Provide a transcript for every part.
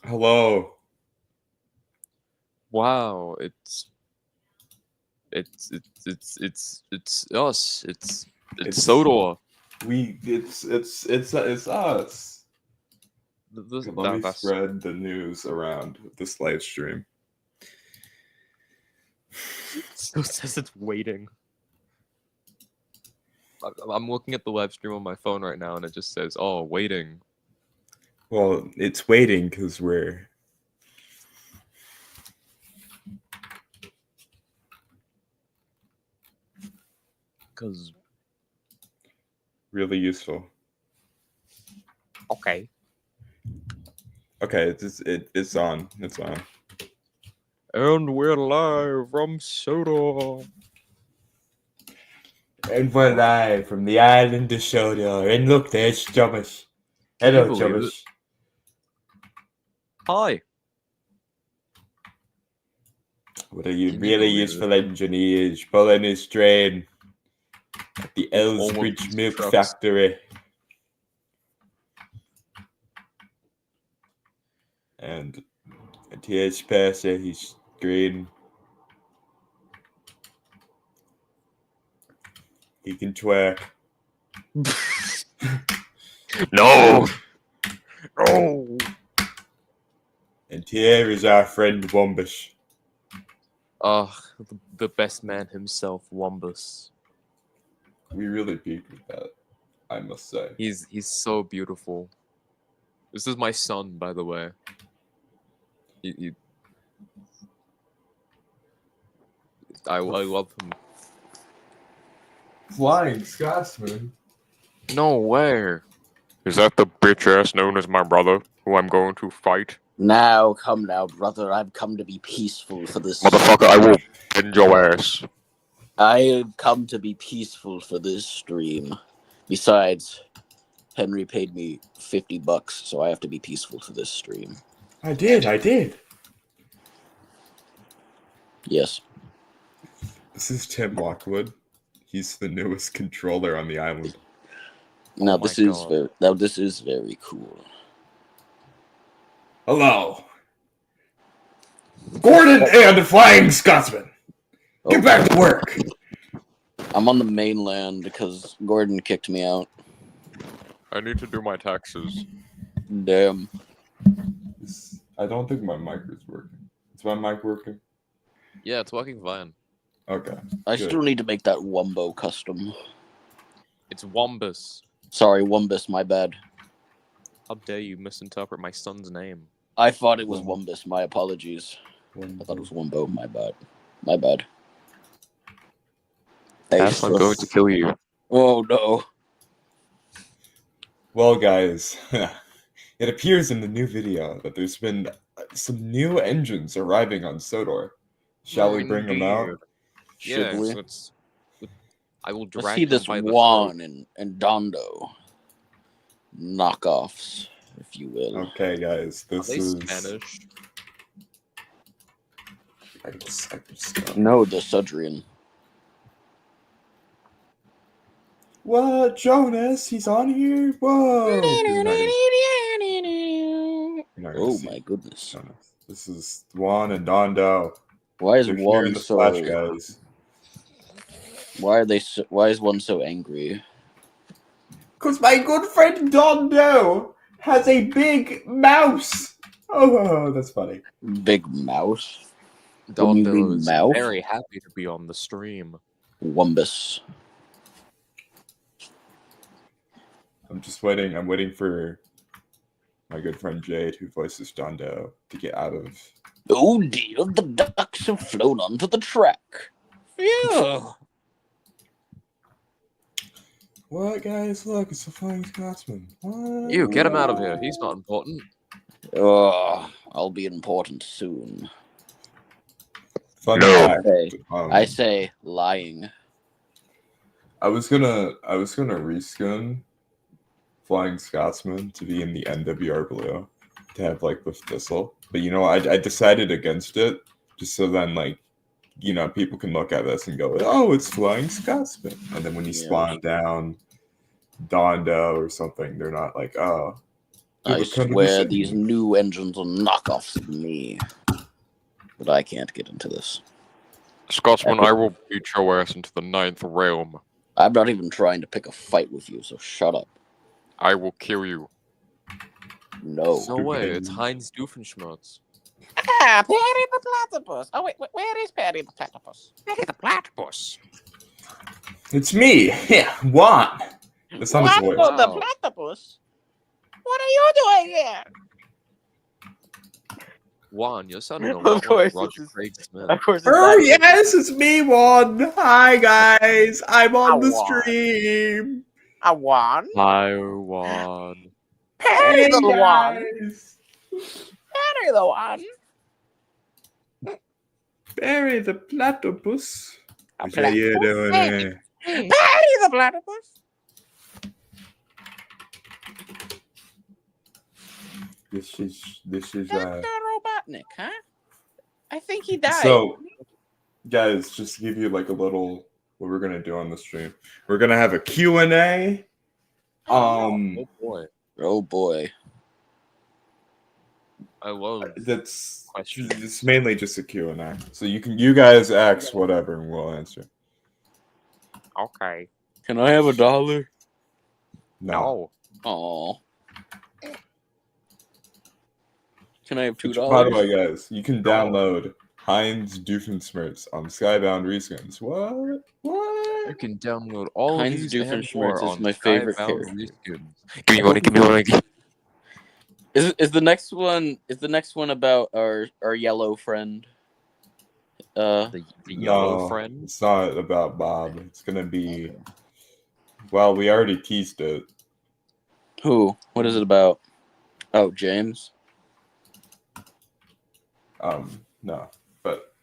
Hello. Wow, it's us. It's It's Sodor. it's us. Okay, let me That's spread the news around this live stream. still says it's waiting. I'm looking at the live stream on my phone right now, and it just says, "Oh, waiting." Well, it's waiting because we're Cause really useful. okay, Okay, it's on. It's on. and we're live from Sodor. And we're live from the island of Sodor. And look, there's Jomish. Can you Hello, believe it? Jomish. Hi. What are you Can you really believe useful engineers pulling his train at the All of Ellsbridge these Milk trucks. Factory? And here's Percy, he's green. He can twerk. No. Oh. And here is our friend Wombish. The best man himself, Wombus. We really peaked with that, I must say. He's so beautiful. This is my son, by the way. I love him. Flying Scotsman. No way. Is that the bitch ass known as my brother, who I'm going to fight? Now, come now, brother. I've come to be peaceful for this. Motherfucker, I will bend your ass. I have come to be peaceful for this stream. Besides, Henry paid me $50, so I have to be peaceful for this stream. I did. Yes. This is Tim Lockwood. He's the newest controller on the island. Now my this is God. very cool. Hello. Gordon and the Flying Scotsman. Get back to work. I'm on the mainland because Gordon kicked me out. I need to do my taxes. Damn. I don't think my mic is working. Is my mic working? Yeah, it's working fine. Okay. I good. still need to make that Wumbo custom. It's Wombus. Sorry, Wumbus, my bad. How dare you misinterpret my son's name? I thought it was Wumbus, my apologies. I thought it was Wumbo, my bad. My bad. Ash, I'm going to kill you. Oh no. Well, guys, it appears in the new video that there's been some new engines arriving on Sodor. Shall we bring them out? Should we? I will drag Let's see them this by the Wuan and Dondó. Knockoffs, if you will. Okay, guys, throat. Are this they is Spanish? No, the Sudrian. What, Jonas? He's on here? Whoa! Oh my goodness. Jonas. This is Wuan and Dondó. Why is They're here in Wuan the so? flesh, guys. Why is one so angry? Because my good friend Dondó has a big mouse. Oh, that's funny. Big mouse. Dondó is mouth? very happy to be on the stream. Wumbus. I'm just waiting. I'm waiting for my good friend Jade, who voices Dondó, to get out of. Oh dear, the ducks have flown onto the track. Yeah. What, guys? Look, it's the Flying Scotsman. What? You, get him out of here. He's not important. Oh, I'll be important soon. Fun fact. I say lying. I was gonna reskin Flying Scotsman to be in the NWR Blue to have like with Thistle, but you know I decided against it just so then like you know people can look at this and go, oh, it's Flying Scotsman, and then when you spawn down Dondó or something, they're not like, oh, I swear these new engines are knockoffs of me. But I can't get into this. Scotsman, I will beat your ass into the 9th realm. I'm not even trying to pick a fight with you, so shut up. I will kill you. No. No way, it's Heinz Doofenshmirtz. Ah, Patty the Platypus. Oh, wait, where is Patty the Platypus? Patty the Platypus. It's me, yeah, Wuan. That's not his voice. What the Platypus? What are you doing here? Juan, you're sounding a lot like Roger Craig Smith. Of course. Oh yes, it's me, Wuan. Hi guys, I'm on the stream. I won. Hi, Juan. Patty the one. guys. Patty the one. Barry the platypus. A How you doing? Patty the Platypus. This is Dr. Robotnik, huh? I think he died. So, guys, just to give you like a little what we're gonna do on the stream. We're gonna have a Q&A. Oh boy. Oh boy. I love That's questions. it's mainly just a Q&A. So you guys ask whatever and we'll answer. Okay. Can I have $1? No. Oh. Can I have $2? By the way, guys, you can download Heinz Doofenshmirtz on Skybound Reskins. What? You can download all Heinz of these and Doofenshmirtz more is on my favorite Skybound character. Reskins. Give me money, give me money. Is the next one about our yellow friend? The yellow No, friend? it's not about Bob. It's gonna be. Well, we already teased it. Who? What is it about? Oh, James. No. But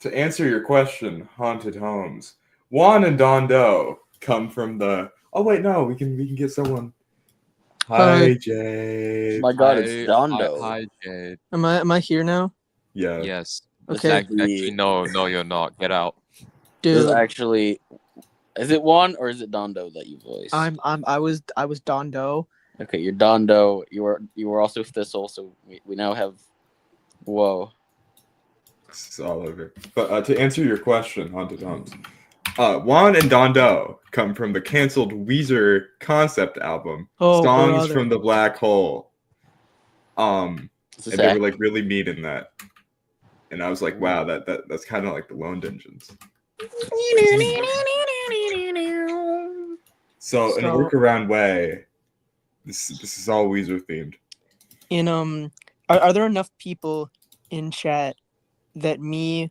to answer your question, haunted homes. Wuan and Dondó come from the. Oh wait, no, we can get someone. Hi, Jade. My God, it's Dondó. Hi, Jade. Am I here now? Yeah. Yes. Okay. Actually, no, you're not. Get out. This is Dude, actually. Is it Juan or is it Dondó that you voiced? I was Dondó. Okay, you're Dondó. You were also Thistle, so we now have. Whoa. It's all over. But to answer your question, haunted homes. Wuan and Dondó come from the canceled Weezer concept album, Oh, Songs brother. from the Black Hole. And Is they were like really mean in that. And I was like, wow, that's kind of like the Lone Dungeons. So in a workaround way, this is all Weezer themed. Are there enough people in chat that me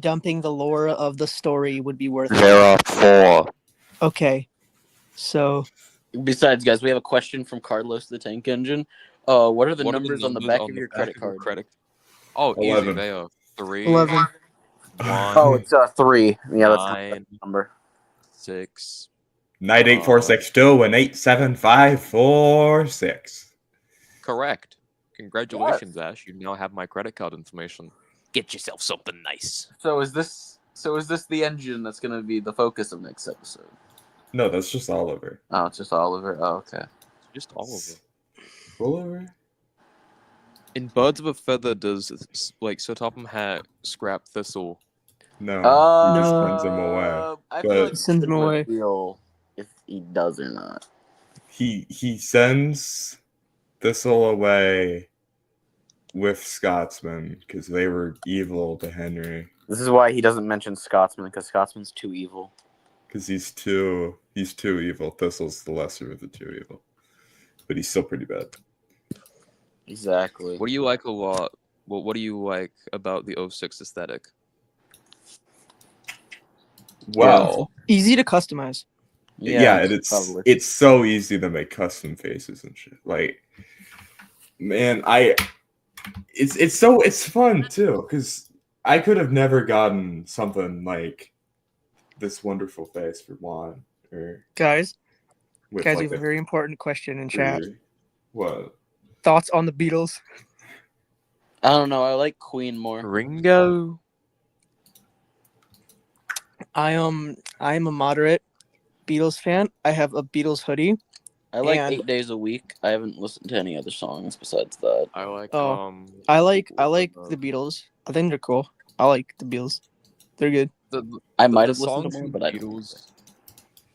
dumping the lore of the story would be worth it? There are 4. Okay. So Besides, guys, we have a question from Carlos the Tank Engine. What are the numbers on the back of your credit card? Oh, 11. easy. They are 3. 11. 1. Oh, it's 3. Yeah, that's 9. the number. 6. 98462 and 87546. Correct. Congratulations, Ash. You now have my credit card information. Get yourself something nice. So is this the engine that's gonna be the focus of next episode? No, that's just Oliver. Oh, it's just Oliver. Oh, okay. Just all of it. Oliver? In Birds of a Feather, does like Sir Topham Hatt scrap Thistle? No, he just No. sends him away. I But- feel like Sends him away. reveal if he does or not. He sends Thistle away with Scotsman because they were evil to Henry. This is why he doesn't mention Scotsman, because Scotsman's too evil. Because he's too evil. Thistle's the lesser of the two evil, but he's still pretty bad. Exactly. What do you like a lot? What do you like about the 06 aesthetic? Well, easy to customize. yeah, probably. it's so easy to make custom faces and shit. Like, man, it's fun too because I could have never gotten something like this wonderful face for Juan or Guys, with we like have a very important question in chat. What? Thoughts on the Beatles? I don't know. I like Queen more. Ringo. I am a moderate Beatles fan. I have a Beatles hoodie. I like And- 8 days a week. I haven't listened to any other songs besides that. I like Oh, I like the Beatles. I think they're cool. I like the Beatles. They're good. I the might have listened songs to more, from but the I don't. Beatles.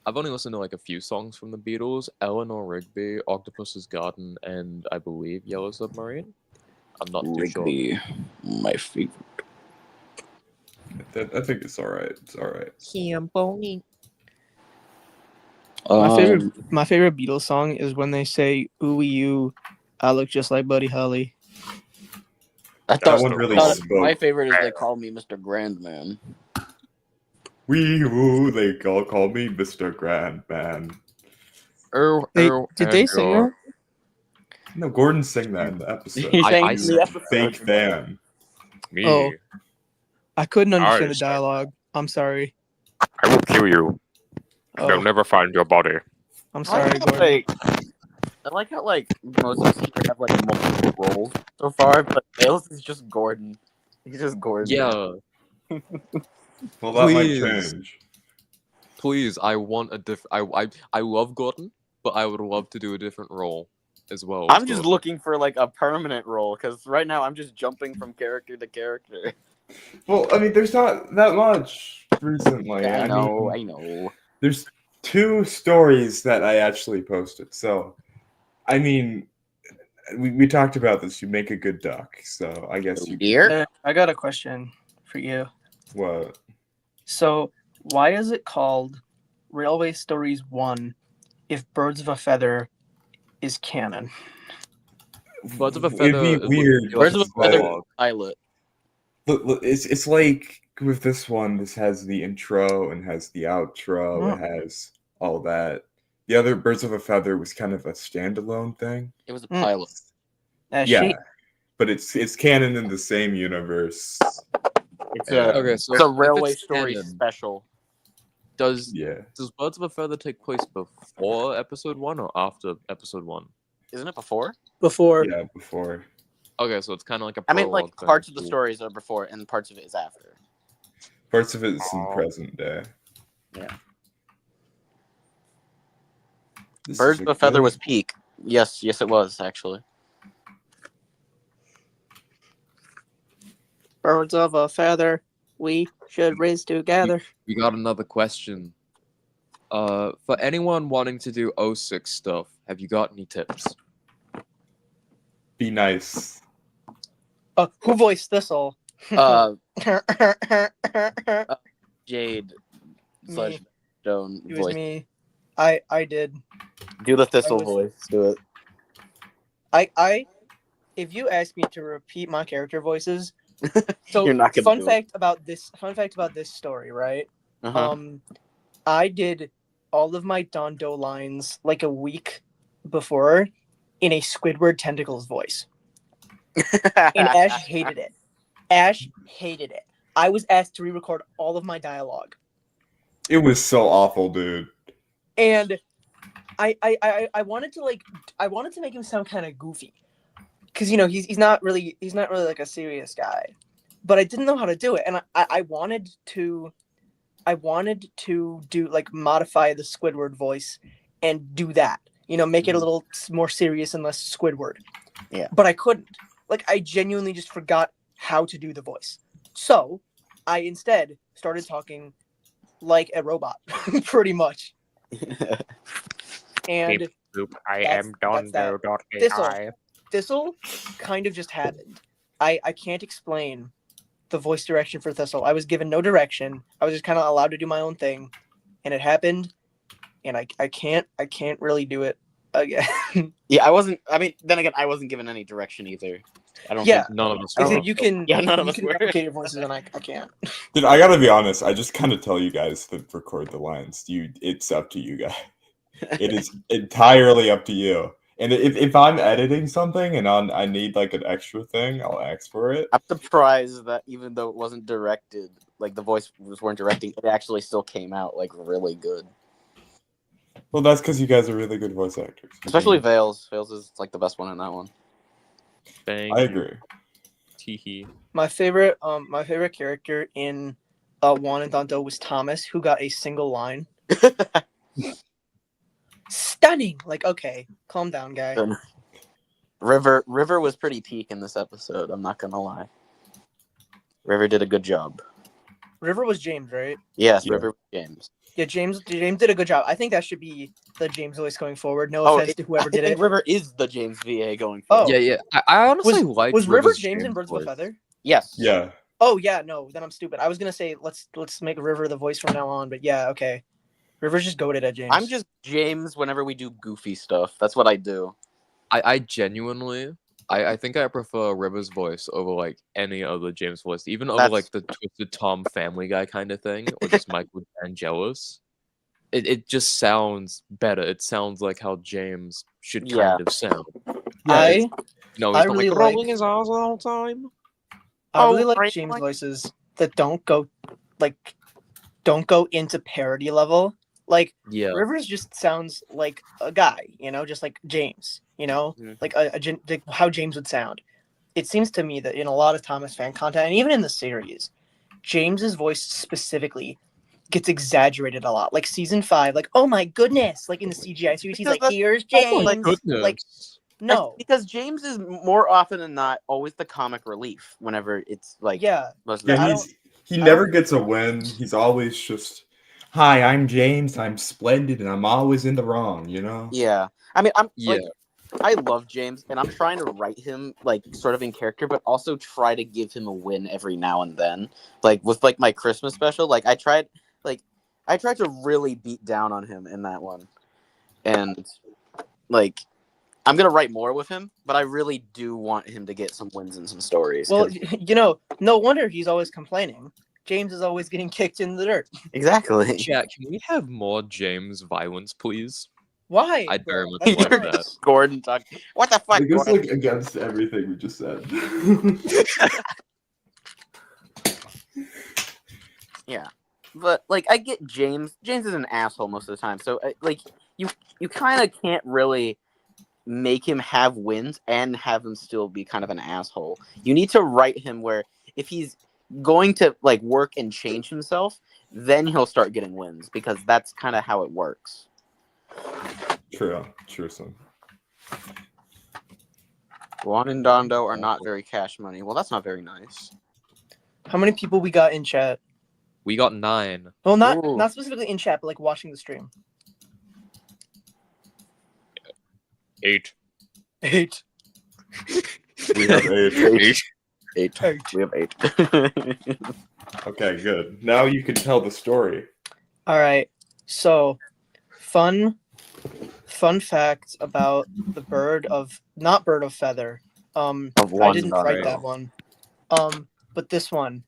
I've only listened to like a few songs from the Beatles: Eleanor Rigby, Octopus's Garden, and I believe Yellow Submarine. I'm not too sure. Rigby, my favorite. I think it's all right. It's all right. My favorite Beatles song is when they say "Ooh you, I look just like Buddy Holly." I That thought, one really my spoke. favorite is They Call Me Mr. Grandman. Wee woo, they call me Mr. Grandman. Did they sing that? No, Gordon sang that in the episode. He sang I in sang the episode. Fake fan. Me. Oh. I couldn't understand the sang dialogue. I'm sorry. I will kill you. Oh, never find your body. I'm sorry, Gordon. I like how most of us here have multiple roles so far, but Bales is just Gordon. He's just Gordon. Yeah. Well, that might Please. change. Please, I want a different. I love Gordon, but I would love to do a different role as well. I'm just looking for a permanent role because right now I'm just jumping from character to character. Well, I mean, there's not that much recently. I know. There's 2 stories that I actually posted. So, I mean, we talked about this. You make a good duck. So, I guess you Dear? I got a question for you. What? So, why is it called Railway Stories 1 if Birds of a Feather is canon? Birds of a It'd Feather. be weird. Birds of a Feather Look, pilot. it's like with this one. This has the intro and has the outro. Oh. It has all that. The other Birds of a Feather was kind of a standalone thing. It was a pilot. Yeah, but it's canon in the same universe. It's Okay, so it's a if Railway it's Story canon, special. Does Yeah. Birds of a Feather take place before episode 1 or after episode 1? Isn't it before? Before. Yeah, before. Okay, so it's kind of like a I mean, prologue thing. parts of the stories are before and parts of it is after. Parts of it's in present day. Yeah. This Birds is of a Feather good- was peak. Yes, it was actually. Birds of a feather, we should raise together. We got another question. For anyone wanting to do 06 stuff, have you got any tips? Be nice. Who voiced Thistle? Jade Me. Stone It was voice. me. I did. Do the Thistle was- voice. Do it. I if you ask me to repeat my character voices, so You're not gonna fun do fact about this story, right? Uh-huh. I did all of my Dondó lines a week before in a Squidward Tentacles voice. And Ash hated it. I was asked to re-record all of my dialogue. It was so awful, dude. And I wanted to make him sound kind of goofy. Cuz he's not really a serious guy. But I didn't know how to do it, and I wanted to do modify the Squidward voice and do that. Make it a little more serious and less Squidward. Yeah. But I couldn't. I genuinely just forgot how to do the voice. So, I instead started talking like a robot, pretty much. And I that's- am that's that. Dondó.ai. Thistle kind of just happened. I can't explain the voice direction for Thistle. I was given no direction. I was just kind of allowed to do my own thing, and it happened. And I can't really do it again. Yeah, I wasn't. I mean, then again, I wasn't given any direction either. I don't. Yeah. think None of us. I don't were. think you can Yeah, none of you us can were. replicate your voices, and I can't. Dude, I gotta be honest. I just kind of tell you guys to record the lines. It's up to you guys. It is entirely up to you. And if I'm editing something and I need an extra thing, I'll ask for it. I'm surprised that even though it wasn't directed, the voice weren't directing, it actually still came out really good. Well, that's because you guys are really good voice actors. Especially Vales. Vales is the best one in that one. Thank I you. agree. Teehee. My favorite character in Wuan and Dondó was Thomas, who got a single line. stunning. Like, okay, calm down, guy. River was pretty peak in this episode. I'm not gonna lie. River did a good job. River was James, right? Yes, Yeah. River was James. Yeah, James did a good job. I think that should be the James voice going forward. No offense to whoever I did think it. River is the James VA going Oh. forward. Yeah. I honestly like Was River River's James in Birds of a voice. Feather? Yes. Yeah. Oh yeah, no, then I'm stupid. I was gonna say let's make River the voice from now on, but yeah, okay. River's just goated at James. I'm just James whenever we do goofy stuff. That's what I do. I genuinely, I think I prefer River's voice over like any other James voice, even over like the Twisted Tom Family Guy kind of thing, or just Michael Angelis. It just sounds better. It sounds like how James should kind of sound. I No, I he's not really like like- rolling his eyes all the time. I really Oh, like right, James like- voices that don't go into parody level. Like Yeah. Rivers just sounds like a guy, just like James, Mhm. like like how James would sound. It seems to me that in a lot of Thomas fan content, and even in the series, James's voice specifically gets exaggerated a lot. Like season 5, like, oh my goodness, like in the CGI series, he's Because like, here's James. Oh my goodness. Like, no. Because James is more often than not always the comic relief whenever it's like Yeah. most of the Yeah, time. he never gets a win. He's always just, hi, I'm James. I'm splendid, and I'm always in the wrong. Yeah. I mean, Yeah. I love James, and I'm trying to write him like sort of in character, but also try to give him a win every now and then. Like with like my Christmas special, like I tried to really beat down on him in that one, and like I'm gonna write more with him, but I really do want him to get some wins and some stories. Well, no wonder he's always complaining. James is always getting kicked in the dirt. exactly. Chat, can we have more James violence, please? Why? I'd very much That's like nice. that. Gordon talking. What the fuck? It goes Gordon? like against everything we just said. Yeah, but like I get James. James is an asshole most of the time, so like you kind of can't really make him have wins and have him still be kind of an asshole. You need to write him where if he's going to like work and change himself, then he'll start getting wins because that's kind of how it works. True, son. Wuan and Dondó are not very cash money. Well, that's not very nice. How many people we got in chat? We got 9. Well, Ooh. not specifically in chat, but like watching the stream. 8. 8. We have 8. 8. We have 8. Okay, good. Now you can tell the story. All right. So, fun fact about the not bird of feather. Of I didn't Dondó. write that one. But this one,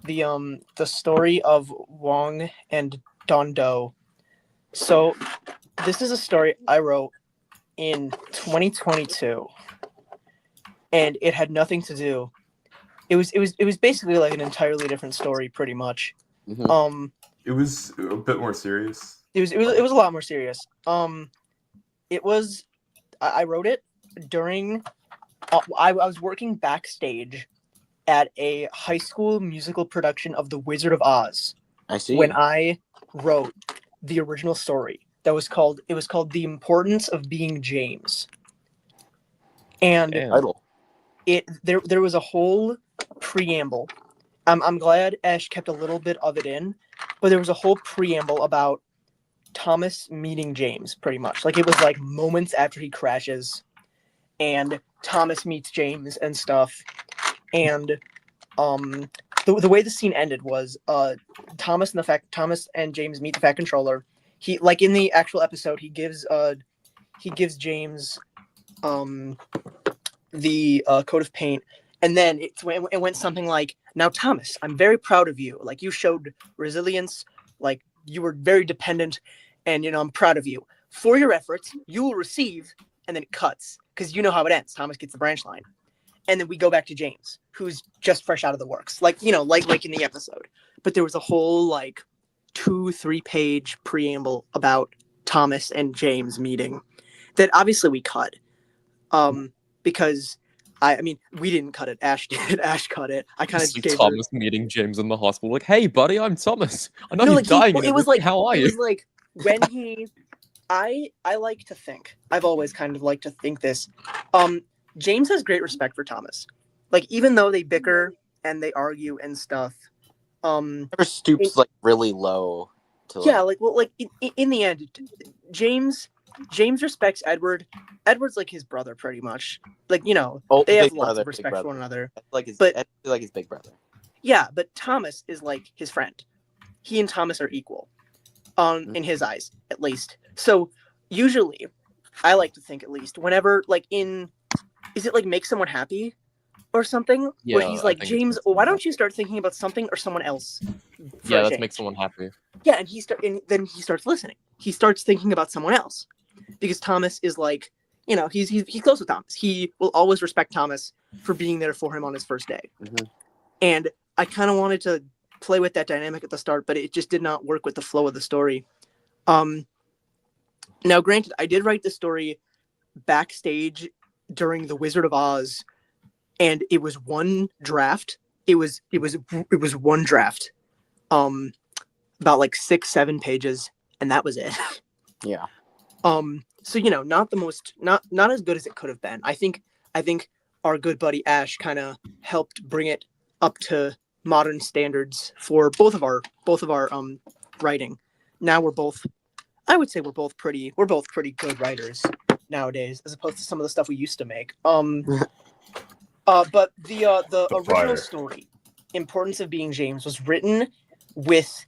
the story of Wong and Dondó. So, this is a story I wrote in 2022, and it had nothing to do. It was basically like an entirely different story, pretty much. Mm-hmm. It was a bit more serious. It was a lot more serious. It was I wrote it during I was working backstage at a high school musical production of The Wizard of Oz I see. when I wrote the original story. It was called The Importance of Being James. And Damn. Title. there was a whole preamble. I'm glad Ash kept a little bit of it in, but there was a whole preamble about Thomas meeting James, pretty much. Like, it was like moments after he crashes, and Thomas meets James and stuff. And the way the scene ended was Thomas and James meet the Fat Controller. He, like in the actual episode, he gives James the coat of paint, and then it went something like, "Now, Thomas, I'm very proud of you. Like, you showed resilience. Like, you were very dependent, and I'm proud of you. For your efforts, you will receive." And then it cuts because you know how it ends. Thomas gets the branch line, and then we go back to James, who's just fresh out of the works, like in the episode. But there was a whole like 2-3 page preamble about Thomas and James meeting that obviously we cut, because I mean, we didn't cut it. Ash did. Ash cut it. I kind of See gave her... Thomas meeting James in the hospital, like, "Hey, buddy, I'm Thomas. I know No, you're like dying. it was like how are it you?" was like when he I like to think. I've always kind of liked to think this. James has great respect for Thomas. Like, even though they bicker and they argue and stuff, Never stoops like really low. To yeah, like in the end, James respects Edward. Edward's like his brother, pretty much. Like, they have lots of respect for one another. I feel like his big brother. Yeah, but Thomas is like his friend. He and Thomas are equal, in his eyes, at least. So usually, I like to think, at least, whenever is it like make someone happy or something? Yeah, where he's like, James, why don't you start thinking about something or someone else? Yeah, let's make someone happy. Yeah, and then he starts listening. He starts thinking about someone else, because Thomas is like, he's close with Thomas. He will always respect Thomas for being there for him on his first day. Mm-hmm. And I kind of wanted to play with that dynamic at the start, but it just did not work with the flow of the story. Now, granted, I did write the story backstage during the Wizard of Oz, and it was one draft. It was one draft, about like 6-7 pages, and that was it. Yeah. So not as good as it could have been. I think our good buddy Ash kind of helped bring it up to modern standards for both of our writing. Now I would say we're both pretty good writers nowadays, as opposed to some of the stuff we used to make. But the original story, Importance of Being James, was written with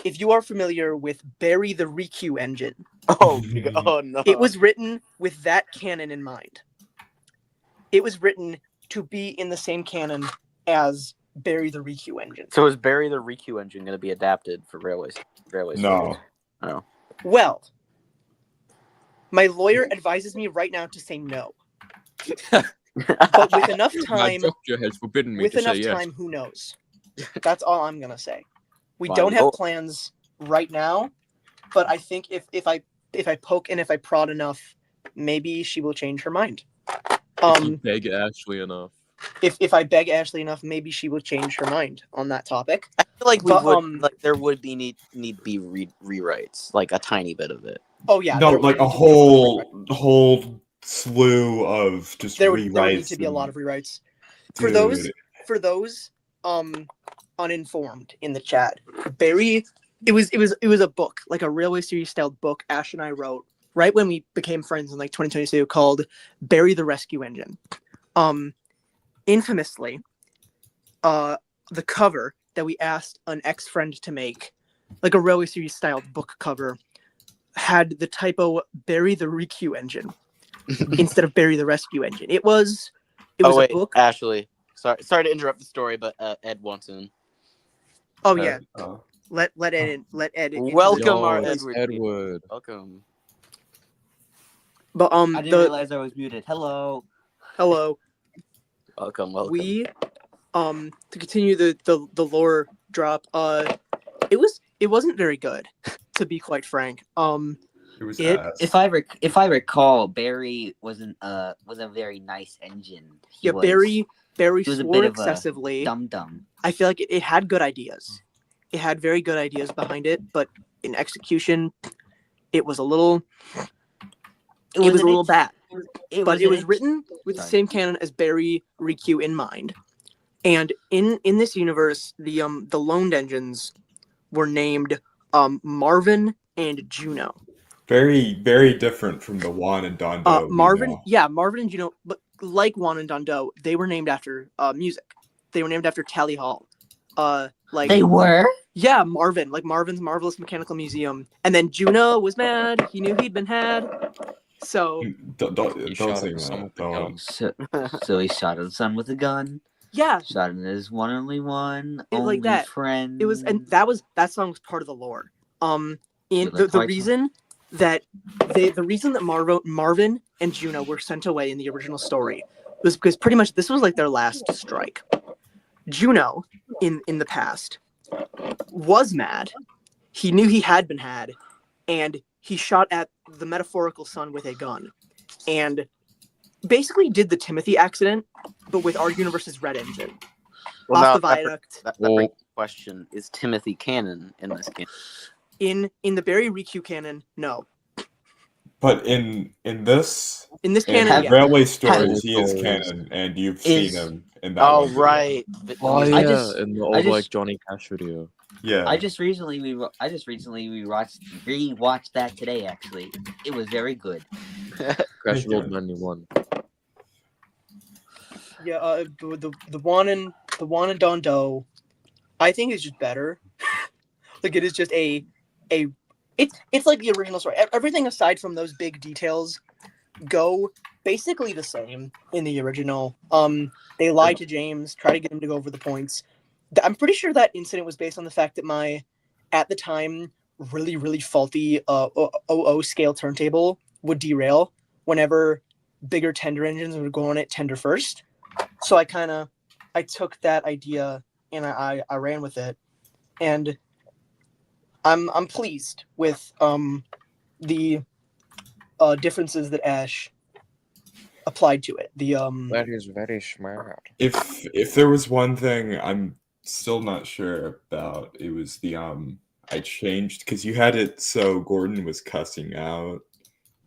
if you are familiar with Barry the Riku engine. Oh no. It was written with that canon in mind. It was written to be in the same canon as Barry the Riku engine. So is Barry the Riku engine going to be adapted for railways? No. Oh. Well, my lawyer advises me right now to say no. But with enough time, has forbidden me with to enough say yes. time, who knows? That's all I'm gonna say. We Fine. don't have plans right now, but I think if I poke and if I prod enough, maybe she will change her mind. If you beg Ashley enough. If I beg Ashley enough, maybe she will change her mind on that topic. I feel like there would be need be rewrites, like a tiny bit of it. Oh yeah. No, like a whole slew of just there rewrites. There would need to be a lot of rewrites. For those uninformed in the chat, Barry, it was a book, like a Railway Series style book Ash and I wrote right when we became friends in like 2022, called Barry the Rescue Engine. Infamously, the cover that we asked an ex-friend to make, like a Railway Series style book cover, had the typo Barry the Riku Engine instead of Barry the Rescue Engine. It was a book. Ashley, sorry to interrupt the story, but Ed wants in. Oh yeah. Let Ed in. Welcome, our Edward. Welcome. But I didn't realize I was muted. Hello. Welcome. We to continue the lore drop, it wasn't very good, to be quite frank. If I recall, Barry wasn't was a very nice engine. Barry was swore excessively. Dum. I feel like it had good ideas. It had very good ideas behind it, but in execution, it was a little bad. But it was written with the same canon as Barry Riku in mind. And in this universe, the loaned engines were named Marvin and Juno. Very, very different from the Wuan and Dondó. Marvin and Juno, but like Wuan and Dondó, they were named after music. They were named after Tally Hall. They were? Yeah, Marvin, like Marvin's Marvelous Mechanical Museum. And then Juno was mad. He knew he'd been had. So don't say that. So he shot his son with a gun. Yeah. Shot him his one only like that. Friend. It was, and that song was part of the lore. The reason that Marvin and Juno were sent away in the original story was because pretty much this was like their last strike. Juno, in the past, was mad. He knew he had been had, and he shot at the metaphorical sun with a gun, and basically did the Timothy accident, but with our universe's red engine. Off the viaduct. That brings the question: is Timothy canon in this game? In the Barry Rikyū canon, no. But in this canon, in yeah. Railway Stories, Have- he is canon, and you've seen Is- him in that Oh one video. right. Oh I yeah, just- in the I old just- like Johnny Cash video. Yeah. I just recently rewatched that today. Actually, it was very good. Crash Thank you. World 91. Yeah, the Wuan and Dondó, I think is just better. Like it is just it's like the original story. Everything aside from those big details go basically the same in the original. They lie to James, try to get him to go over the points. I'm pretty sure that incident was based on the fact that my, at the time, really, really faulty OO scale turntable would derail whenever bigger tender engines would go on it tender first. So I took that idea and I ran with it, and I'm pleased with the differences that Ash applied to it. That is very smart. If there was one thing I'm still not sure about, it was the I changed because you had it so Gordon was cussing out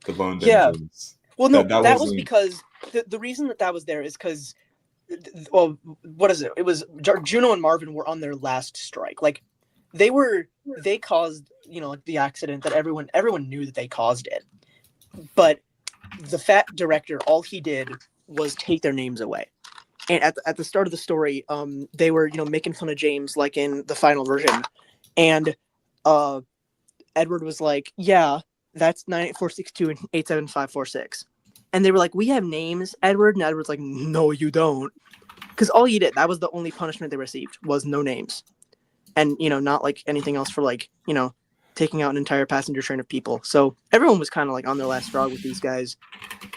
the boned engines. Well, no, That that was wasn't- because the reason that was there is because, well, what is it? It was Juno and Marvin were on their last strike. Like, they caused, the accident that everyone knew that they caused it. But the fat director, all he did was take their names away. And at the start of the story, they were, making fun of James, like in the final version. And Edward was like, yeah, that's 98462 and 87546. And they were like, we have names, Edward. And Edward's like, no, you don't. Because all he did, that was the only punishment they received, was no names. And, not like anything else for like, taking out an entire passenger train of people. So everyone was kind of like on their last straw with these guys.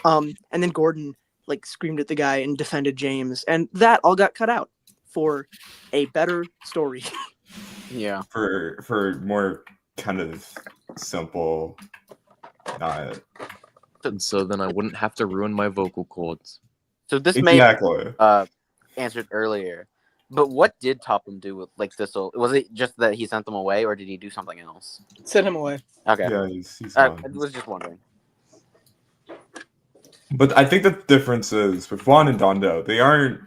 And then Gordon like screamed at the guy and defended James. And that all got cut out for a better story. Yeah. For more kind of simple, not And so then I wouldn't have to ruin my vocal cords. So this exactly. may answered earlier, but what did Topham do with like Thistle? Was it just that he sent them away, or did he do something else? Send him away. Okay, Yeah, he's I gone. was just wondering. But I think the difference is with Wuan and Dondó, they aren't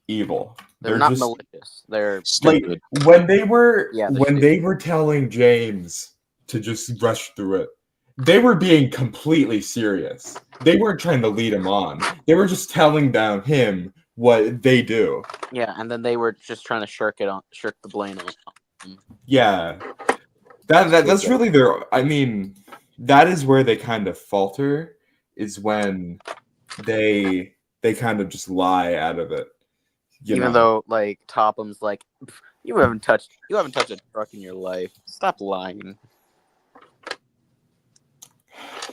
evil. They're not just malicious. They're like Stupid. when they were Yeah, they're when stupid. they were telling James to just rush through it. They were being completely serious. They weren't trying to lead him on. They were just telling him what they do. yeah, and then they were just trying to shirk the blame on. Yeah. That's really their I mean, that is where they kind of falter, is when they kind of just lie out of it. Even though like Topham's like, you haven't touched a truck in your life. Stop lying.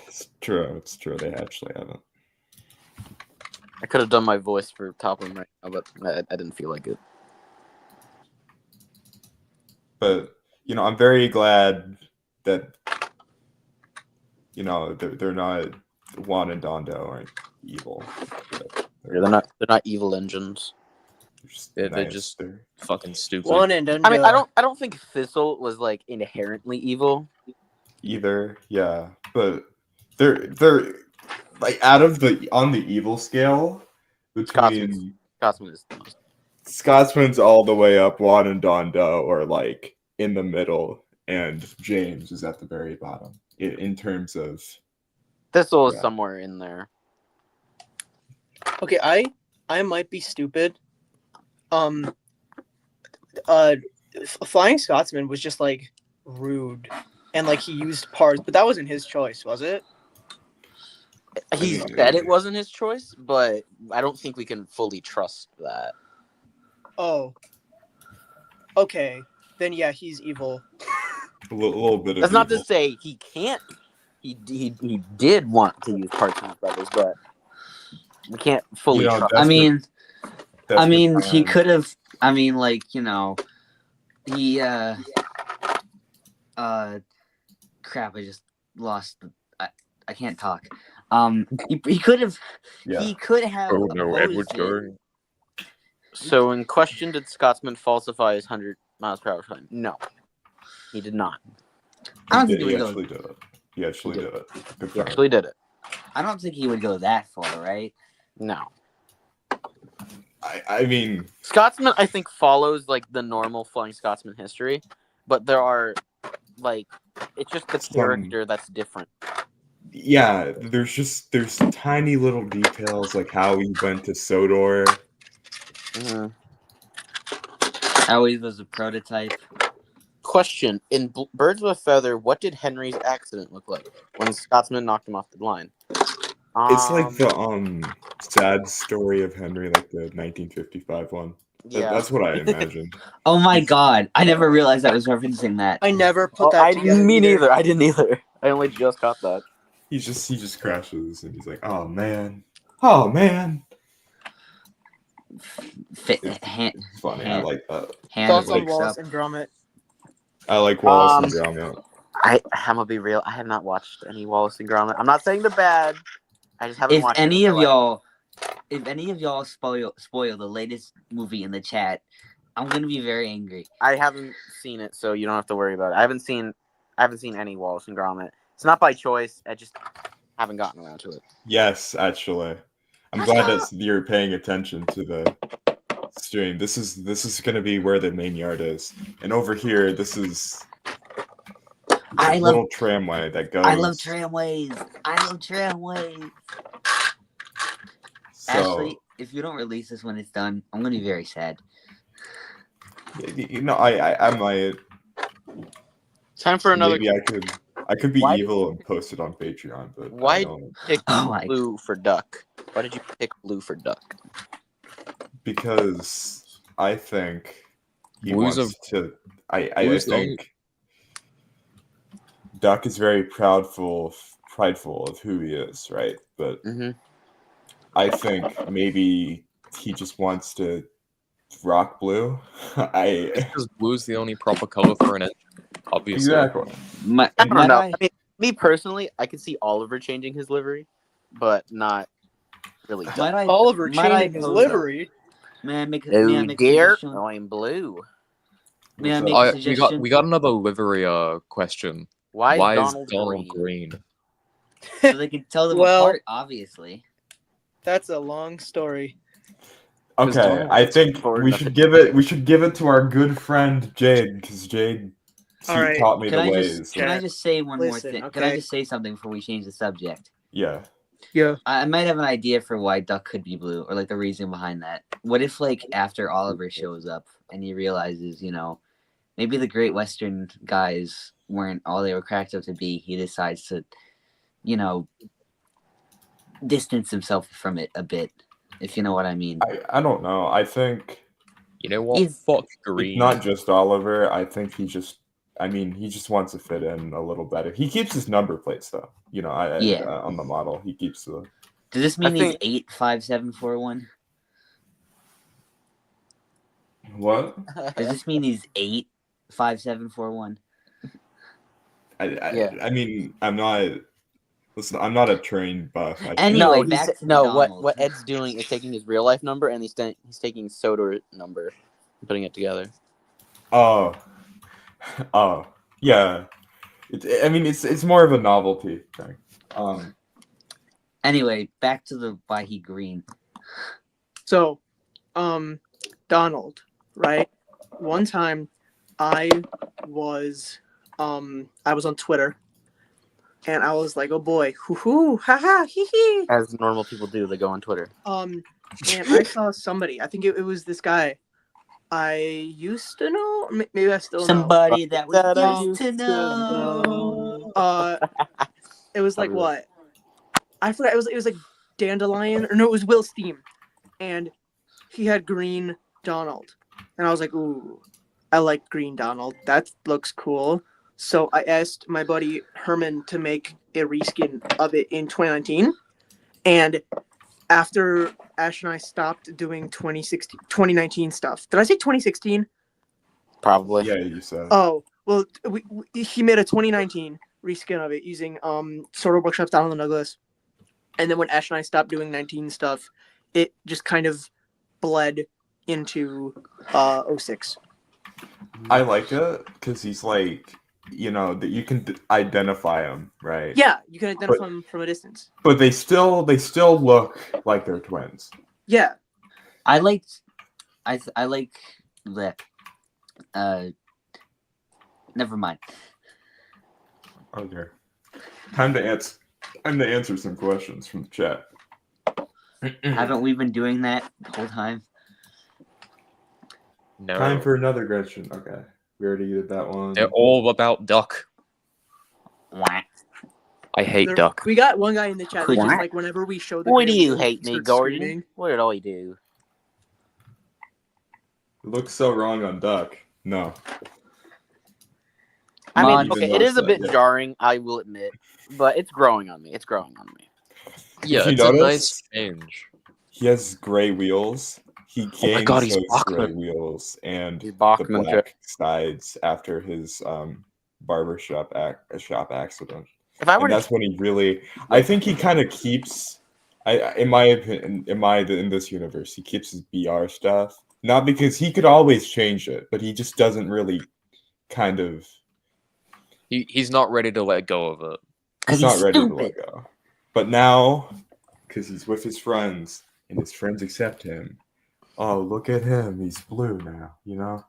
It's true. They actually haven't. I could have done my voice for Topham right now, but I didn't feel like it. But I'm very glad that they're not Wuan and Dondó aren't evil. They're not evil engines. They're just fucking stupid. One and done. I mean, I don't think Thistle was like inherently evil. either. Yeah, but they're like out of on the evil scale between Scotsman is Scotsman's all the way up. Wuan and Dondó are like in the middle, and James is at the very bottom in terms of Thistle is Yeah. somewhere in there. Okay, I might be stupid. Flying Scotsman was just like rude, and like he used parts, but that wasn't his choice, was it? He said it wasn't his choice, but I don't think we can fully trust that. Oh. Okay, then yeah, he's evil. a little bit of That's not evil. to say he can't. He did want to use parts of his brothers, but we can't fully You know, trust. that's I mean, That's I the mean, he plan. could have. I mean, like he. Crap! I just lost. I can't talk. He could have. Yeah. He could have. Oh no, opposed Edward it. Gordon. So, in question, did Scotsman falsify his 100 miles per hour time? No, he did not. I don't think He he would actually go. did it. He actually did it. Good He for him. actually did it. I don't think he would go that far, right? No. I mean, Scotsman, I think, follows like the normal Flying Scotsman history, but there are like it's just the character that's different. yeah, there's tiny little details like how he went to Sodor. Mm-hmm. How he was a prototype. Question: in Birds of a Feather, what did Henry's accident look like when Scotsman knocked him off the line? It's like the sad story of Henry, like the 1955 one. Yeah, That's what I imagined. Oh my god! I never realized I was referencing that. I never put that together. me either. neither. I didn't either. I only just caught that. He just crashes and he's like, oh man. It's funny. I like that. Thoughts on wakes Wallace and Gromit? I like Wallace and Gromit. I'm gonna be real. I have not watched any Wallace and Gromit. I'm not saying they're bad. I just haven't If watched. any of y'all spoil the latest movie in the chat, I'm gonna be very angry. I haven't seen it, so you don't have to worry about it. I haven't seen any Wallace and Gromit. It's not by choice. I just haven't gotten around to it. Yes, actually. I'm glad that you're paying attention to the stream. This is gonna be where the main yard is. And over here, this is a little tramway that goes. I love tramways. So, Ashley, if you don't release this when it's done, I'm gonna be very sad. you know, I might. Time for another. Maybe I could be Why evil and post it on Patreon, but Why I did don't. you pick blue for duck? Why did you pick blue for duck? Because I think he Blue's wants to. I Blue's think Duck is very prideful of who he is, right? But I think maybe he just wants to rock blue. Because blue's the only proper color for an engine, obviously. Exactly. I don't know. I mean, me personally, I could see Oliver changing his livery, but not really. Oliver changing his livery. May I make a dear, suggestion? I'm blue. May I make a suggestion? We got another livery question. Why is Donald green? So they can tell them apart, obviously. That's a long story. Okay, I think we should give it to our good friend Jade, because Jade taught me the ways. Can I just say one more thing? Okay. Can I just say something before we change the subject? Yeah. Yeah. I might have an idea for why Duck could be blue, or like the reason behind that. What if like after Oliver shows up and he realizes, you know, maybe the Great Western guys weren't all they were cracked up to be, he decides to, you know, distance himself from it a bit, if you know what I mean. I don't know. I think, you know what? Fuck green. It's not just Oliver. I think he just wants to fit in a little better. He keeps his number plates though. You know, on the model, he keeps the. Does this mean he's 85741? What? Does this mean he's 85741? I mean, I'm not. Listen, I'm not a trained buff. Anyway, what Ed's doing is taking his real life number and he's taking Sodor number and putting it together. Oh, yeah. It's more of a novelty thing. Anyway, back to the why he green. So, Donald, right? One time, I was on Twitter. And I was like, oh boy, hoo-hoo, ha-ha, hee-hee. As normal people do, they go on Twitter. And I saw somebody, I think it was this guy I used to know, maybe I still know. Somebody that we used to know. It was like what? I forgot, it was like Dandelion, or no, it was Will Steam. And he had green Donald. And I was like, ooh, I like green Donald. That looks cool. So I asked my buddy Herman to make a reskin of it in 2019. And after Ash and I stopped doing 2019 stuff. Did I say 2016? Probably. Yeah, you said. Oh, well, he made a 2019 reskin of it using Sword Art Bookshop's Donald and Douglas. And then when Ash and I stopped doing 19 stuff, it just kind of bled into 06. I like it because he's like that you can identify them, right? Yeah, you can identify them from a distance. But they still look like they're twins. Yeah. I like that. Never mind. Okay. Time to answer some questions from the chat. Haven't we been doing that the whole time? No. Time for another question. Okay. We already did that one. They're all about duck. Wah. I hate duck. We got one guy in the chat that's just What? like whenever we show the Why do video, you he hate me, starts Gordon? screaming. What did I do? It looks so wrong on duck. No. I Come mean, on. okay, it is a bit Yeah. jarring, I will admit, but it's growing on me. It's growing on me. Yeah, you it's a notice- nice change. He has gray wheels. He gains my God, he's those gray Bachman. wheels and He's the Bachman, black sides after his shop accident. If I were And to that's when he really. I think he kind of keeps. In my opinion, in this universe, he keeps his BR stuff. Not because he could always change it, but he just doesn't really kind of. He's not ready to let go of it. He's Because not he's ready to stupid. let go. But now, because he's with his friends and his friends accept him. Oh, look at him! He's blue now.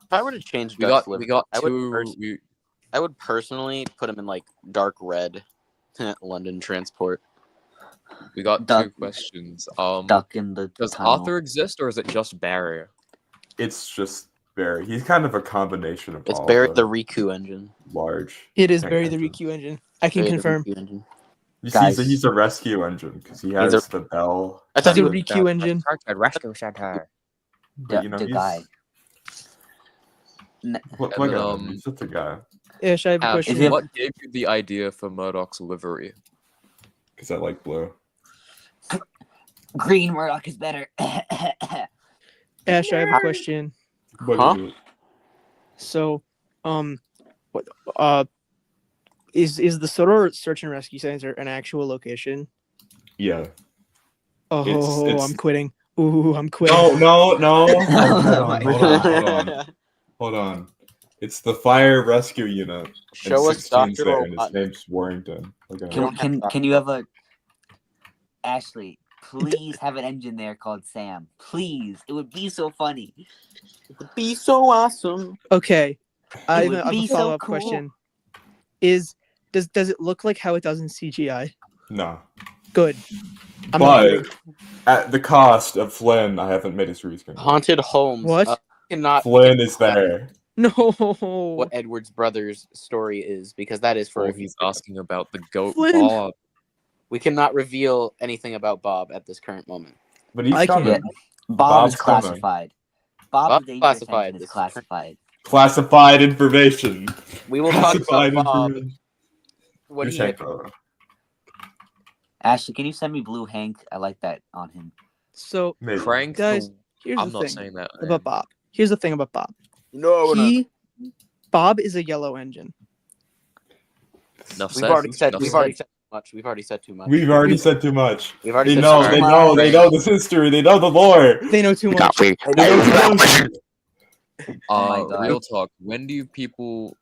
if I were to change We Duck's got livery, two. I would personally put him in like dark red, London transport. We got Duck. 2 questions. Stuck in the Does tunnel. Arthur exist or is it just Barry? It's just Barry. He's kind of a combination of It's all Barry the Riku engine. large. It is tank Barry the engines. Riku engine. I can Barry the confirm. Riku engine. You Guys. see, he's a rescue engine because he has the bell. I thought He's he a was. Riku engine. Rescue Center. But The guy. Look And at then, him. He's just a guy. Ish, I have a Ash, question. Is it- what gave you the idea for Murdoch's livery? Because I like blue. Green Murdoch is better. Ash, I have a question. What Huh? is it? So, what, is the Soror Search and Rescue Center an actual location? Yeah. Oh, It's- I'm quitting. Ooh, I'm quitting. No. Oh my Hold on. It's the fire rescue unit. Show and us 16's Dr. there, and his Robotnik. name's Warrington. Okay. Can you have a Ashley? Please have an engine there called Sam. Please, it would be so funny. It would be so awesome. Okay, I would have a be so follow-up cool. question. Does it look like how it does in CGI? No. Good. I'm not But at the cost of Flynn, I haven't made his reskin. Haunted homes. What? Cannot Flynn is there. No. what Edward's brother's story is because that is for Oh, a he's future. asking about the goat Flynn. Bob. We cannot reveal anything about Bob at this current moment. But he's I can't- coming. Yeah. Bob is Bob's coming. classified. Bob's Bob's dangerous classified. engine is This is classified. Classified information. We will talk Classified about Bob information. when Who's he hit. Hank? Ashley, can you send me Blue Hank? I like that on him. So Maybe. Crank. Guys, the- here's I'm the not thing saying that. about Bob. Here's the thing about Bob. No, Bob is a yellow engine. Enough We've said. already said. Enough We've said. already said too much. We've already said too much. We've already said too much. We've already They said know, too they much. know, they know this history, they know the lore. They know too much. They know too much. Oh my God. Real talk. When do you people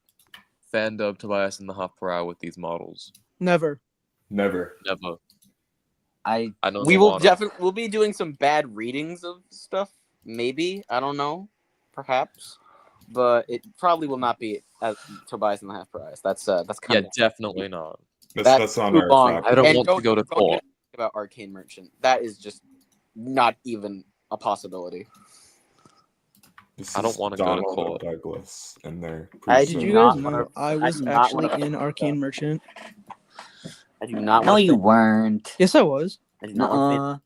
fandom Tobias and the Half Per Hour with these models? Never. Never. Never. I I know. We they will wanna. definitely. We'll be doing some bad readings of stuff. Maybe I don't know. Perhaps, but it probably will not be Tobias and the Half Price. That's Yeah, kind of definitely not. That's on too our long. track. I don't And want to go to don't court. get about Arcane Merchant. That is just not even a possibility. This I don't is wanna go to Donald court. and Douglas and their I Did do you not guys wanna- know I was do not actually wanna- in Arcane Merchant? I do not. no, wanna you think- weren't. Yes, I was. I do not want to Nuh-uh.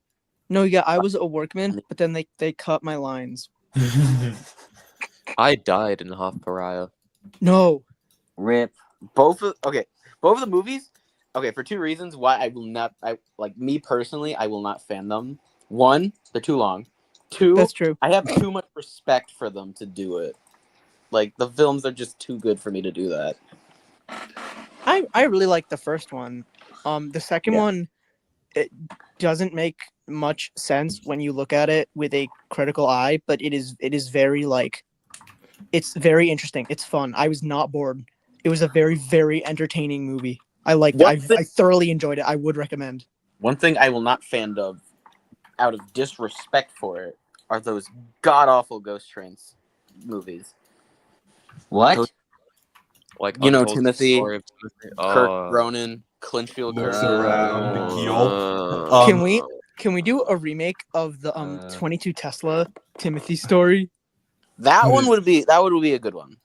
No, yeah, I was a workman, but then they cut my lines. I died in Half Pariah. No. Rip. both of the movies. Okay, for 2 reasons why I will not. I like me personally. I will not fan them. 1, they're too long. 2, That's true. I have too much respect for them to do it. Like the films are just too good for me to do that. I really like the first one. The second Yeah. one, it doesn't make much sense when you look at it with a critical eye, but it is very like, it's very interesting. It's fun. I was not bored. It was a very, very entertaining movie. I liked One it. thing- I thoroughly enjoyed it. I would recommend. One thing I will not fan of, out of disrespect for it, are those god awful Ghost Trains movies. What? Like You know, Untold Timothy, Story of Timothy. Kirk Ronan, Clinchfield. Looks Kirk. around the keel. Can we do a remake of the 22 Tesla Timothy story? That would be a good one.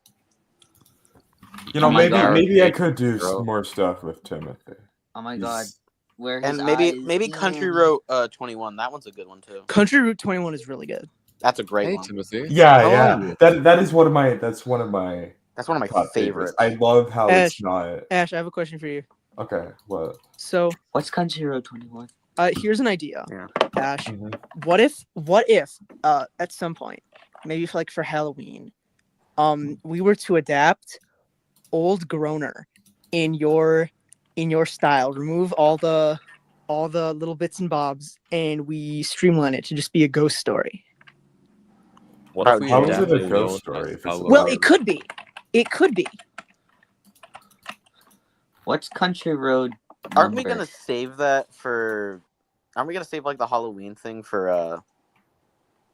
You know, Oh my maybe I God. could do Bro. more stuff with Timothy. Oh my god. Where And his maybe eyes- Country Road 21. That one's a good one too. Country Route 21 is really good. That's a great Hey one. Timothy. Yeah, How yeah. are you? That is one of my. That's one of my That's one of my top favorites. I love how Ash. it's not. Ash, I have a question for you. Okay, what? So, What's Country Road 21? here's an idea. Yeah. Ash, Mhm. what if at some point, maybe for Halloween, we were to adapt Old Groner in your style, remove all the little bits and bobs, and we streamline it to just be a ghost story. What if we How is it adapted a ghost Leon story as if it's Halloween? Well, it could be. What's Country Road? Aren't we number? gonna save that for? Aren't we gonna save like the Halloween thing for?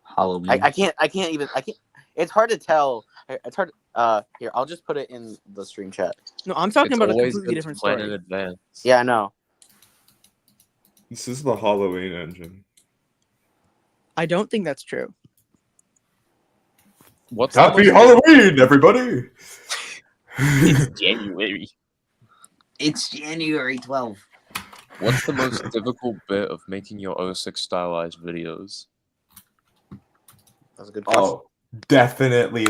Halloween? I can't. It's hard to tell. It's hard. Here, I'll just put it in the stream chat. No, I'm talking It's about a always completely good to different plan in story. advance. Yeah, I know. This is the Halloween engine. I don't think that's true. What's the Happy most Halloween, everybody! It's January. It's January 12th. What's the most difficult bit of making your 06 stylized videos? That's a good question. Oh, definitely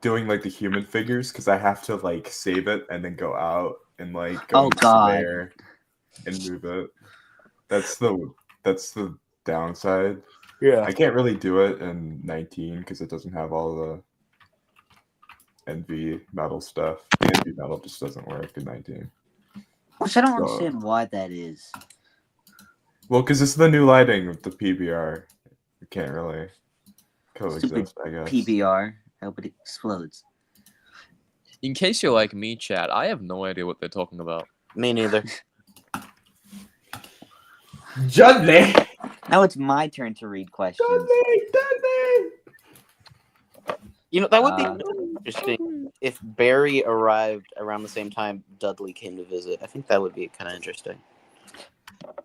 doing the human figures because I have to save it and then go out and go Oh, into God. there and move it. That's the downside. Yeah. I can't really do it in 19 because it doesn't have all the NV metal stuff. The NV metal just doesn't work in 19. Which I don't So- understand why that is. Well, because it's the new lighting with the PBR. It can't really coexist, I guess. PBR. I hope it explodes. In case you're like me, chat, I have no idea what they're talking about. Me neither. Judley! Now it's my turn to read questions. You know, that would be Uh, interesting if Barry arrived around the same time Dudley came to visit. I think that would be kind of interesting.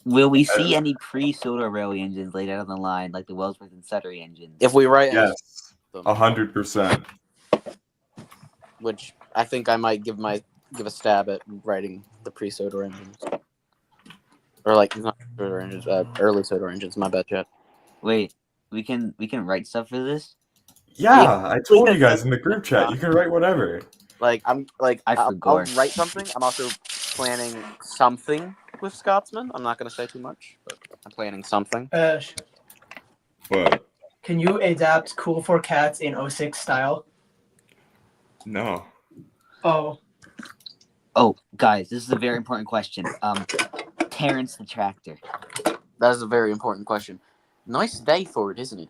Will we see any pre-Soda Railway engines laid out on the line, like the Wellsworth and Suttery engines? If we write Yes, them, 100%. which I think I might give a stab at writing the pre-Soda engines. Or not Soda engines, early Soda engines, my bad, chat. Wait, we can write stuff for this? Yeah, I told you guys in the group chat, you can write whatever. I'll forgot. write something. I'm also planning something with Scotsman. I'm not going to say too much, but I'm planning something. Ash, What? can you adapt Cool for Cats in 06 style? No. Oh, Oh, guys, this is a very important question. Terrence the Tractor. That is a very important question. Nice day for it, isn't it?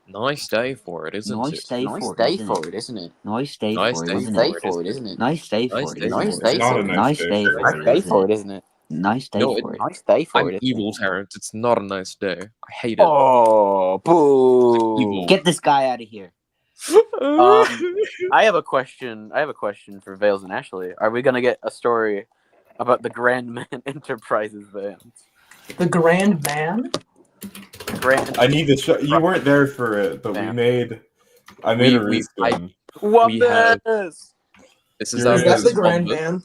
Nice day for it, isn't Nice it? day Nice for day it, for it, isn't it? Nice day Nice for it, day Nice isn't day it? for it, isn't it? Nice day Nice for it, day isn't for Nice it. it? day Not for a it. nice day day for for it. Nice it, day isn't for it? it, isn't it? Nice day No, for it. Nice day for I'm it. isn't evil, it? Terrence. It's not a nice day. I hate it. Oh, boo! Evil. Get this guy out of here. I have a question. For Vales and Ashley. Are we gonna get a story about the Grand Man Enterprises vans? the Grand Man? Grand. I need to show you weren't there for it, but Yeah. I made a We- reskin. We have- Wombats! This is Here our it Is that is. the Grand Man?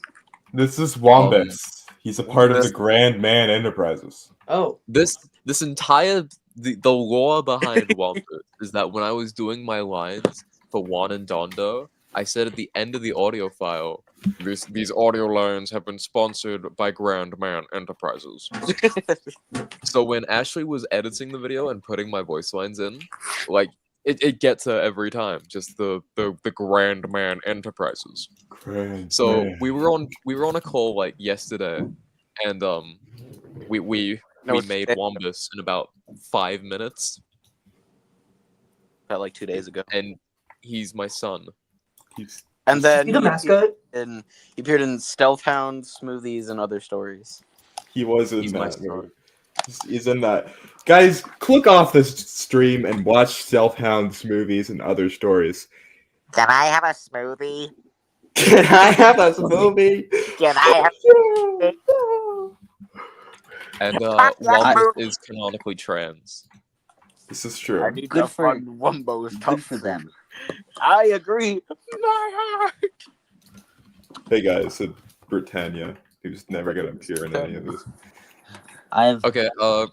This is Wombus. He's a part of the this- Grand Man Enterprises. Oh, This entire the lore behind Wampus is that when I was doing my lines for Wuan and Dondó, I said at the end of the audio file, these audio lines have been sponsored by Grand Man Enterprises. So when Ashley was editing the video and putting my voice lines in, it gets her every time. Just the Grand Man Enterprises. Grand So Man. we were on a call yesterday, and we made Wombus in about 5 minutes, About 2 days ago. and he's my son. He's And then is he the mascot? appeared in Stealth Hound, Smoothies, and Other Stories. He was in He's my that star. movie. He's in that. Guys, click off this stream and watch Self-Hound's movies and Other Stories. Can I have a smoothie? Can I have a movie? Can I have? And Yeah. Wombus is canonically trans. This is I true. need Good to for- fund Wumbo's Good top for them. I agree. My heart. Hey guys, it's Britannia, who's never gonna appear in any of this. I have Okay,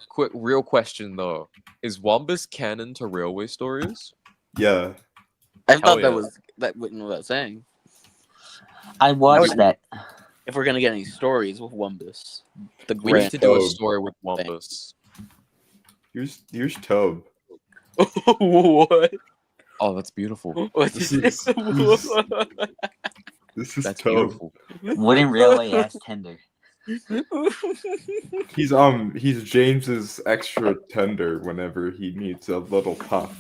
quick, real question though. Is Wombus canon to Railway Stories? Yeah. I thought yeah. that wouldn't know what I was saying. I watched that. If we're gonna get any stories with Wumbus, the We need grand. to do a Toad. story with Wombus. Here's Tobe. What? Oh, that's beautiful. What This is is- this? This is That's Tobe. beautiful. Wooden railway ass tender. He's James's extra tender whenever he needs a little puff.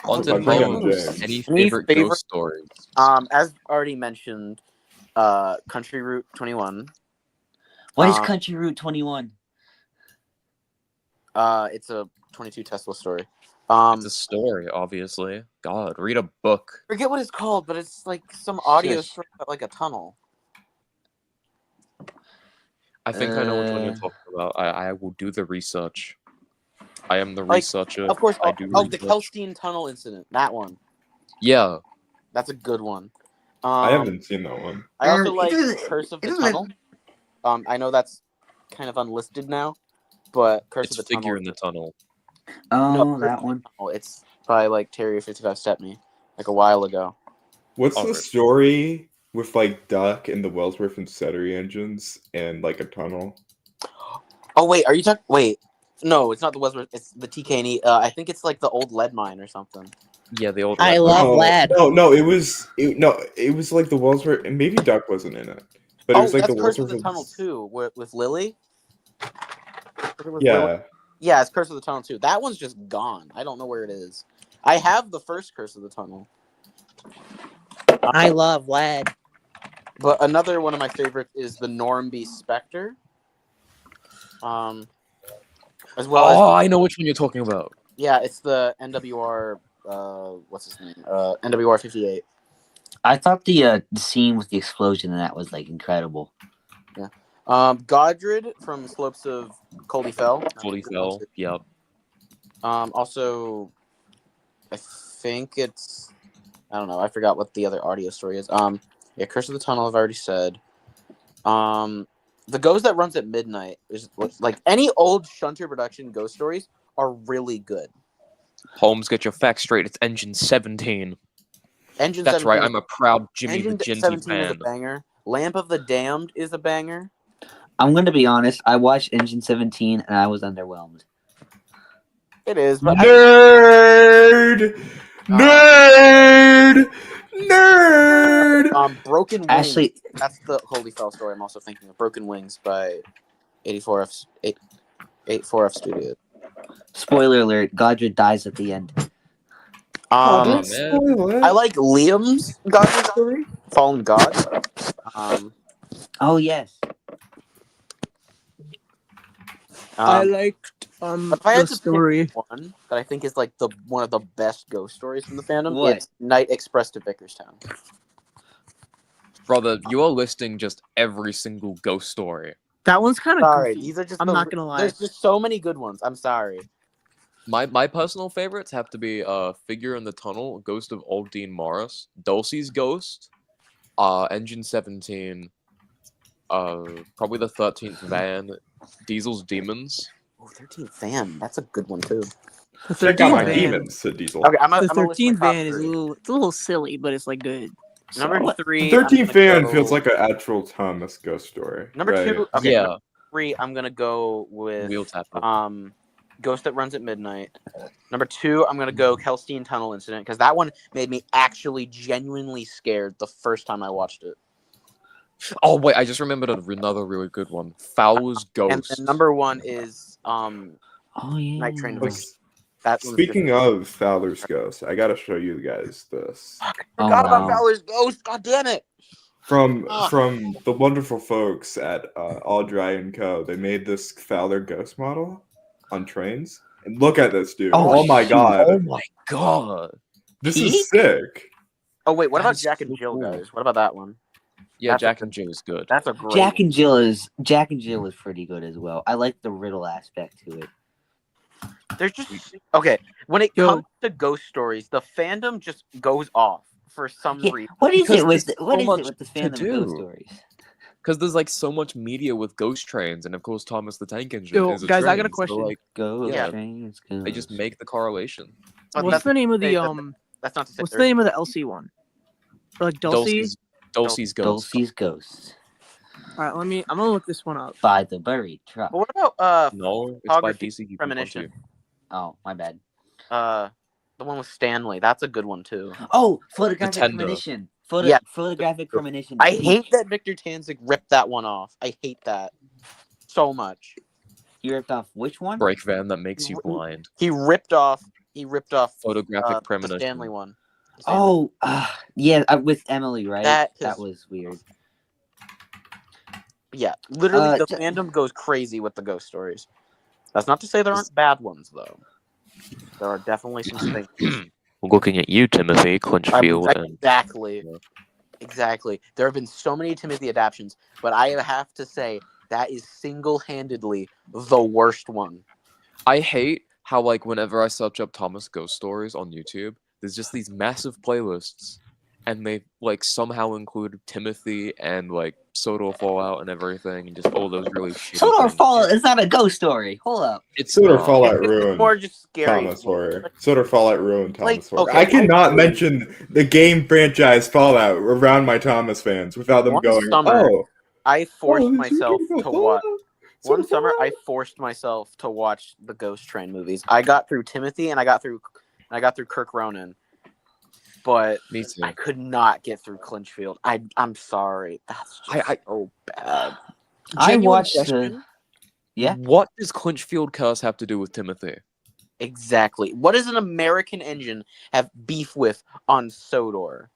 On to My man Bones. James. Any Any favorite favorite- ghost stories? As already mentioned, Country Route 21. What is Um, Country Route 21? It's a 22 Tesla story. It's a story, obviously. God, read a book. Forget what it's called, but it's like some audio Shush. story about like a tunnel. I think I know which one you're Uh, talking about. I will do the research. I am the Like, researcher. Of course, I do the research. Kelstein Tunnel incident. That one. Yeah. That's a good one. I haven't seen that one. I also it like doesn't- Curse of it the doesn't- Tunnel. I know that's kind of unlisted now, but Curse It's of the Figure Tunnel. in the Tunnel. Oh, No, that one. It's by like Terry 55 Stepney, like a while ago. What's the Alright. story with like Duck and the Wellsworth and Cettery engines and like a tunnel? Oh wait, are you talking? Wait, no, it's not the Westworth. It's the TK&E. I think it's like the old lead mine or something. Yeah, the old I red love one. Lad. No, it was like the Wellsworth, and maybe Duck wasn't in it, but it was like that's the Curse of Wellsworth the and- Tunnel too, with Lily. Yeah, Yeah, it's Curse of the Tunnel too. That one's just gone. I don't know where it is. I have the first Curse of the Tunnel. I love Lad. But another one of my favorites is the Normby Spectre. As well as Oh, I know which one you're talking about. yeah, it's the NWR. What's his name? NWR 58. I thought the scene with the explosion in that was like incredible. Godred from Slopes of Coldy Fell. Holy Fell. Yep. Also, I think it's I don't know. I forgot what the other audio story is. Yeah, Curse of the Tunnel. I've already said. The Ghost That Runs at Midnight is like any old Shunter production ghost stories are really good. Holmes, get your facts straight. It's Engine 17. Engine That's 17 right. is- I'm a proud Jimmy Engine the Genty 17 is a fan. banger. Lamp of the Damned is a banger. I'm gonna be honest. I watched Engine 17 and I was underwhelmed. It is, but nerd, nerd. Broken Wings. Actually, That's the Holy Fell story. I'm also thinking of Broken Wings by 84F Studios. spoiler alert: Godred dies at the end. Oh, man. don't spoil it. I like Liam's God's story, Fallen God. Oh yes. I liked if I the had to story. pick one that I think is like one of the best ghost stories from the fandom, What? it's Night Express to Vicarstown. Brother, you are listing just every single ghost story. That one's kind of Sorry, goofy. these are just. I'm not gonna lie. There's just so many good ones. I'm sorry. My personal favorites have to be Figure in the Tunnel, Ghost of Old Dean Morris, Dulcie's Ghost, Engine 17, probably the 13th Van, Diesel's Demons. Oh, 13th Fan. That's a good one too. The Check out 13th my van. demons, said Diesel. Okay, I'm The gonna list my 13th top van is three. it's a little silly, but it's like good. Number So- three. The I'm 13th gonna fan go- feels like an actual Thomas ghost story. Number right? two. Okay. Yeah, Number three. I'm gonna go with Wheel Tapper. Ghost That Runs at Midnight. Number two. I'm gonna go Kelstein Tunnel Incident because that one made me actually genuinely scared the first time I watched it. Oh wait, I just remembered another really good one. Fowler's And Ghost. then number one is Oh yeah. Night Train to Like, Vicarstown. That one's Speaking just- of Fowler's Ghost, I gotta show you guys this. Fuck, I Oh, forgot about wow. Fowler's Ghost. God damn it! From Ah. from the wonderful folks at All Dry and Co. They made this Fowler Ghost model on trains. And look at this, dude. Oh, Oh, my shoot. god. Oh my god. This Peak? is sick. Oh wait, what That about is Jack and so Jill, cool. guys? What about that one? Yeah, That's a Jack good- and Jill is good. That's a great. Jack one. and Jill was pretty good as well. I like the riddle aspect to it. There's just okay. When it Yo. comes to ghost stories, the fandom just goes off for some Yeah, reason. what is Because it with there's what so is much it with the to fandom of ghost do. stories? Because there's like so much media with ghost trains, and of course Thomas the Tank Engine Yo, is a guys, I got a train, so, question. like, Ghost Yeah. trains, they just ghosts. make the correlation. But What's that's the name of say the that- That's not to say What's the there's- name of the LC one? Or like Dulcie? Dulcie's Ghost. Dulcie's Ghosts All right, I'm gonna look this one up. by the buried truck. But what about No, it's by Photography DC Premonition? Oh, my bad. The one with Stanley? That's a good one too. Oh, photographic Tender. premonition. Yeah. Photographic premonition. I hate that Victor Tanzik ripped that one off. I hate that so much. You ripped off which one? Brake van that makes you blind. He ripped off Photographic the premonition. Stanley one. Oh, yeah, with Emily, right? That That is- was weird. Yeah, literally the j- fandom goes crazy with the ghost stories. That's not to say there aren't bad ones though. There are definitely some things. Looking at you, Timothy Clinchfield, Exactly. Yeah. Exactly. There have been so many Timothy adaptations, but I have to say that is single-handedly the worst one. I hate how like whenever I search up Thomas ghost stories on YouTube, there's just these massive playlists, and they like somehow include Timothy and like Sodor Fallout and everything, and just all those really shitty Sodor things. Fallout is not a ghost story. Hold up. It's Sodor not. Fallout It's ruined more just scary. Thomas Horror. Sodor Fallout ruined Thomas Like, Horror. okay, I cannot I- mention the game franchise Fallout around my Thomas fans without them One going, summer, oh. I forced oh, myself you're to talking about watch. Fallout? One Sodor summer, I Fallout? forced myself to watch the Ghost Train movies. I got through Timothy and I got through Kirk Ronan, but Me too. I could not get through Clinchfield. I'm sorry. That's just I- so bad. I Genuine watched question. Yeah. What does Clinchfield Curse have to do with Timothy? Exactly. What does an American engine have beef with on Sodor?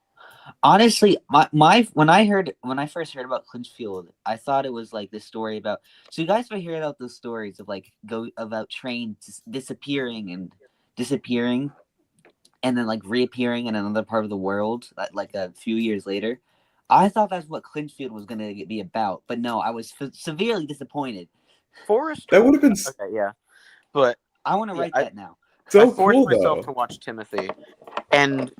Honestly, my when I first heard about Clinchfield, I thought it was like this story about. So you guys ever hear about those stories of like about trains disappearing, and then like reappearing in another part of the world, like a few years later? I thought that's what Clinchfield was gonna be about, but no, I was severely disappointed. Forrest. That would have been Okay, yeah, but I want to Yeah, write that now. so I forced cool, myself though. to watch Timothy, and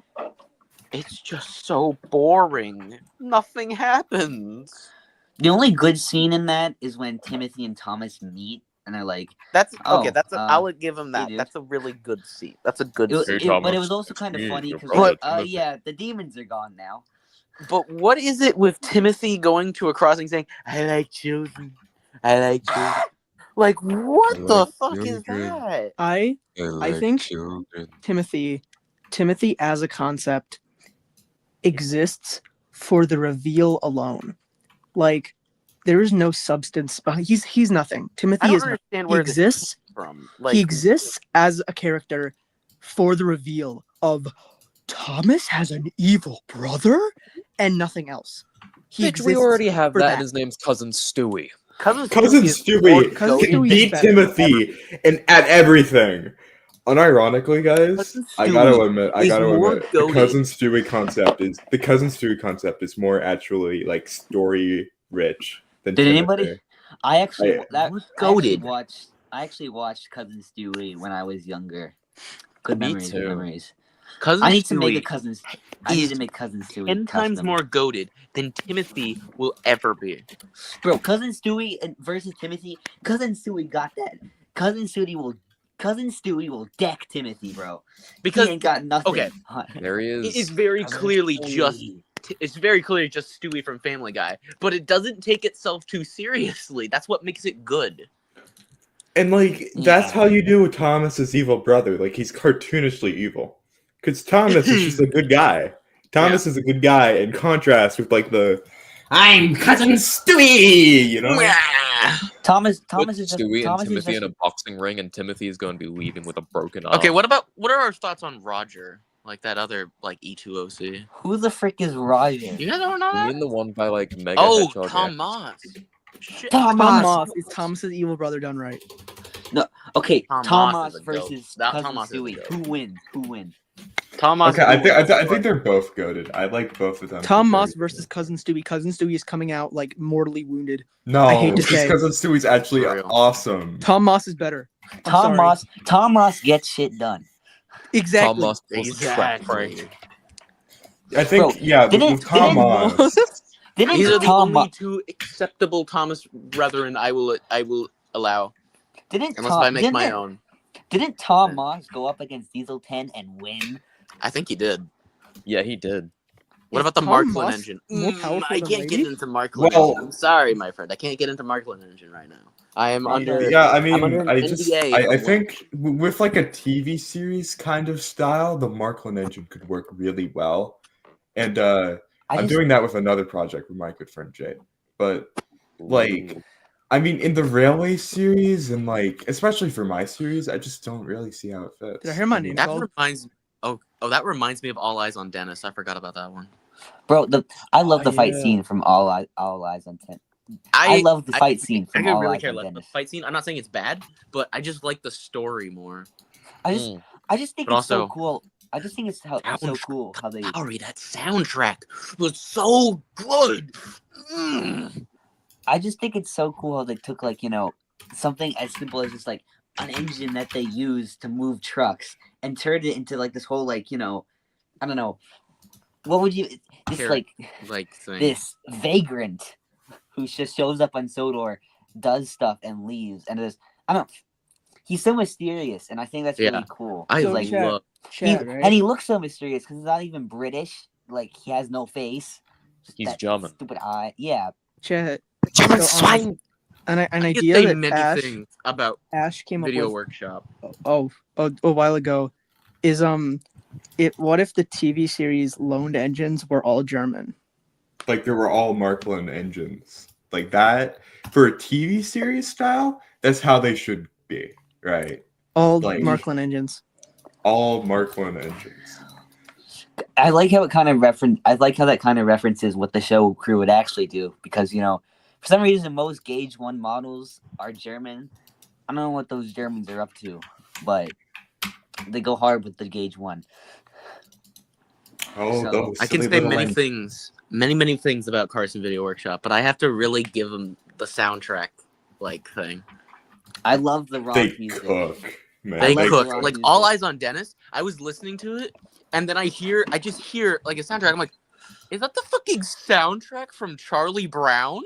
it's just so boring. Nothing happens. The only good scene in that is when Timothy and Thomas meet, and they're like, That's Oh, okay. I'll give him that. dude. That's a really good scene. That's a good it, scene. Hey, but it was Thomas, also it's kind of me, funny your because brother, Timothy. yeah, the demons are gone now. But what is it with Timothy going to a crossing saying, "I like children, I like children"? Like, what I the like fuck is children. that? I think children. Timothy as a concept exists for the reveal alone. Like there is no substance behind. He's nothing. I Timothy don't is understand he where this exists. is from. He Like, exists as a character for the reveal of Thomas has an evil brother and nothing else. He Bitch, we exists already have for that, that. and his name's Cousin Stewie. Cousin Stewie Cousin can Stewie is beat better. Timothy at everything. Unironically, guys, Cousin I gotta Stewie is more admit, goated. the Cousin Stewie concept is more actually like story rich than Did Timothy. anybody? I actually Goated. I actually watched Cousin Stewie when I was younger. Good Me memories. Good too. memories. Cousin I need to make Stewie a Cousin. I need to make Cousin Stewie 10 times custom. more goaded than Timothy will ever be. Bro, Cousin Stewie versus Timothy. Cousin Stewie got that. Cousin Stewie will deck Timothy, bro. Because He ain't got nothing. okay. There he is. it is very Cousin clearly Stewie. it's very clearly just Stewie from Family Guy, but it doesn't take itself too seriously. That's what makes it good. And like that's how you do with Thomas's evil brother. Like he's cartoonishly evil. Because Thomas is just a good guy. Thomas is a good guy in contrast with like the I'm Cousin Stewie, you know? Thomas Put is just Stewie and Thomas is Timothy just in a boxing ring, and Timothy is going to be leaving with a broken arm. Okay, what are our thoughts on Roger? Like that other like E2OC. who the frick is Roger? You guys don't know You that? mean the one by like Mega Oh, Hedgehog? Tom and- Moss. Shit. Tom Thomas. Moss is Thomas's evil brother done right. Okay, Tom Tom Moss Moss is a goat. versus That cousin Tom Moss is a Stewie. goat. Who wins? Who wins? Tom Moss. Okay, I think they're both goated. I like both of them. Tom for Moss very- versus Cousin Stewie. Cousin Stewie is coming out like mortally wounded. No, I hate to say. because Stewie's actually For real. awesome. Tom Moss is better. I'm Tom sorry. Moss gets shit done. Exactly. Tom Moss was a trap Exactly. prank. I think Bro, yeah, didn't- with Tom didn't- Moss. Didn't These are the Tom only Moss? two acceptable Thomas brethren I will allow, Didn't unless Tom? I make didn't, my own. Didn't Tom Moss go up against Diesel 10 and win? I think he did. Yeah, he did. What Is about the Tom Marklin Moss engine? more powerful I than can't get Lady? into Marklin Well- engine. I'm sorry, my friend. I can't get into Marklin engine right now. I am under. Yeah, I I'm under mean, an I just, NDA I for think with like a TV series kind of style, the Marklin engine could work really well. And I'm doing that with another project with my good friend Jay. But like, I mean, in the Railway series and like, especially for my series, I just don't really see how it fits. Did I hear my name That called? reminds. Oh, that reminds me of All Eyes on Dennis. I forgot about that one. Bro, I love the fight yeah. scene from All Eyes on 10. I love the fight scene I from could All really Eyes care on less. The Dennis. fight scene. I'm not saying it's bad, but I just like the story more. I just think But it's so also- cool. I just think it's so cool how they. Lowry, that soundtrack was so good. I just think it's so cool how they took like something as simple as just like an engine that they use to move trucks and turned it into like this whole like I don't know, what would you this Here. like Thing. this vagrant who just shows up on Sodor, does stuff and leaves, and just I don't. He's so mysterious, and I think that's Yeah. really cool. I So like chat- love. Chat, right? and he looks so mysterious because he's not even British. Like he has no face. Just He's that German. Stupid eye. Yeah. Chat. German So, swine. An I could idea say that many Ash, things about Ash came up Video with Workshop. a while ago is what if the TV series loaned engines were all German? Like there were all Marklin engines like that for a TV series style. That's how they should be, right? All Like- Marklin engines. All Marklin engines. I like how it kind of that kind of references what the show crew would actually do because for some reason most Gauge 1 models are German. I don't know what those Germans are up to, but they go hard with the Gauge 1. Oh, So, those I can silly say little many engines. things, many things about Carson Video Workshop, but I have to really give them the soundtrack thing. I love the rock They music. cook, man. They like cook the rock like music. All Eyes on Dennis. I was listening to it, and then I just hear like a soundtrack. I'm like, is that the fucking soundtrack from Charlie Brown?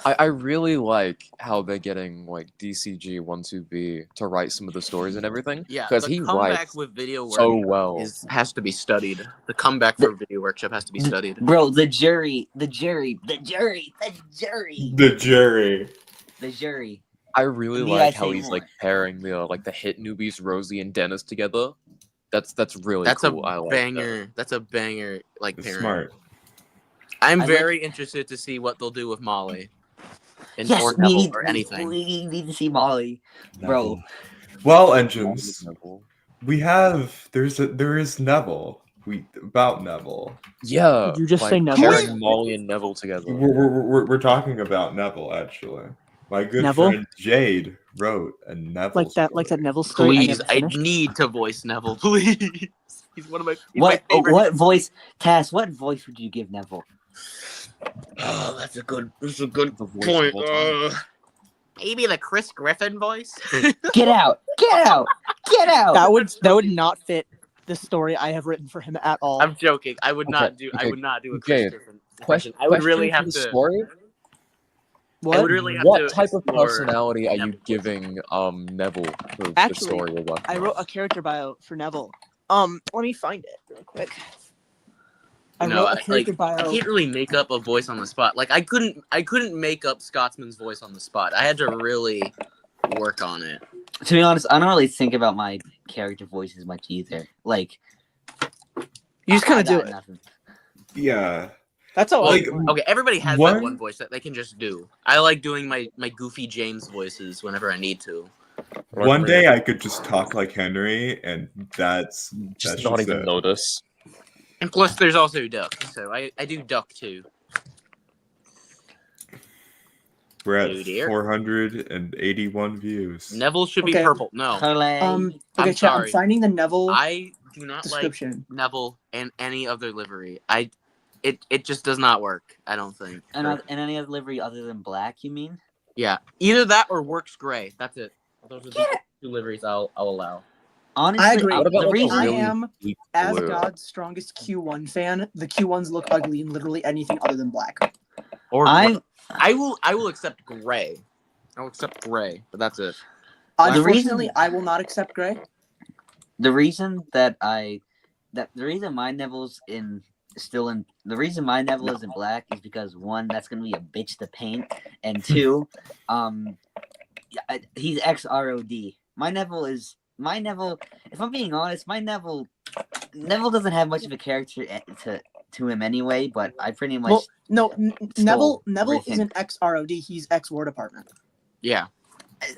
Well, I really like how they're getting like DCG 12B to write some of the stories and everything. Yeah, because the he comeback writes with Video so Workshop well. has to be studied. The comeback for Video Workshop has to be studied. Bro, the jury. I really Need I like how say he's more? like pairing the hit newbies Rosie and Dennis together. That's really That's cool. a I like banger. That's a banger. Like It's pairing. smart. I'm I very interested to see what they'll do with Molly, Yes, or we Neville, need, or anything. we need to see Molly, bro. Well, that. engines. We have there is Neville. About Neville. Yeah. Did you just like, say Neville? pairing Molly and Neville together. We're talking about Neville actually. My good Neville? friend Jade wrote a Neville. like that story. Neville story. Please, I never finished. need to voice Neville. Please, he's one of my. He's What my favorite. what voice, Cass? What voice would you give Neville? Oh, that's a good The voice of point. all time. Maybe the Chris Griffin voice. Get out! Get out! Get out! That would not fit the story I have written for him at all. I'm joking. I would not do. I okay. would not do a Okay, Chris Griffin. Question. I would really for have the to. Story? I What? would really have What to type of explore personality are you Neville. giving Neville for the Actually, story you're working I wrote on? a character bio for Neville. Let me find it real quick. I No, wrote a character I bio. can't really make up a voice on the spot. Like I couldn't make up Scotsman's voice on the spot. I had to really work on it. To be honest, I don't really think about my character voices much either. Like, You just kind I of do got it. nothing. Yeah. That's all. Like, Okay, everybody has one- that one voice that they can just do. I like doing my goofy James voices whenever I need to. One day I could just talk like Henry, and that's not even it. notice. And plus, there's also Duck, so I do Duck too. We're at Oh, dear. 481 views. Neville should be Okay. purple. No, Hooray. Okay, I'm chat. sorry. I'm finding the Neville I do not description. like Neville and any other livery. It just does not work. I don't think. And any other livery other than black, you mean? Yeah, either that or works gray. That's it. Those are the two liveries I'll allow. Honestly, I agree. What about, the like, a reason I really am, deep as blue? God's strongest Q1 fan, the Q1s look ugly in literally anything other than black. Or I I will accept gray. I'll accept gray, but that's it. Unfortunately, I will not accept gray. the reason my Neville's the reason my Neville is in black is because one, that's gonna be a bitch to paint, and two, he's XROD. My Neville. If I'm being honest, my Neville doesn't have much of a character to him anyway. But I pretty much Well, no, Neville everything. isn't XROD. He's X-War Department. Yeah.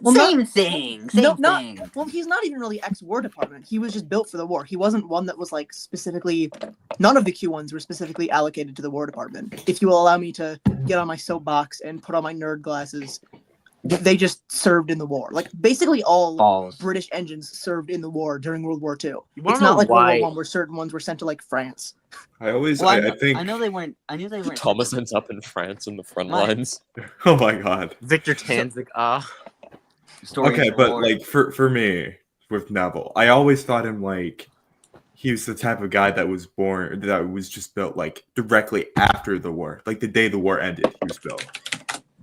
Well, same thing. Well, he's not even really X-War Department. He was just built for the war. He wasn't one that was like specifically. None of the Q1s were specifically allocated to the War Department. If you will allow me to get on my soapbox and put on my nerd glasses, they just served in the war. Like basically all Balls. British engines served in the war during World War II. You wanna It's not know like why? World War I, where certain ones were sent to like France. I always, Well, I think. I knew they weren't. Thomas ends up in France in the front My- lines. Oh my god. Victor Tanzik. Stories Okay, of but war. like for me with Neville, I always thought him like he was the type of guy that was just built like directly after the war, like the day the war ended, he was built.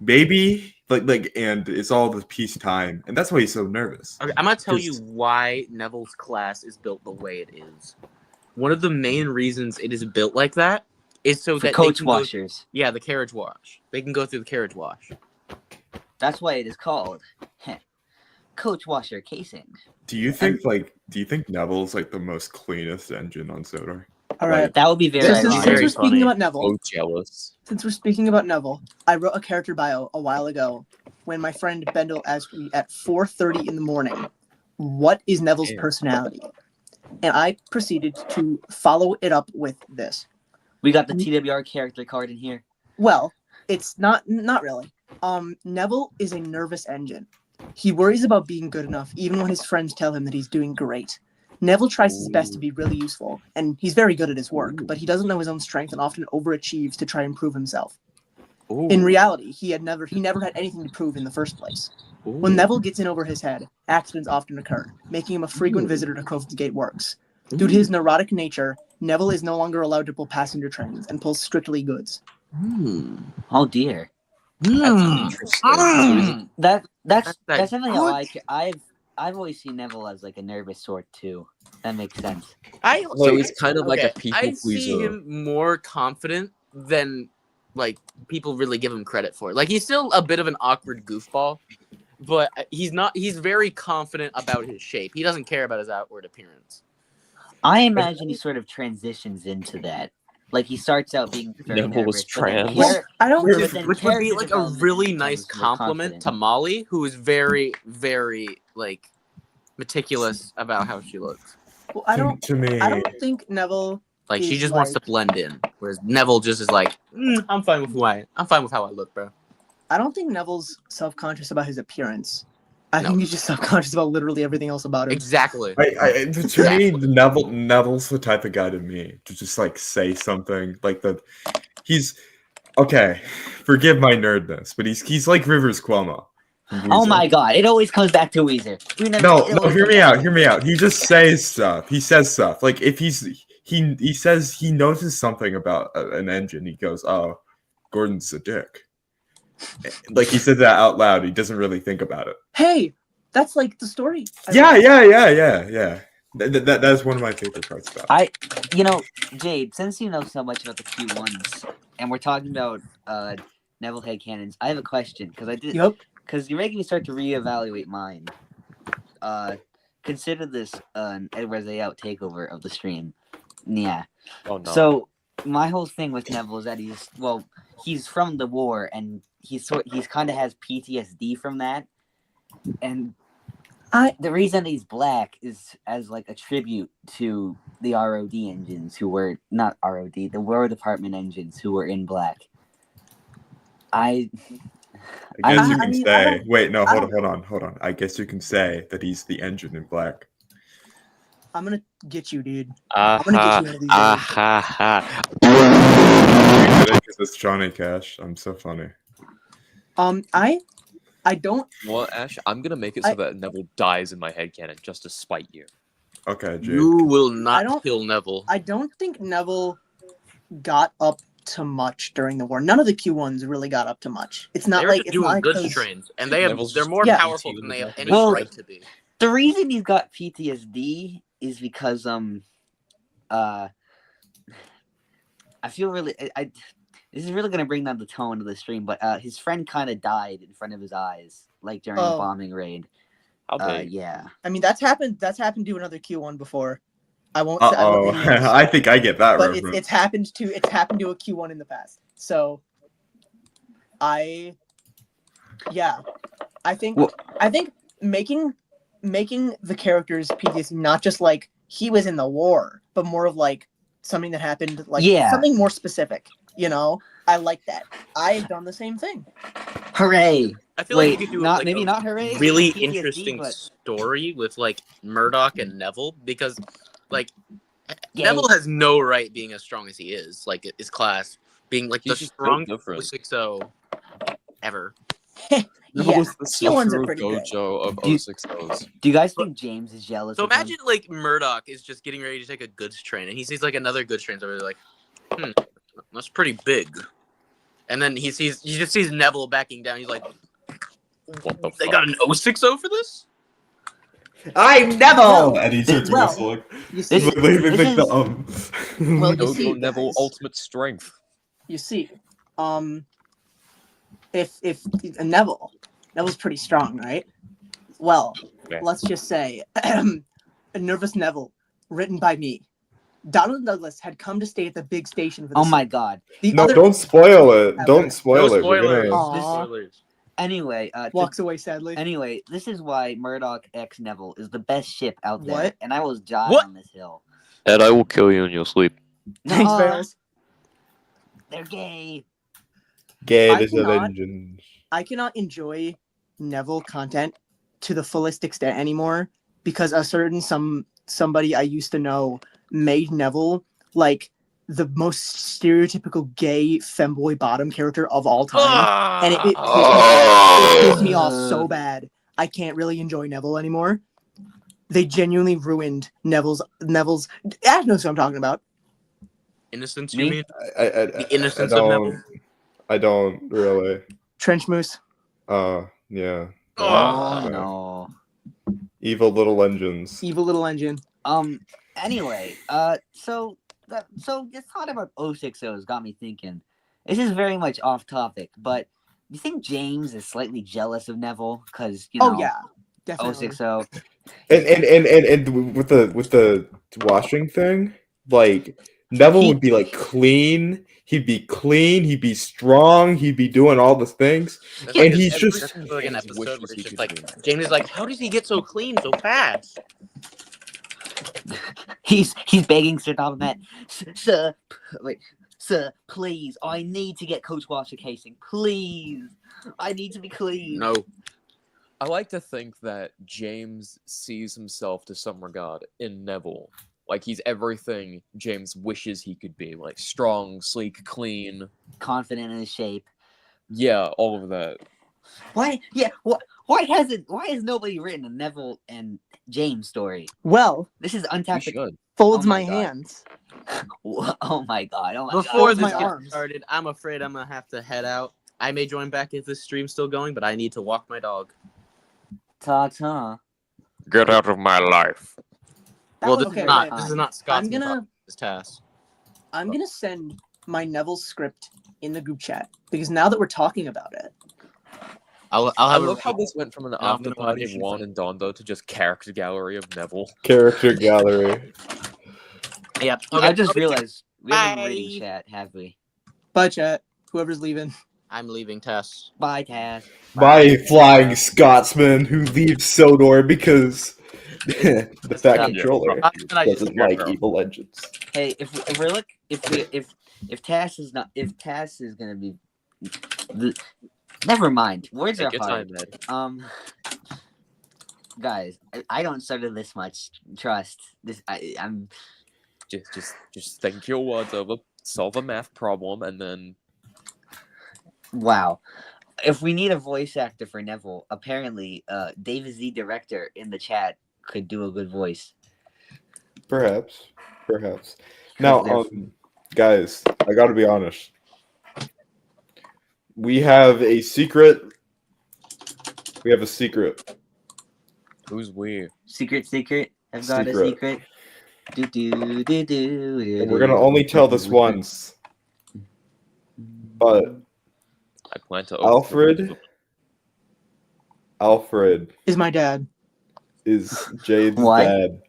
Maybe and it's all the peacetime, and that's why he's so nervous. Okay, I'm gonna tell you 'Cause- why Neville's class is built the way it is. One of the main reasons it is built like that is so for that coach they can washers. the carriage wash. They can go through the carriage wash. That's why it is called coach washer casing. Do you think Neville's like the most cleanest engine on Sodor? All right. That would be very So since ironic. Very we're speaking funny. about Neville, So jealous. I wrote a character bio a while ago when my friend Bendel asked me at 4:30 in the morning, "What is Neville's Damn. personality?" And I proceeded to follow it up with this. We got the TWR character card in here. Well, it's not really. Neville is a nervous engine. He worries about being good enough, even when his friends tell him that he's doing great. Neville tries his best to be really useful, and he's very good at his work, but he doesn't know his own strength and often overachieves to try and prove himself. In reality, he never had anything to prove in the first place. When Neville gets in over his head, accidents often occur, making him a frequent visitor to Crofton's Gate Works. Due to his neurotic nature, Neville is no longer allowed to pull passenger trains and pulls strictly goods. Oh dear. That's interesting. That's That's something I like. I've always seen Neville as like a nervous sort too. That makes sense. So he's kind of like a people I see pleaser. him more confident than like people really give him credit for. Like he's still a bit of an awkward goofball, but he's not. He's very confident about his shape. He doesn't care about his outward appearance. I imagine he sort of transitions into that. Like he starts out being very Neville was nervous, but then trans. Well, I don't. But then Which would be character like a development really becomes nice more compliment confident. to Molly, who is very, very like meticulous about how she looks. Well, I don't think Neville. Like she He's just wants to like- blend in, whereas Neville just is like, I'm fine with I'm fine with how I look, bro. I don't think Neville's self-conscious about his appearance. I No. think he's just self-conscious about literally everything else about him. Exactly. To me, Neville's the type of guy to me to just like say something like that. He's okay. Forgive my nerdness, but he's like Rivers Cuomo. Oh my god! It always comes back to Weezer. No, hear me out. He just says stuff. He says stuff. Like if he says he notices something about an engine, he goes, "Oh, Gordon's a dick." Like he said that out loud. He doesn't really think about it. Hey, that's like the story. Yeah. That's one of my favorite parts about it. Jade, since you know so much about the Q1s, and we're talking about Neville headcanons, I have a question Yep. because you're making me start to reevaluate mine. Consider this an Edwards Layout takeover of the stream. Yeah. Oh no. So my whole thing with Neville is that he's from the war, and he's kind of has PTSD from that, and the reason he's black is as like a tribute to the ROD engines who were not ROD, the War Department engines who were in black. I guess you I can mean, say. Wait, no, I hold on. I guess you can say that he's the engine in black. I'm gonna get you, dude. I'm gonna get you one of these days. Because it's Johnny Cash. I'm so funny. I don't. Well, Ash, I'm gonna make it so that Neville dies in my headcanon just to spite you. Okay, Jake. You will I not don't- kill Neville. I don't think Neville got up to much during the war. None of the Q1s really got up to much. It's not They're like just it's doing not goods 'cause- trains, and they're Neville's more yeah. powerful than they have any Well, right to be. The reason he's got PTSD is because I feel really this is really gonna bring down the tone of the stream, but his friend kind of died in front of his eyes, like during a Oh. bombing raid. How big? Yeah. I mean, that's happened to another Q1 before. I won't. Uh Say, I don't oh. know who it is, I think I get that but reference. it's happened to a Q1 in the past. So, I think Well- making the characters PTSD not just like he was in the war, but more of like something that happened, like something more specific. You know, I like that. I've done the same thing. Hooray! I feel Wait, like you could do not like maybe a not hooray. really PTSD, interesting but story with like Murdoch and Neville, because like Yeah. Neville has no right being as strong as he is. Like his class being like He's the just so strongest different. 60 ever. Yeah, was the Q1s are Sakura pretty good. Gojo of Do you- 060s. do you guys think James is jealous? So of him? imagine like Murdoch is just getting ready to take a goods train, and he sees like another goods train over there, like, that's pretty big. And then he just sees Neville backing down. He's like, What the they fuck? got an 060 for this? I'm Neville. And he starts Well, whistling. You see, Like the Well, you Go, see, go, Neville, guys. ultimate strength. If Neville's pretty strong, right? Well, Yeah. let's just say, a Nervous Neville, written by me. Donald Douglas had come to stay at the big station for the Oh my scene. god. The No, other don't spoil it. No Don't spoil it. We're spoilers. gonna... No Aw. spoilers. Anyway, walks away sadly. anyway, this is why Murdoch X Neville is the best ship out there, What? and I will die What? on this hill. Ed, I will kill you in your sleep. Thanks, Nuh-uh. Barrels. They're gay. Gay I little cannot- engines. I cannot enjoy Neville content to the fullest extent anymore because somebody I used to know made Neville like the most stereotypical gay femboy bottom character of all time. And it pissed me off so bad. I can't really enjoy Neville anymore. They genuinely ruined Neville's. Ash knows what I'm talking about. Innocence, Me? you mean? The innocence of Neville? I don't really. Trench Moose. Yeah. Oh no. Evil little engines. Evil little engine. Anyway, so this thought about 060s got me thinking. This is very much off topic, but do you think James is slightly jealous of Neville? Because you know, Oh yeah, definitely. 060. And with the washing thing, like Neville would be like clean. He'd be clean. He'd be strong. He'd be doing all the things. That's And like he's every- just- that's like an James episode wishes where he it's just could like be. James is like, how does he get so clean so fast? He's begging Sir Donovan, sir, please, I need to get Coach Washer casing, please, I need to be clean. No. I like to think that James sees himself to some regard in Neville. Like he's everything James wishes he could be. Like strong, sleek, clean. Confident in his shape. Yeah, all of that. Why? Yeah. Why has nobody written a Neville and James story? Well, This is We untapped. should. folds Oh my my God. hands. Oh my god! Oh my Before god! this my gets arms. started, I'm afraid I'm gonna have to head out. I may join back if this stream's still going, but I need to walk my dog. Ta-ta. Get out of my life. Well, this Okay, is not okay. this is not Scott's I'm gonna task. I'm gonna send my Neville script in the group chat because now that we're talking about it, I'll I have love a how this went from an I'm after gonna party of audition Wuan for- and Dondó to just character gallery of Neville. Character gallery. yeah. I just realized We haven't reading Bye. chat, have we? Bye, chat. Whoever's leaving. I'm leaving Tess. Bye, Taz. My flying Scotsman who leaves Sodor because the fat Yeah, controller I just doesn't like evil legends. Hey, if we're look if Tass is not Tass is gonna be never mind. Words are Take your hard. time, Ed. Guys, I don't stutter this much. Trust this. I'm Just think your words over, solve a math problem, and then wow. If we need a voice actor for Neville, apparently, Dave is the director in the chat could do a good voice. Perhaps. Now, guys, I gotta be honest. We have a secret. who's we? Secret. I've got a secret. And we're gonna only tell this once. But I plan to. Alfred Is my dad. is Jade's What? dad.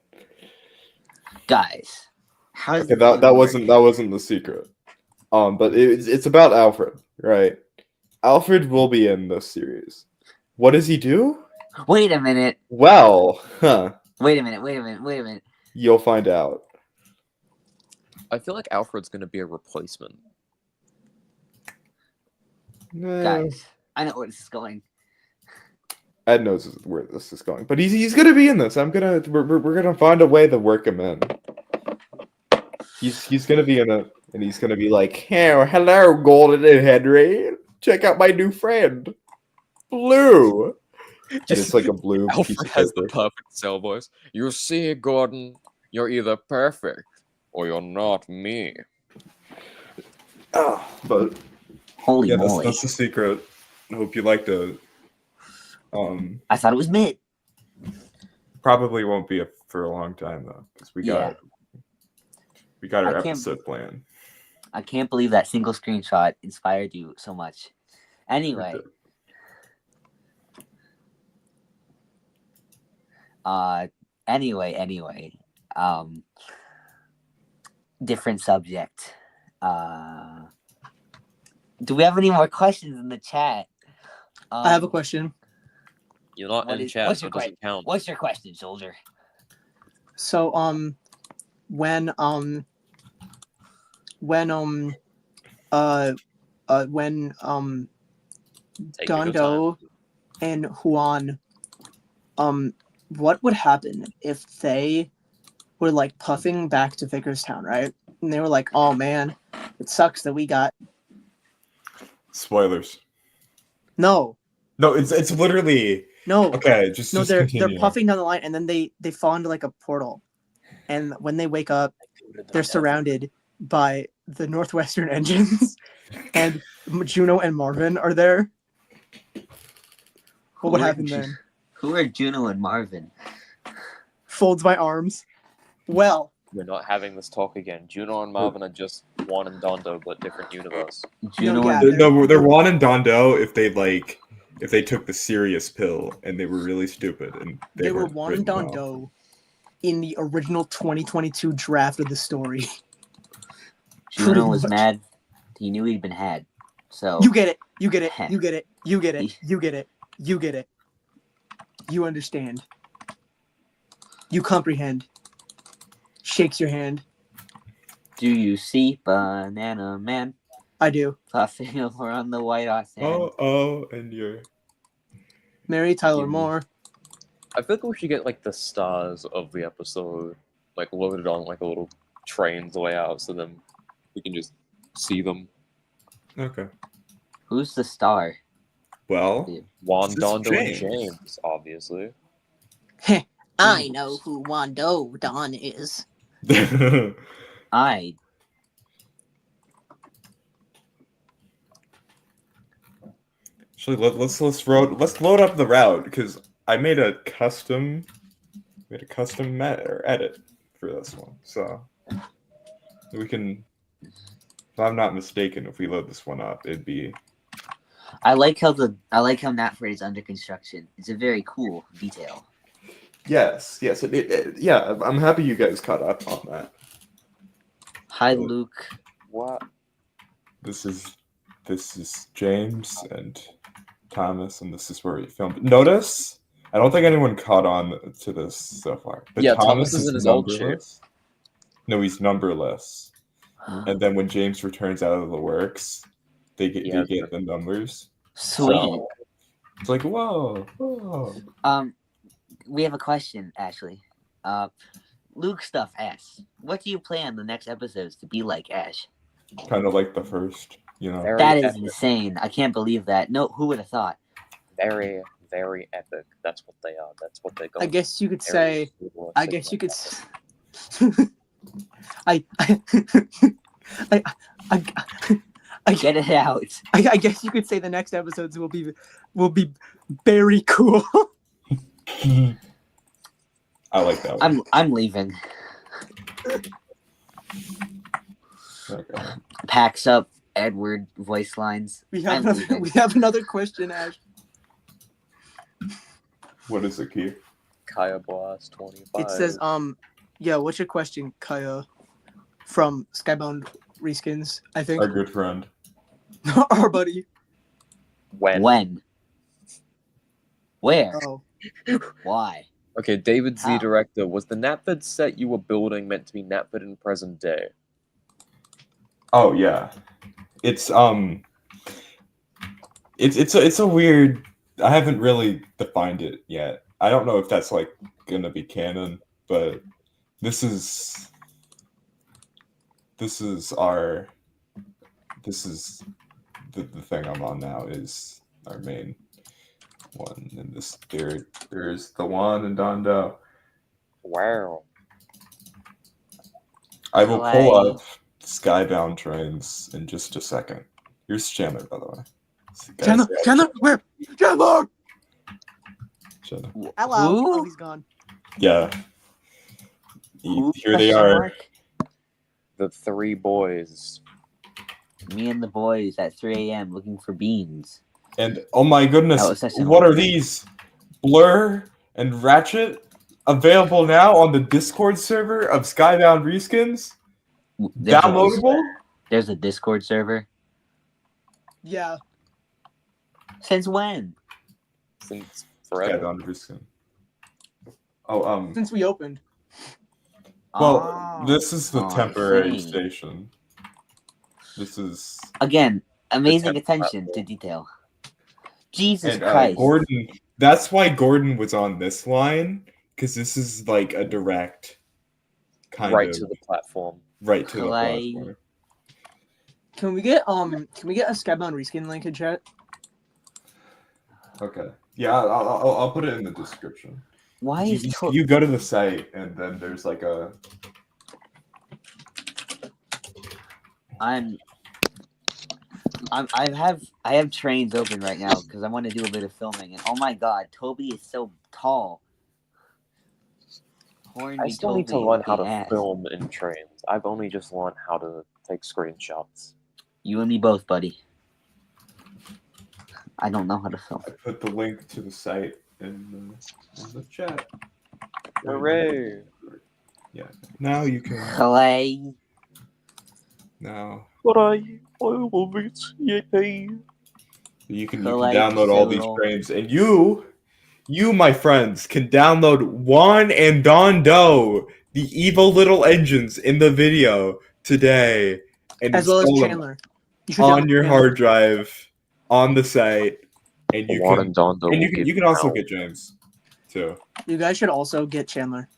Guys, how does Okay, that wasn't the secret. But it's about Alfred, right? Alfred will be in this series. What does he do? Wait a minute. Well, Wait a minute. you'll find out. I feel like Alfred's gonna be a replacement. Guys, I know where this is going. Ed knows where this is going, but he's gonna be in this. We're gonna find a way to work him in. He's gonna be in it, and he's gonna be like, "Oh, hello, Golden and Henry. Check out my new friend, Blue." And it's like a blue piece Alfred of has the paper. perfect cell voice. You see, Gordon, you're either perfect or you're not me. But Holy yeah, moly. that's the secret. I hope you liked it. I thought it was mid. Probably won't be for a long time though, because we got our I can't- episode plan. I can't believe that single screenshot inspired you so much. Anyway. Anyway. Different subject. Do we have any more questions in the chat? I have a question. You're not What in is- chat, what's so your it doesn't count. What's your question, soldier? So when Take your Dondó and Wuan, what would happen if they were like puffing back to Vickerstown, right? And they were like, "Oh man, it sucks that we got Spoilers. no, it's literally no, okay. Just no." just They're continue. puffing down the line, and then they fall into like a portal, and when they wake up, they're surrounded by the Northwestern engines, and Juno and Marvin are there. What would happen then? Who are Juno and Marvin? Folds my arms. Well, We're not having this talk again. Juno and Marvin are just Juan and Dondó, but different universe. Juno yeah. and They're Wuan and Dondó if they took the serious pill and they were really stupid and they were weren't Wuan and written well. Dondó in the original 2022 draft of the story. Juno was much. mad. He knew he'd been had. So You get it. You get it. You get it. You get it. You get it. You get it. You understand. You comprehend. Shakes your hand. do you see Banana Man I do. puffing over on the white horse? And you're Mary Tyler Moore. I feel like we should get like the stars of the episode like loaded on like a little trains way out, so then we can just see them. okay. Who's the star? Well, Juan, This is Dondó, and James. James, obviously. I know who Wando Don is. I actually let's load up the route because I made a custom edit for this one, so we can. If I'm not mistaken, if we load this one up, it'd be. I like how Natford is under construction. It's a very cool detail. Yes. Yeah. I'm happy you guys caught up on that. Hi, Luke. What? This is James and Thomas, and this is where we filmed. Notice, I don't think anyone caught on to this so far. But Yeah, Thomas is in his old shape. numberless. No, he's numberless. Oh, And then when James returns out of the works, they get Yeah, the numbers. sweet. So, it's like whoa. We have a question, Ashley. Luke Stuff asks, "What do you plan the next episodes to be like, Ash?" Kind of like the first, you know. Very That is epic. insane. I can't believe that. No, who would have thought? Very, very epic. That's what they are. That's what they go. I guess you could Very say. cool, I sick guess you like could. that. I Get it out. I guess you could say the next episodes will be very cool. I like that one. I'm leaving. Okay. Packs up Edward voice lines. We have I'm another, leaving. we have another question, Ash. What is it, Keith? Kaya Blast 25. It says, yeah, what's your question, Kaya? From Skybound Reskins, I think. Our good friend. Our buddy. When? Where? Oh. Why? Okay, David Z, How? director. Was the Knapford set you were building meant to be Knapford in present day? Oh yeah, it's a weird. I haven't really defined it yet. I don't know if that's like gonna be canon, but this is the thing I'm on now is our main one, and there's the Wuan and Dondó. Wow. I will Clay. pull up Skybound trains in just a second. Here's Chandler, by the way. Chandler, where? Chandler! Chandler. Hello. Who? Oh, he's gone. Yeah. Who? Here they Question are. mark? The three boys. Me and the boys at 3 a.m. looking for beans. And oh my goodness, That was such an what are old- these? Blur and Ratchet available now on the Discord server of Skybound Reskins? Downloadable? There's a Discord server. Yeah. Since when? Since forever. Skybound Reskin. Oh, Since we opened. well, Oh. this is the Oh, I temporary see. station. This is Again, amazing The attention to platform. detail. Jesus and Christ. Gordon. That's why Gordon was on this line, because this is like a direct kind Right of to the platform. right to the Clay. platform. Can we get a Skybound Reskin link in chat? Okay. Yeah, I'll put it in the description. Why is You go to the site and then there's like a. I have trains open right now because I want to do a bit of filming, and oh my god, Toby is so tall. Hornby I still need to Toby learn with how the to ass. film in trains. I've only just learned how to take screenshots. You and me both, buddy. I don't know how to film. I put the link to the site in the chat. Hooray! Yeah. Now you can. Clay. Now But I love it. Yippee! you can Collect download all these Cyril. frames, and you, my friends, can download Wuan and Dondó, the evil little engines in the video today, and As well as install them Chandler. You should on download your Chandler. hard drive on the site, and you Juan can and Dondó and will give you can also out. get James too. You guys should also get Chandler.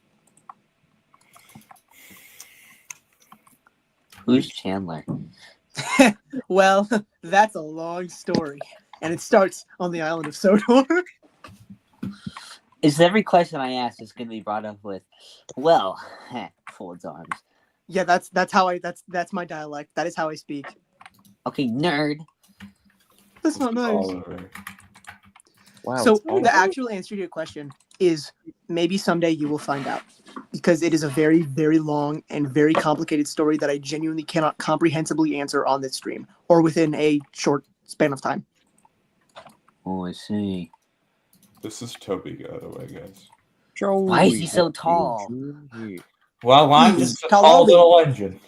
Who's Chandler? Well, that's a long story. And it starts on the island of Sodor. Is every question I ask is going to be brought up with, well, folds arms. Yeah, that's my dialect. That is how I speak. Okay, nerd. That's not nice. All over. Wow. So it's all- the actual answer to your question is maybe someday you will find out, because it is a very, very long and very complicated story that I genuinely cannot comprehensively answer on this stream or within a short span of time. Oh, I see. This is Toby, by the way, guys. Why is he so tall? Well, I'm He's just a tall tall Toby. little engine.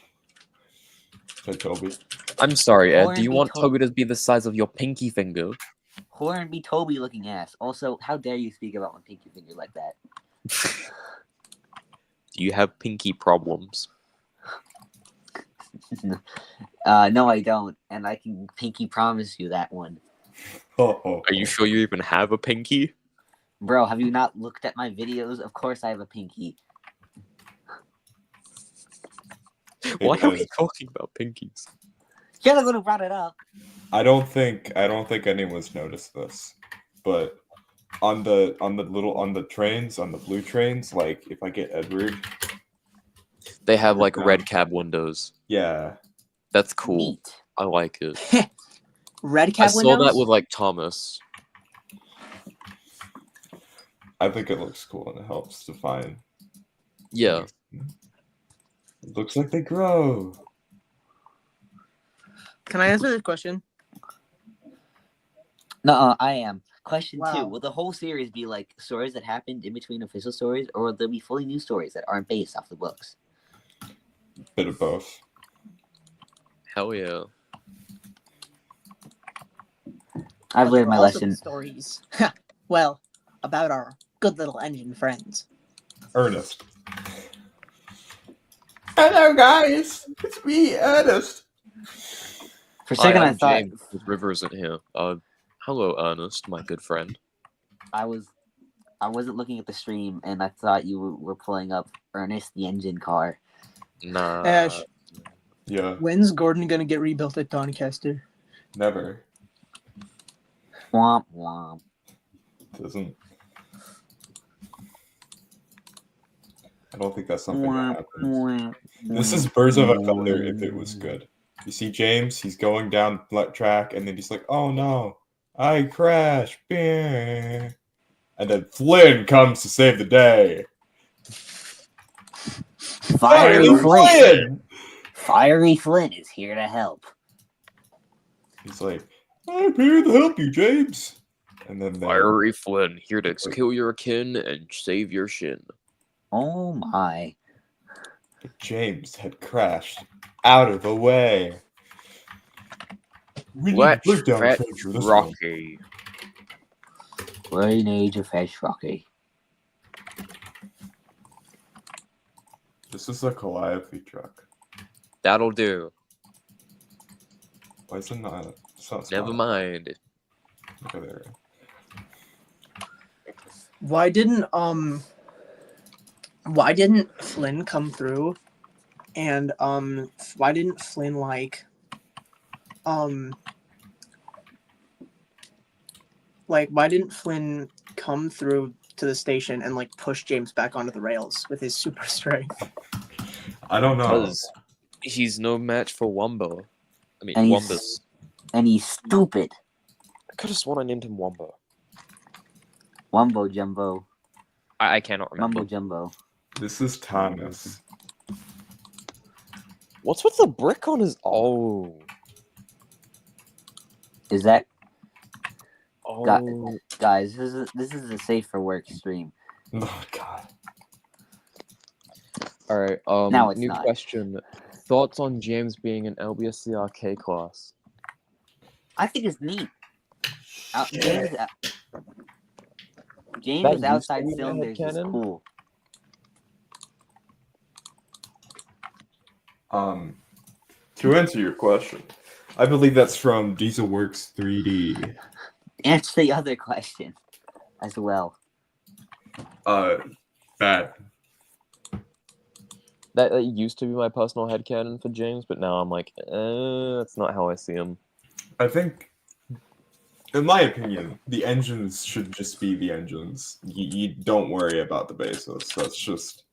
Hey, Toby. I'm sorry, Ed. Do Hornby you want Toby. Toby to be the size of your pinky finger? Hornby Toby looking ass. Also, how dare you speak about my pinky finger like that? Do you have pinky problems? No, I don't, and I can pinky promise you that one. Are you sure you even have a pinky? Bro, have you not looked at my videos? Of course I have a pinky. Why are we talking about pinkies? You're the one who brought it up. I don't think anyone's noticed this, but on the blue trains, like if I get Edward, They have like red cab windows. yeah, That's cool. Neat. I like it. Red I cab saw windows? that with like Thomas. I think it looks cool and it helps define. Yeah. It looks like they grow. Can I answer this question? No, I am. Question Wow. 2. Will the whole series be like stories that happened in between official stories, or will there be fully new stories that aren't based off the books? Bit of both. Hell yeah. I've learned my Also lesson. Stories. Well, about our good little engine friends. Ernest. Hello, guys. It's me, Ernest. For a second, Hi, I I'm thought James with Rivers in here. Hello, Ernest, my good friend. I wasn't looking at the stream, and I thought you were pulling up Ernest the engine car. Nah. Ash, Yeah, when's Gordon gonna get rebuilt at Doncaster? never. Womp womp. Doesn't. I don't think that's something that Womp, happens. womp, This is womp, Birds of a Feather if it womp. was good. You see James, he's going down the track, and then he's like, oh no, I crashed. And then Flynn comes to save the day. Fiery Flynn. Flynn! Fiery Flynn is here to help. He's like, I'm here to help you, James. And then Fiery Flynn, here to kill your kin and save your shin. Oh my. James had crashed out of the way. We need Let's to break down fetch trains for this one. Rocky. We need to fetch Rocky. This is a Calliope truck. That'll do. Why is it not? It's not Never smart. mind. Okay, there. Why didn't Flynn come through? And why didn't Flynn like why didn't Flynn come through to the station and like push James back onto the rails with his super strength? I don't know. Because he's no match for Wumbo. I mean, And he's- Wumbus. And he's stupid. I could have sworn I named him Wumbo. Wumbo Jumbo. I cannot remember. Mumbo Jumbo. This is Thomas. What's with the brick on his... Oh. Is that Oh. guys? This is a safe for work stream. Oh god. Alright, Now it's new not. question. Thoughts on James being an LBSCRK class? I think it's neat. Shit. James That used outside to be my cylinders is headcanon? cool. To answer your question, I believe that's from Dieselworks 3D. Answer the other question as well. Bad. That used to be my personal headcanon for James, but now I'm like, that's not how I see him. I think, in my opinion, the engines should just be the engines. You don't worry about the bases. That's just...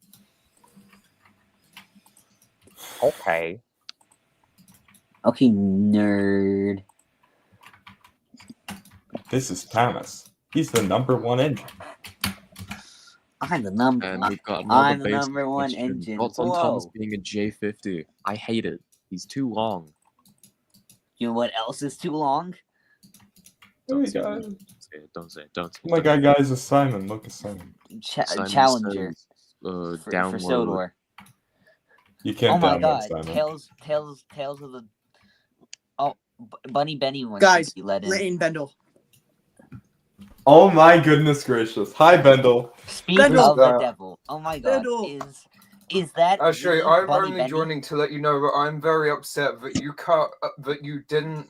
Okay. Okay, nerd. This is Thomas. He's the #1 engine. I'm the number. And we've got I'm another the basic number one question. engine. Thoughts on Thomas Whoa. being a J50? I hate it. He's too long. You know what else is too long? Oh my say god. it. Don't say it. Don't say it. Oh my god, guys, it's Simon. Look at Simon. Ch- Simon Challenger says, for download. Sodor. You can't Oh my download god, Simon. Tales of the Bunny Benny one. Guys, be let in. Lane Bendel. Oh my goodness gracious. Hi, Bendel. Speak Bendel. of the That- devil. Oh my god, Bendel. is that Actually, really I'm Bunny only Benny? joining to let you know that I'm very upset that you didn't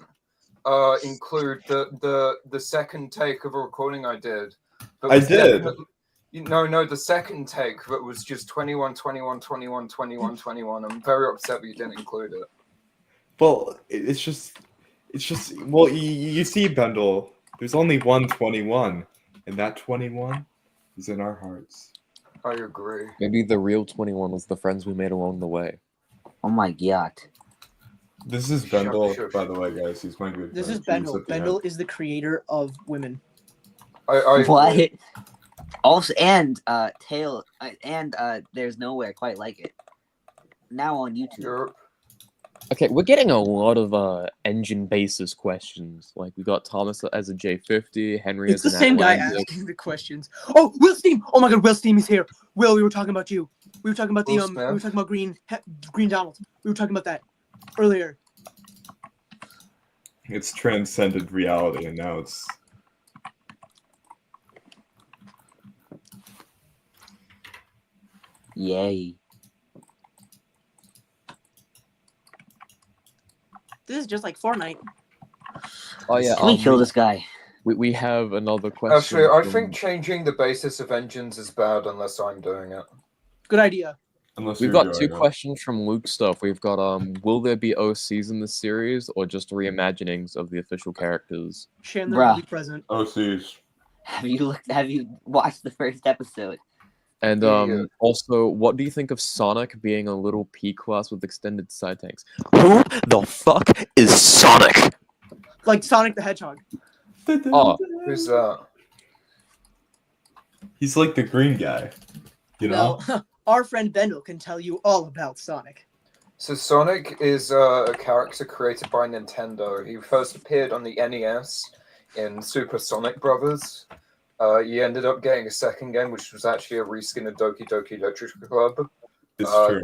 include the second take of a recording I did. That I was did. No, the second take that was just 21, 21, 21, 21, 21. I'm very upset that you didn't include it. Well, it's just. Well, you see, Bendel. There's only 121, and that 21 is in our hearts. I agree. Maybe the real 21 was the friends we made along the way. Oh my god. This is Shush, Bendel, shush. by the way, guys. He's my good This friend. is Bendel. He's at the Bendel end. is the creator of women. I What? agree. Also, there's nowhere quite like it. Now on YouTube. Europe. Okay, we're getting a lot of engine basis questions. Like we got Thomas as a J50, Henry It's as the an same guy Atlantic. asking the questions. Oh, Will Steam! Oh my god, Will Steam is here. Will, we were talking about you. We were talking about Will we were Smith? talking about Green Donald. We were talking about that earlier. It's transcended reality, and now it's. Yay. This is just like Fortnite. Oh yeah, Can we kill this guy? we have another question. Actually, I from- think changing the basis of engines is bad unless I'm doing it. Good idea. Unless We've you're got two doing it. questions from Luke stuff. We've got will there be OCs in this series or just reimaginings of the official characters? Chandler Bruh. will be present. Oh, jeez. Have you watched the first episode? And Yeah. also, what do you think of Sonic being a little P class with extended side tanks? Who the fuck is Sonic? Like Sonic the Hedgehog. Oh. Who's that? He's like the green guy. You know? Well, our friend Bendel can tell you all about Sonic. So Sonic is a character created by Nintendo. He first appeared on the NES in Super Sonic Brothers. He ended up getting a second game, which was actually a reskin of Doki Doki Literature Club. It's true.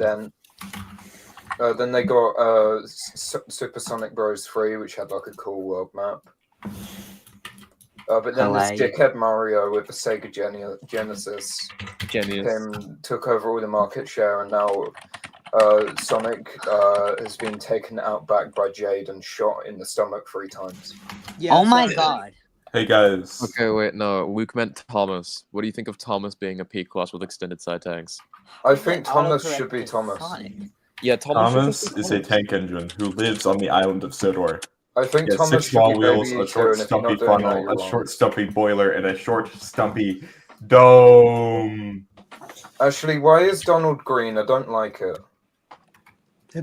Then they got Super Sonic Bros. 3, which had like a cool world map. But then this Hawaii. dickhead Mario with the Sega Genesis Genius. took over all the market share, and now Sonic has been taken out back by Jade and shot in the stomach 3 times. Yeah, Oh my Sonic. god. Hey, guys. Okay, wait, no. Luke meant Thomas. What do you think of Thomas being a P class with extended side tanks? I think Thomas Autocorrect should be is Thomas. Sonic. Yeah, Thomas. should Thomas just be is a Thomas. tank engine who lives on the island of Sidor. I think He has Thomas 6 should small be wheels, Baby a short Yoda, and if you're stumpy not doing that, funnel, you're a wrong. short stumpy boiler, and a short stumpy dome. Actually, why is Donald green? I don't like it.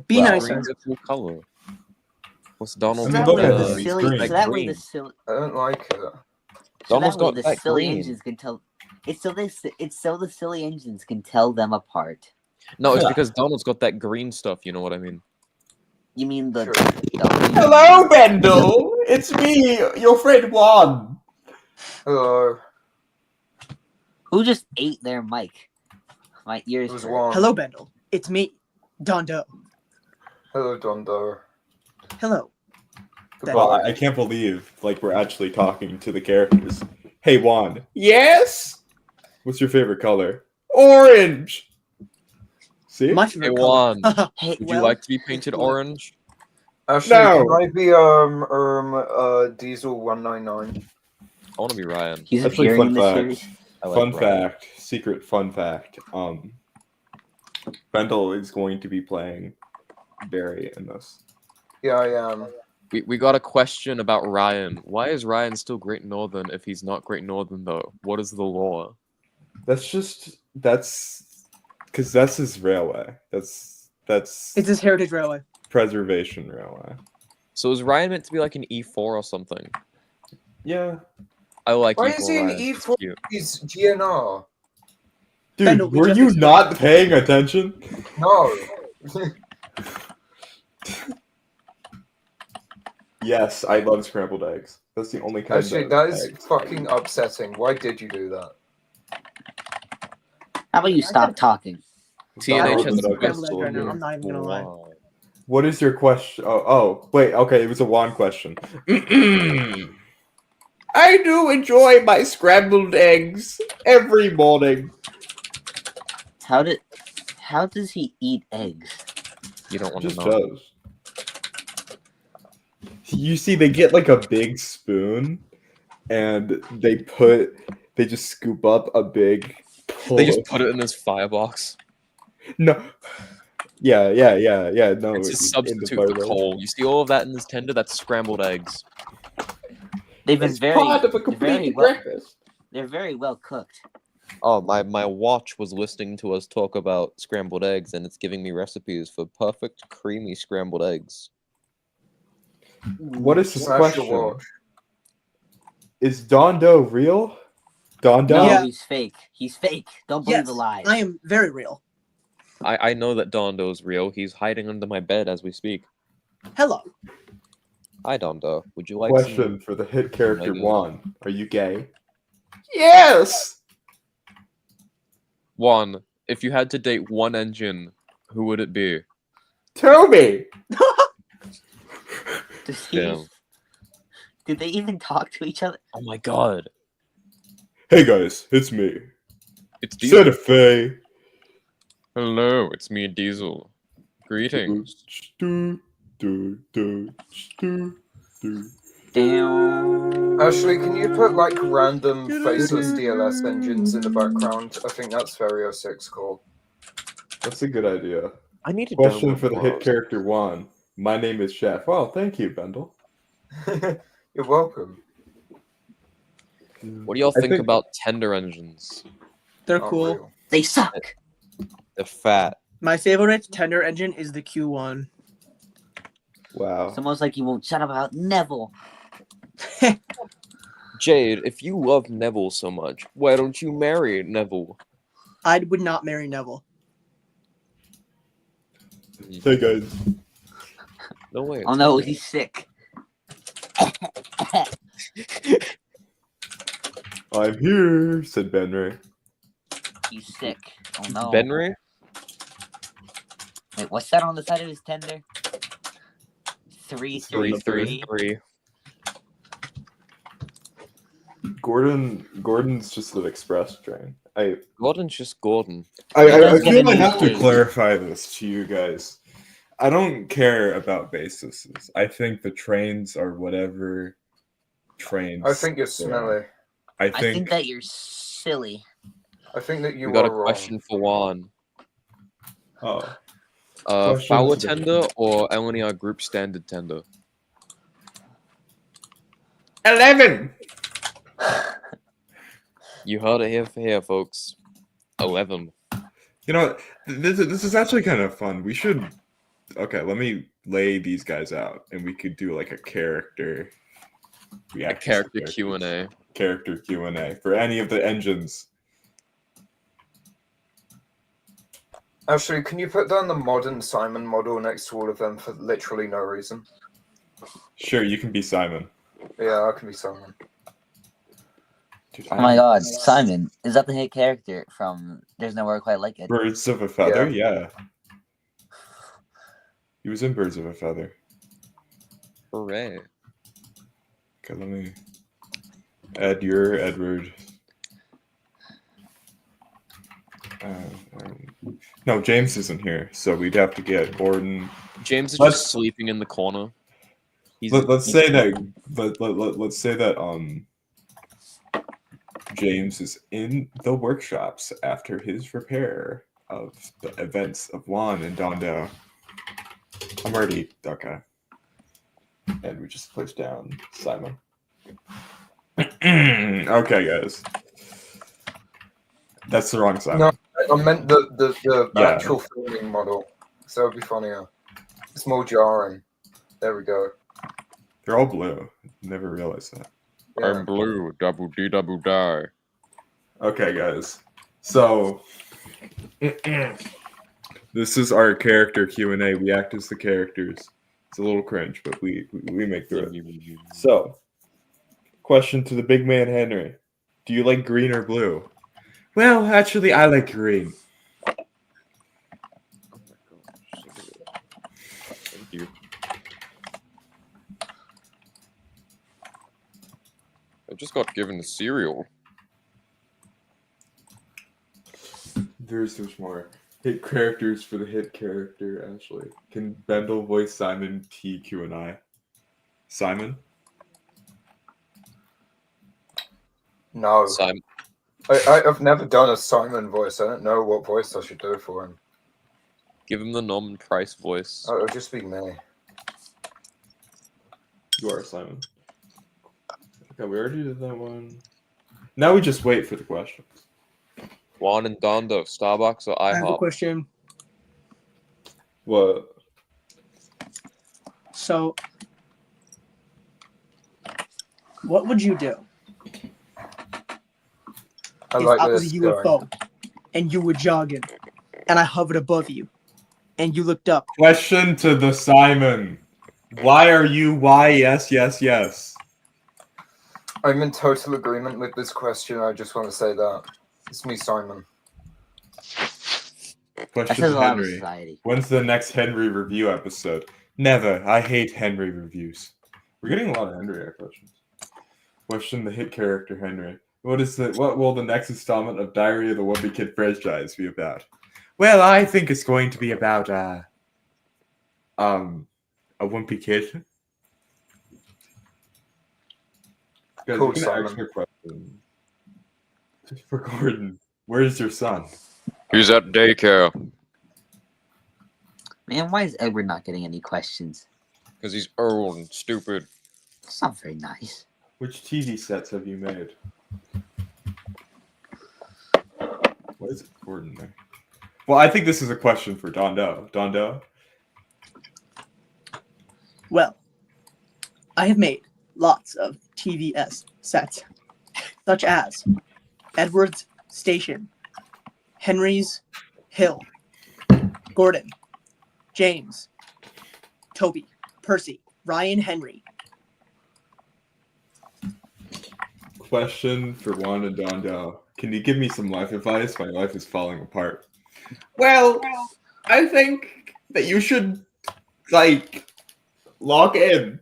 Be Well, nicer. green's a cool color. What's Donald? I mean, that look way at the him, he's silly, green. so that way Green. the silly, I don't like it. so Donald's that way got the that silly green. engines can tell. It's so the silly engines can tell them apart. No, it's because Donald's got that green stuff. You know what I mean? You mean the? Sure. Hello, Bendel. It's me, your friend Wuan. Hello. Who just ate their mic? My ears. It was hurt. Juan. Hello, Bendel. It's me, Dondó. Hello, Dondó. Hello. Well, I can't believe we're actually talking to the characters. Hey, Juan. Yes. What's your favorite color? Orange. See? My Hey favorite color. Juan, Hey, would Well, you like to be painted orange? Actually, No. can I be Diesel 199? I want to be Ryan. he's Actually, appearing fun in the fact. series. I like Fun Ryan. fact. Secret fun fact. Bendel is going to be playing Barry in this. Yeah, I am. We got a question about Ryan. Why is Ryan still Great Northern if he's not Great Northern though? What is the law? That's because that's his railway. That's It's his heritage railway. preservation railway. So is Ryan meant to be like an E4 or something? Yeah. I like Why E4 is he an Ryan. It's E4? cute. He's GNR. Dude, Bendel, we were just you explained. not paying attention? No. Yes, I love scrambled eggs. That's the only kind Actually, of that is eggs. fucking upsetting. Why did you do that? How about you stop talking? TNH has But a okay. question Right now, I'm not even for gonna lie. Juan. What is your question? Wait. Okay, it was a Juan question. I do enjoy my scrambled eggs every morning. How does he eat eggs? You don't want to Just know. does. You see, they get like a big spoon, and they just scoop up a big. They just put it in this firebox. No. Yeah. No, It's a in the substitute for firebox. coal. You see all of that in this tender? That's scrambled eggs. They've been It's very, part of a very complete well. breakfast. They're very well cooked. Oh, my watch was listening to us talk about scrambled eggs, and it's giving me recipes for perfect, creamy scrambled eggs. What is this Smash your question? watch. Is Dondó real? Dondó? No, Yeah. he's fake. He's fake. Don't believe Yes, the lie. I am very real. I know that Dondó's real. He's hiding under my bed as we speak. Hello. Hi, Dondó. Would you like Question for the hit character Like, Juan. Are you gay? Yes! Juan, if you had to date one engine, who would it be? Toby! Does he- Damn. Did they even talk to each other? Oh my god. Hey guys, it's me. It's Diesel. Santa Fe. Hello, it's me, Diesel. Greetings. Damn. Actually, can you put like random faceless DLS engines in the background? I think that's very 06 cool. That's a good idea. I need to Question download for the hit Bros. character Juan. My name is Chef. Oh, thank you, Bendel. You're welcome. What do y'all I think think- about tender engines? They're Not cool. real. They suck. They're fat. My favorite tender engine is the Q1. Wow. It's almost like you won't shut up about Neville. Jade, if you love Neville so much, why don't you marry Neville? I would not marry Neville. Hey guys. No way. Oh no, he's sick. I'm here, said Benray. He's sick. Oh no. Benry? Wait, what's that on the side of his tender? 333. Gordon's just an express train. Gordon's just Gordon. I does feel get I a have to new- clarify this to you guys. I don't care about bases. I think the trains are whatever trains. I think you're they are. smelly. I I think think that you're silly. I think that you We got are a wrong. question for Juan. oh, Question Fowler to the- tender or LNER group standard tender? 11. You heard it here, folks. 11. You know, this is actually kind of fun. We should. Okay, let me lay these guys out, and we could do like a character. A reaction to character characters. Q&A. Character Q&A for any of the engines. Actually, can you put down the modern Simon model next to all of them for literally no reason? Sure, you can be Simon. Yeah, I can be Simon. Dude, Oh my god, Simon. Is that the hit character from There's Nowhere Quite Like It? Birds of a Feather, yeah. He was in Birds of a Feather. Hooray. Okay, let me add your Edward. No, James isn't here, so we'd have to get Gordon. James is Let's- just sleeping in the corner. Let's say that. Let's say that. James is in the workshops after his repair of the events of Wuan and Dondó. I'm already okay. And we just push down Simon. Okay, guys. That's the wrong Simon. No, I meant the Yeah. actual filming model. So it would be funnier. It's more jarring. There we go. They're all blue. Never realized that. Yeah. I'm blue, double D, double die. Okay, guys. So this is our character Q&A. We act as the characters. It's a little cringe, but we make through it. So, question to the big man Henry. Do you like green or blue? Well, actually, I like green. I just got given the cereal. There's more. Hit characters for the hit character, Ashley. Can Bendel voice Simon, T, Q, and I? Simon? No. Simon. I've never done a Simon voice. I don't know what voice I should do for him. Give him the Norman Price voice. Oh, it'll just be me. You are Simon. Okay, we already did that one. Now we just wait for the questions. Wuan and Dondó, Starbucks or I have a IHOP? question. What? So, what would you do I if like I was this a guy. UFO and you were jogging and I hovered above you and you looked up? Question to the Simon. Why are you yes? I'm in total agreement with this question. I just want to say that. It's me, Simon. That Question says to a lot of Henry. society. When's the next Henry review episode? Never. I hate Henry reviews. We're getting a lot of Henry questions. Question the hit character Henry. What will the next installment of Diary of the Wimpy Kid franchise be about? Well, I think it's going to be about a wimpy kid. Guys, Cool, we're gonna ask Simon. your question. For Gordon, where's your son? He's at daycare. Man, why is Edward not getting any questions? Because he's old and stupid. It's not very nice. Which TV sets have you made? What is it, Gordon there? Well, I think this is a question for Dondó. Dondó? Well, I have made lots of TVS sets, such as Edward's Station, Henry's Hill, Gordon, James, Toby, Percy, Ryan, Henry. Question for Juan and Dondó. Can you give me some life advice? My life is falling apart. Well, I think that you should, log in.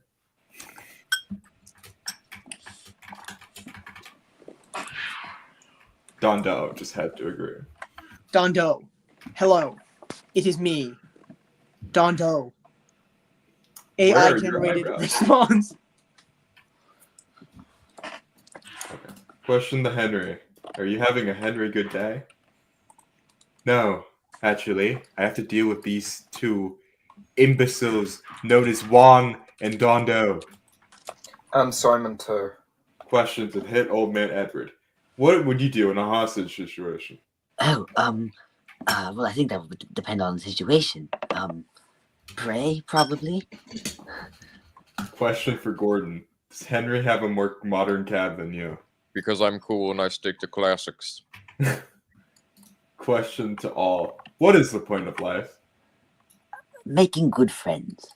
Dondó just had to agree. Dondó, hello, it is me, Dondó. Where are AI your generated eyebrows? response. Okay. Question to Henry. Are you having a Henry good day? No, actually. I have to deal with these two imbeciles known as Juan and Dondó. And Simon too. Question to hit old man Edward. What would you do in a hostage situation? Oh, well, I think that would depend on the situation. Pray, probably. Question for Gordon. Does Henry have a more modern cab than you? Because I'm cool and I stick to classics. Question to all. What is the point of life? Making good friends.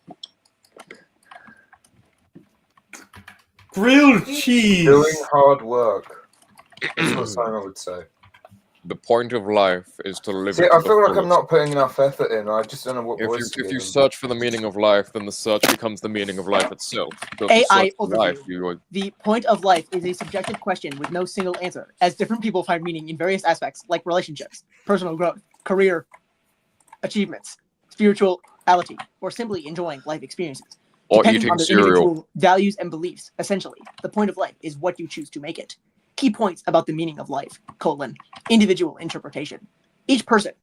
Grilled cheese! Doing hard work. That's what Simon would say. The point of life is to live See, it I to the feel like I'm fullest. not putting enough effort in. I just don't know what voice to If give you him. search for the meaning of life, then the search becomes the meaning of life itself. But to AI search for overview. life, you would The point of life is a subjective question with no single answer, as different people find meaning in various aspects, like relationships, personal growth, career achievements, spirituality, or simply enjoying life experiences. or Depending eating on their cereal. individual values and beliefs, essentially, the point of life is what you choose to make it. Key points about the meaning of life, individual interpretation. Each person.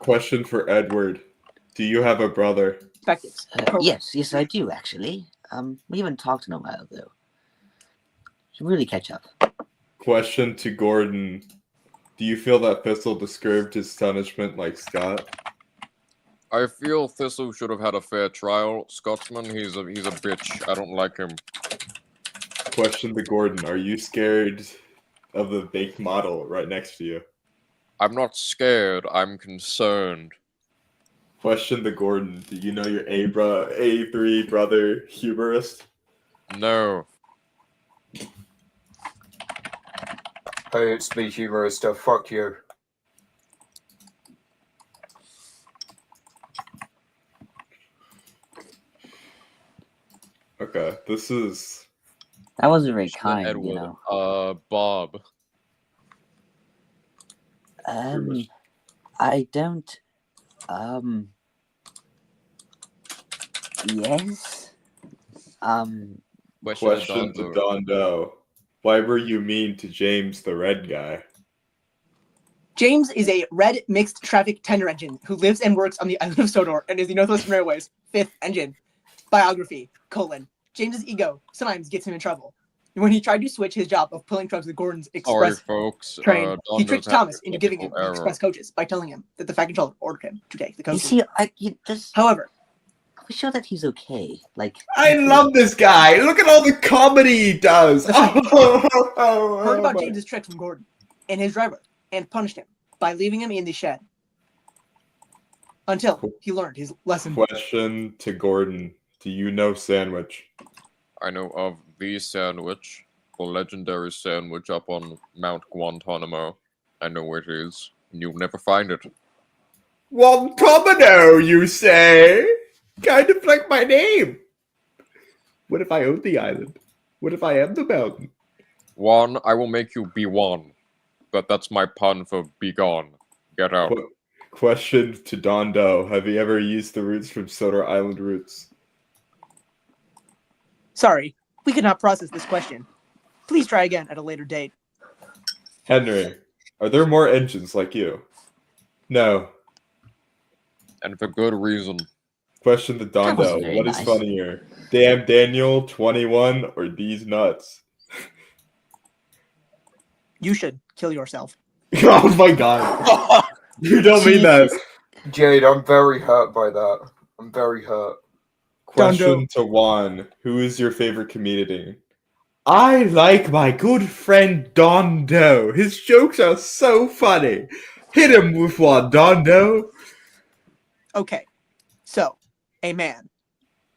Question for Edward. Do you have a brother? Perspectives. Yes, I do, actually. We haven't talked in a while, though. Should really catch up. Question to Gordon. Do you feel that Thistle deserved his punishment like Scott? I feel Thistle should have had a fair trial. Scotsman, he's a bitch. I don't like him. Question to Gordon. Are you scared of the fake model right next to you? I'm not scared. I'm concerned. Question to Gordon. Do you know your A3 brother humorist? No. Hey, it's me, humorist. Fuck you. Okay, this is That wasn't very Question kind, Edward. you know. Bob. I don't. Yes. Question to Dondó. Why were you mean to James, the red guy? James is a red mixed traffic tender engine who lives and works on the island of Sodor and is the Northwestern Railway's 5th engine. Biography, : James's ego sometimes gets him in trouble. When he tried to switch his job of pulling trucks with Gordon's express train, he tricked Thomas into giving him the express coaches by telling him that the Fat Controller ordered him to take the coaches. You see, However, we show that he's okay. Like, I love this guy. Look at all the comedy he does. heard about James's tricks from Gordon and his driver and punished him by leaving him in the shed until he learned his lesson. Question to Gordon. Do you know sandwich? I know of the sandwich, the legendary sandwich up on Mount Guantanamo. I know where it is, and you'll never find it. Guantanamo, you say? Kind of like my name. What if I own the island? What if I am the mountain? Juan, I will make you be one. But that's my pun for be gone. Get out. Question to Dondó. Have you ever used the roots from Sodor Island roots? Sorry, we could not process this question. Please try again at a later date. Henry, are there more engines like you? No. And for good reason. Question to Dondó. What is funnier? Damn Daniel, 21, or these nuts? You should kill yourself. Oh my god. You don't mean that. Jade, I'm very hurt by that. I'm very hurt. Question to Wuan. Who is your favorite comedian? I like my good friend Dondó. His jokes are so funny. Hit him with one, Dondó. Okay, so a man,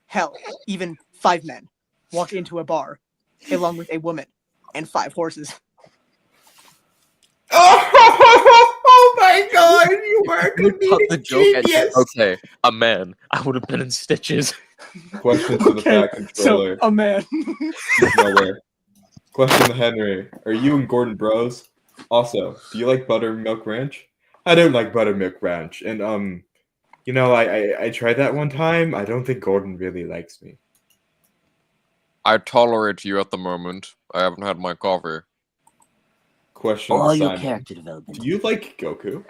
hell, even 5 men, walk into a bar, along with a woman and 5 horses. Oh my god, you were a comedic genius. Okay, a man. I would have been in stitches. Question to the Fat Controller. So, a man. Nowhere. Question to Henry. Are you and Gordon bros? Also, do you like buttermilk ranch? I don't like buttermilk ranch. And, you know, I tried that one time. I don't think Gordon really likes me. I tolerate you at the moment. I haven't had my coffee. Question all to your Simon. character development. Do you like Goku?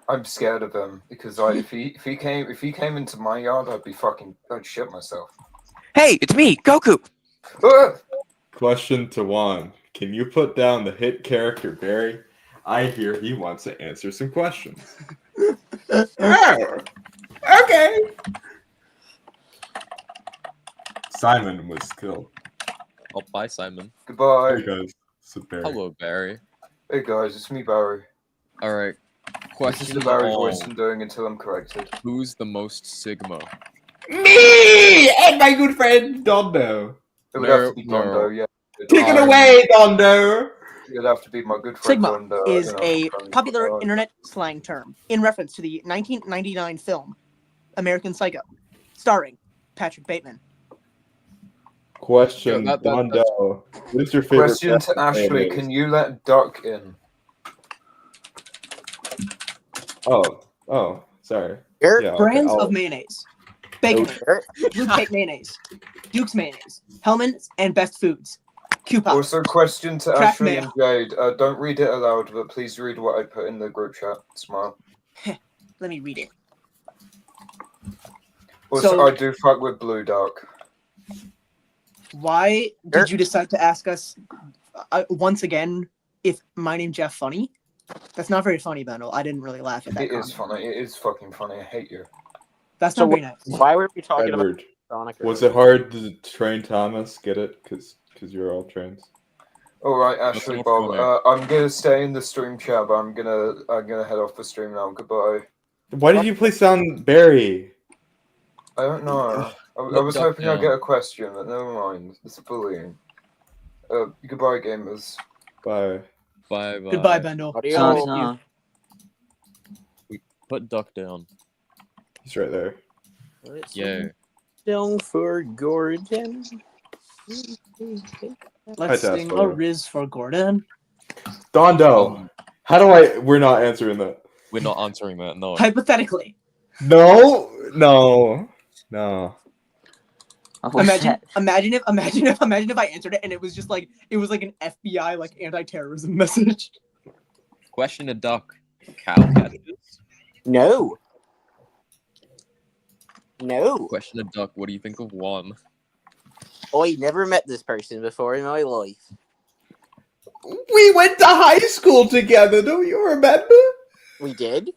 I'm scared of him because if he came into my yard, I'd shit myself. Hey, it's me, Goku. Question to Wuan. Can you put down the hit character Barry? I hear he wants to answer some questions. Oh, okay. Simon was killed. Oh, bye, Simon. Goodbye. Hey guys, it's Barry. Hello, Barry. Hey guys, it's me, Barry. All right. This is Question the Barry voice I'm doing until I'm corrected. Who's the most Sigma? Me and my good friend Dondó. It would have to be Dondó, yeah. Take it away, Dondó. It'd have to be my good friend Sigma Dondó. is a popular internet slang term in reference to the 1999 film American Psycho, starring Patrick Bateman. Question, Dondó. What is your favorite? Question to Ashley: can you let duck in? Oh, sorry. Brands of mayonnaise: Bacon, Blue Cake mayonnaise, Duke's mayonnaise, Hellman's, and Best Foods. Coupons. Also, question to Kraft Ashley mayo. and Jade: don't read it aloud, but please read what I put in the group chat. Smile. Let me read it. Also, I do fuck with Blue Duck. Why did you decide to ask us once again if my name's Jeff funny? That's not very funny, Bendel. I didn't really laugh at that. It is funny. It is fucking funny. I hate you. That's not very nice. Why were we talking Edward, about Sonic? was it hard to train Thomas? Get it? Because you're all trains. All right, Ashley, Bob. I'm gonna stay in the stream chat, but I'm gonna head off the stream now. Goodbye. Why did you place down Barry? I don't know. I was hoping I'd get a question, but never mind. It's bullying. Goodbye, gamers. Bye. Bye. Goodbye, Bendel. We put Duck down. He's right there. Yeah. Down for Gordon. Let's Hi, sing Jasper. a Riz for Gordon. Dondó. How do I? We're not answering that. We're not answering that. No. Hypothetically, No. What was that? imagine if I answered it and it was like an FBI like anti-terrorism message. Question a duck. Cow catches. No. No. Question a duck. What do you think of Wuan? I never met this person before in my life. We went to high school together. Don't you remember? We did?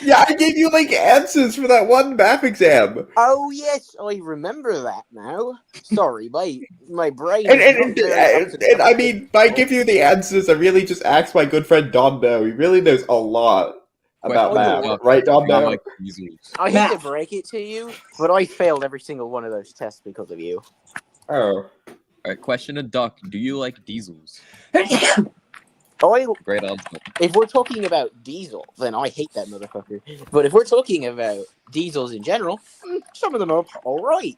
Yeah, I gave you like answers for that one math exam. Oh yes, I remember that now. Sorry, my brain. And, is and, not very up to and I date. mean, by giving you the answers, I really just asked my good friend Dondó. He really knows a lot about Question math, a duck. right, Do you Dondó? like weasels? I hate to Math. break it to you, but I failed every single one of those tests because of you. Oh, Alright, question a duck. Do you like diesels? Great answer. If we're talking about Diesel, then I hate that motherfucker. But if we're talking about diesels in general, some of them are alright.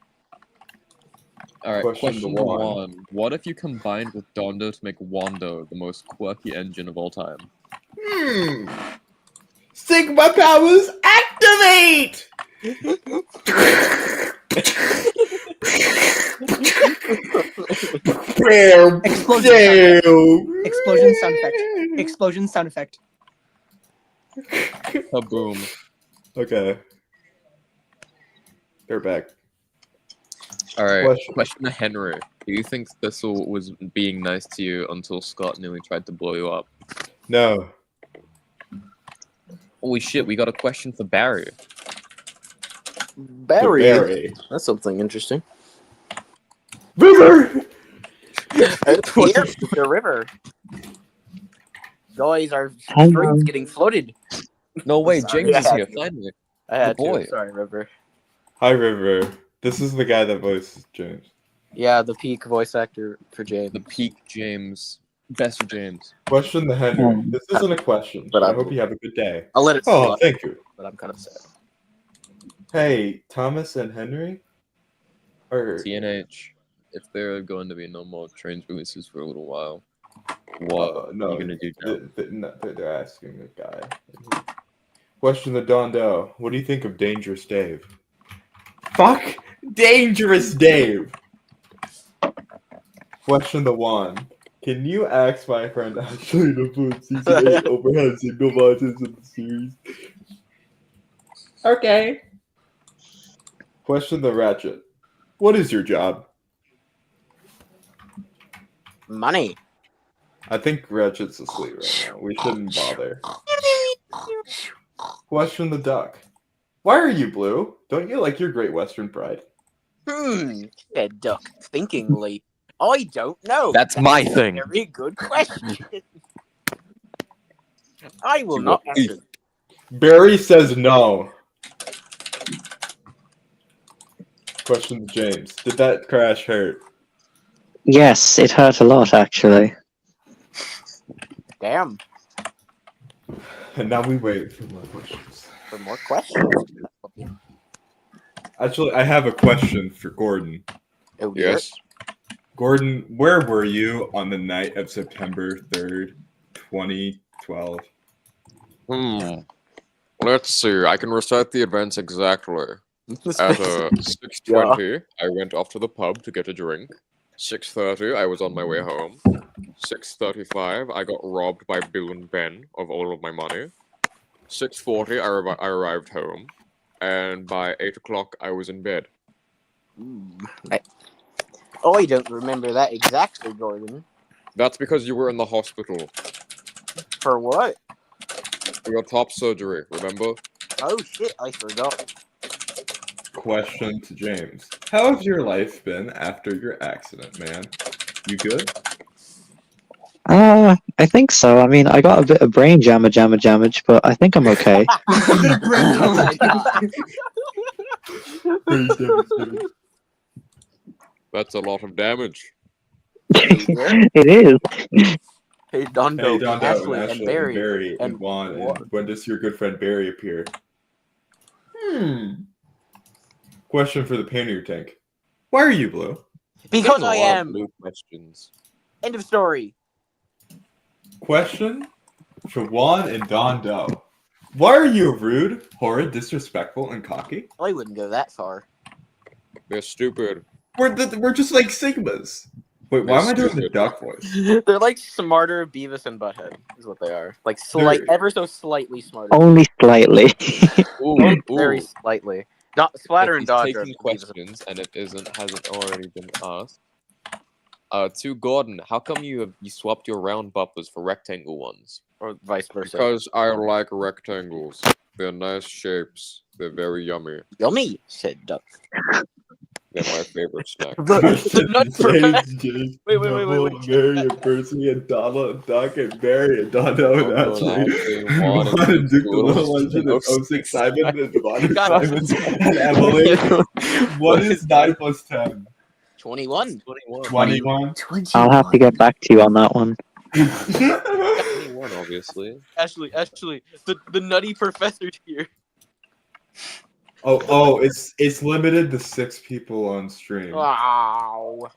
Alright, Question question to to Wuan. Wuan. What if you combined with Dondó to make Wando the most quirky engine of all time? Sigma powers activate! Explosion sound effect. Explosion sound effect. Kaboom. Okay. They're back. Alright, question to Henry. Do you think Thistle was being nice to you until Scott nearly tried to blow you up? No. Holy shit, we got a question for Barry. Barry. Barry. That's something interesting. River! Here, the river. Guys, our street's getting flooded. No way, Sorry, James I is had here, to. finally. I had boy. to. Sorry, River. Hi, River. This is the guy that voices James. Yeah, the peak voice actor for James. The peak James. Best James. Question to Henry. This isn't a question, but I hope you have a good day. I'll let it Oh, slide, thank you. but I'm kind of sad. Hey, Thomas and Henry? Or TNH, if there are going to be no more trains releases for a little while, what no, are you going to do now? they're asking a guy. Question to Dondó. What do you think of Dangerous Dave? Fuck! Dangerous Dave! Question to Wuan. Can you ask my friend Ashley to put season 8 overhead single monitors in the series? Okay. Question to Ratchet. What is your job? Money. I think Ratchet's asleep right now. We shouldn't bother. Question the Duck. Why are you blue? Don't you like your Great Western pride? Said Duck thinkingly. I don't know. That's my a thing. Very good question. I will not answer. Barry says no. Question to James. Did that crash hurt? Yes, it hurt a lot, actually. Damn. And now we wait for more questions. For more questions. Actually, I have a question for Gordon. Oh, dear. Gordon, where were you on the night of September 3rd, 2012? Let's see. I can recite the events exactly. At 6:20, I went off to the pub to get a drink. 6:30, I was on my way home. 6:35, I got robbed by Bill and Ben of all of my money. 6:40, I arrived home. And by 8 o'clock, I was in bed. I don't remember that exactly, Gordon. That's because you were in the hospital For what? for your top surgery, remember? Oh shit, I forgot. Question to James. How has your life been after your accident, man? You good? I think so. I mean, I got a bit of brain damage, but I think I'm okay. Oh my god. Pretty devastating. That's a lot of damage. It is. Hey, Dondó, Hey, Dondó, Ashley, and Barry. and Wuan, and when does your good friend Barry appear? Question for the Painter Tank. Why are you blue? Because Getting a I lot of am. blue questions. End of story. Question for Juan and Dondó. Why are you rude, horrid, disrespectful, and cocky? I wouldn't go that far. They're stupid. We're just like Sigmas. Wait, why am I doing the Stupid. duck voice? They're like smarter Beavis and Butthead, is what they are. Like ever so slightly smarter. Only slightly. Ooh, Very ooh. slightly. Splatter If and he's Dodge are taking Beavis and- questions, and it hasn't already been asked. To Gordon, how come you swapped your round bumpers for rectangle ones? or vice versa. Because I like rectangles. They're nice shapes. They're very yummy. Yummy, said Duck. They're my favorite snack. The nut perfect. James, Wait. Neville, Mary, and Percy, and Donald, Duck, and Barry, and Dondó, and Ashley. Juan, Juan, and Duke, the Cool. Little Legend, and 06 Simon, and Bonnie God. Simons, and Emily. What is 9 plus 10? 21. 21. I'll have to get back to you on that one. 21, obviously. Ashley, the nutty professor here. Oh, it's limited to 6 people on stream. Wow.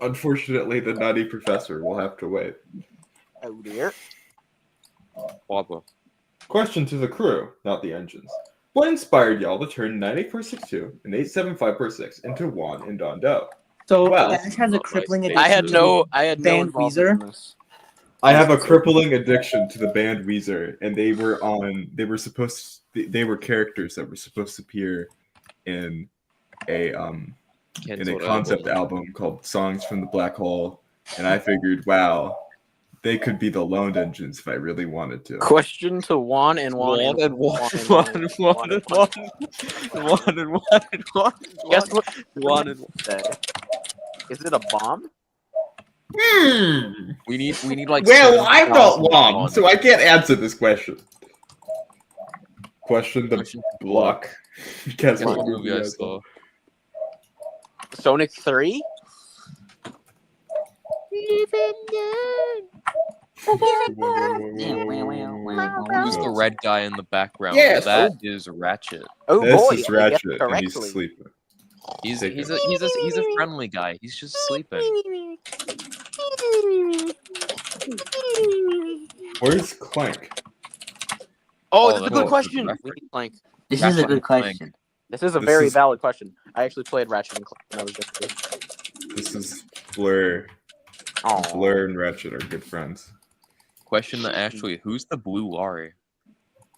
Unfortunately, the nutty professor will have to wait. Oh dear. Papa. Question to the crew, not the engines. What inspired y'all to turn 98.62 and 875.6 into Juan and Dondó? So Wow. Ash has a crippling addiction. I had no Band involvement Weezer? in this. I have a crippling addiction to the band Weezer, and they were characters that were supposed to appear in a concept album called Songs from the Black Hole, and I figured, wow, they could be the Lone Engines if I really wanted to. Question to Juan and Juan. Guess what? Juan and say? Is it a bomb? We need like. Well, I'm not 7,000 Juan, so I can't answer this question. Question the block. Guess Guess what movie I saw? Sonic 3? Who's the red guy in the background? Yes. That is Ratchet. Oh This boy, is I Ratchet, guessed and he's correctly. sleeping. He's Take a friendly guy. He's just sleeping. Where's Clank? Oh, Oh, this is a that's good a question. reference. We need Clank. This That's is a what good I'm playing. question. This is a This very is- valid question. I actually played Ratchet and Clank when I was younger. This is Blur. Oh, Blur and Ratchet are good friends. Question to Ashley: who's the blue lorry?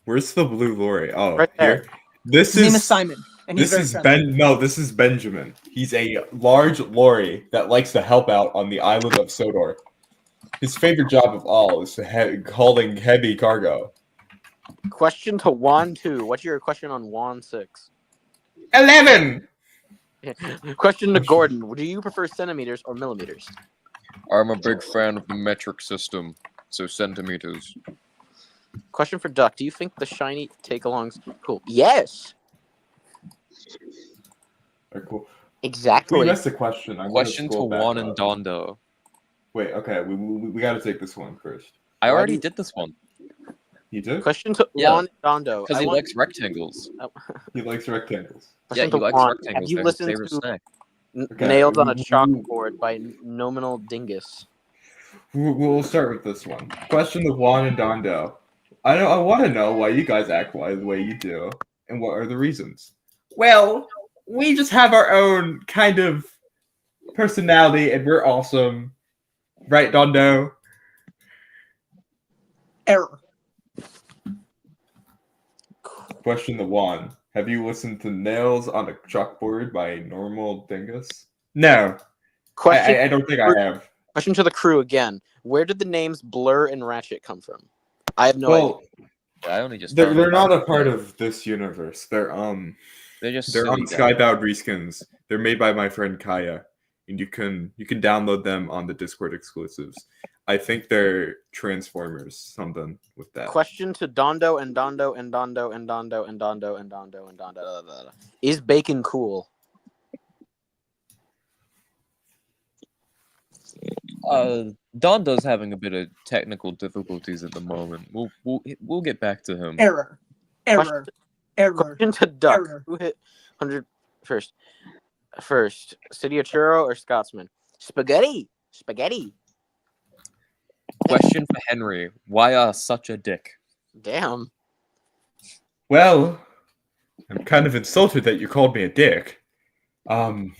Where's the blue lorry? Oh, Right there. here. This His name is is Simon, and he's this very is friendly. This is Benjamin. He's a large lorry that likes to help out on the island of Sodor. His favorite job of all is hauling heavy cargo. question to Juan 2. What's your question on Juan 6? 11. Question to Gordon. Do you prefer centimeters or millimeters? I'm a big fan of the metric system, so centimeters. Question for Duck. Do you think the shiny take-alongs cool? Yes. Alright, cool. Exactly. We missed a question. I'm gonna Question to scroll back Juan and up. Dondó. Wait, okay. We got to take this one first. I Why already do- did this one You did? Question to Yeah. Juan and Dondó. because he likes rectangles. He likes rectangles. Yeah, Question he to likes Juan. rectangles. Have you They're his listened favorite to snack. Okay. Nails on a Chalkboard by Nominal Dingus? We'll start with this one. Question to Juan and Dondó. I want to know why you guys act the way you do, and what are the reasons. Well, we just have our own kind of personality, and we're awesome, right, Dondó? Error. Question to Juan. Have you listened to Nails on a Chalkboard by Normal Dingus? No, Question. I don't think I have. Question to the crew again. Where did the names Blur and Ratchet come from? I have no idea. Well, I only just. they're found not out. a part of this universe. They're just. They're silly on guys. Skybound Reskins. They're made by my friend Kaya, and you can download them on the Discord exclusives. I think they're Transformers, something with that. Question to Dondó and Dondó and Dondó and Dondó and Dondó and Dondó and Dondó. Is bacon cool? Dondó's having a bit of technical difficulties at the moment. We'll get back to him. Error. Question to Duck. Error. Who hit 100 first? first? City of Churro or Scotsman? Spaghetti. Spaghetti. Question for Henry. Why are such a dick? Damn. Well, I'm kind of insulted that you called me a dick. Well,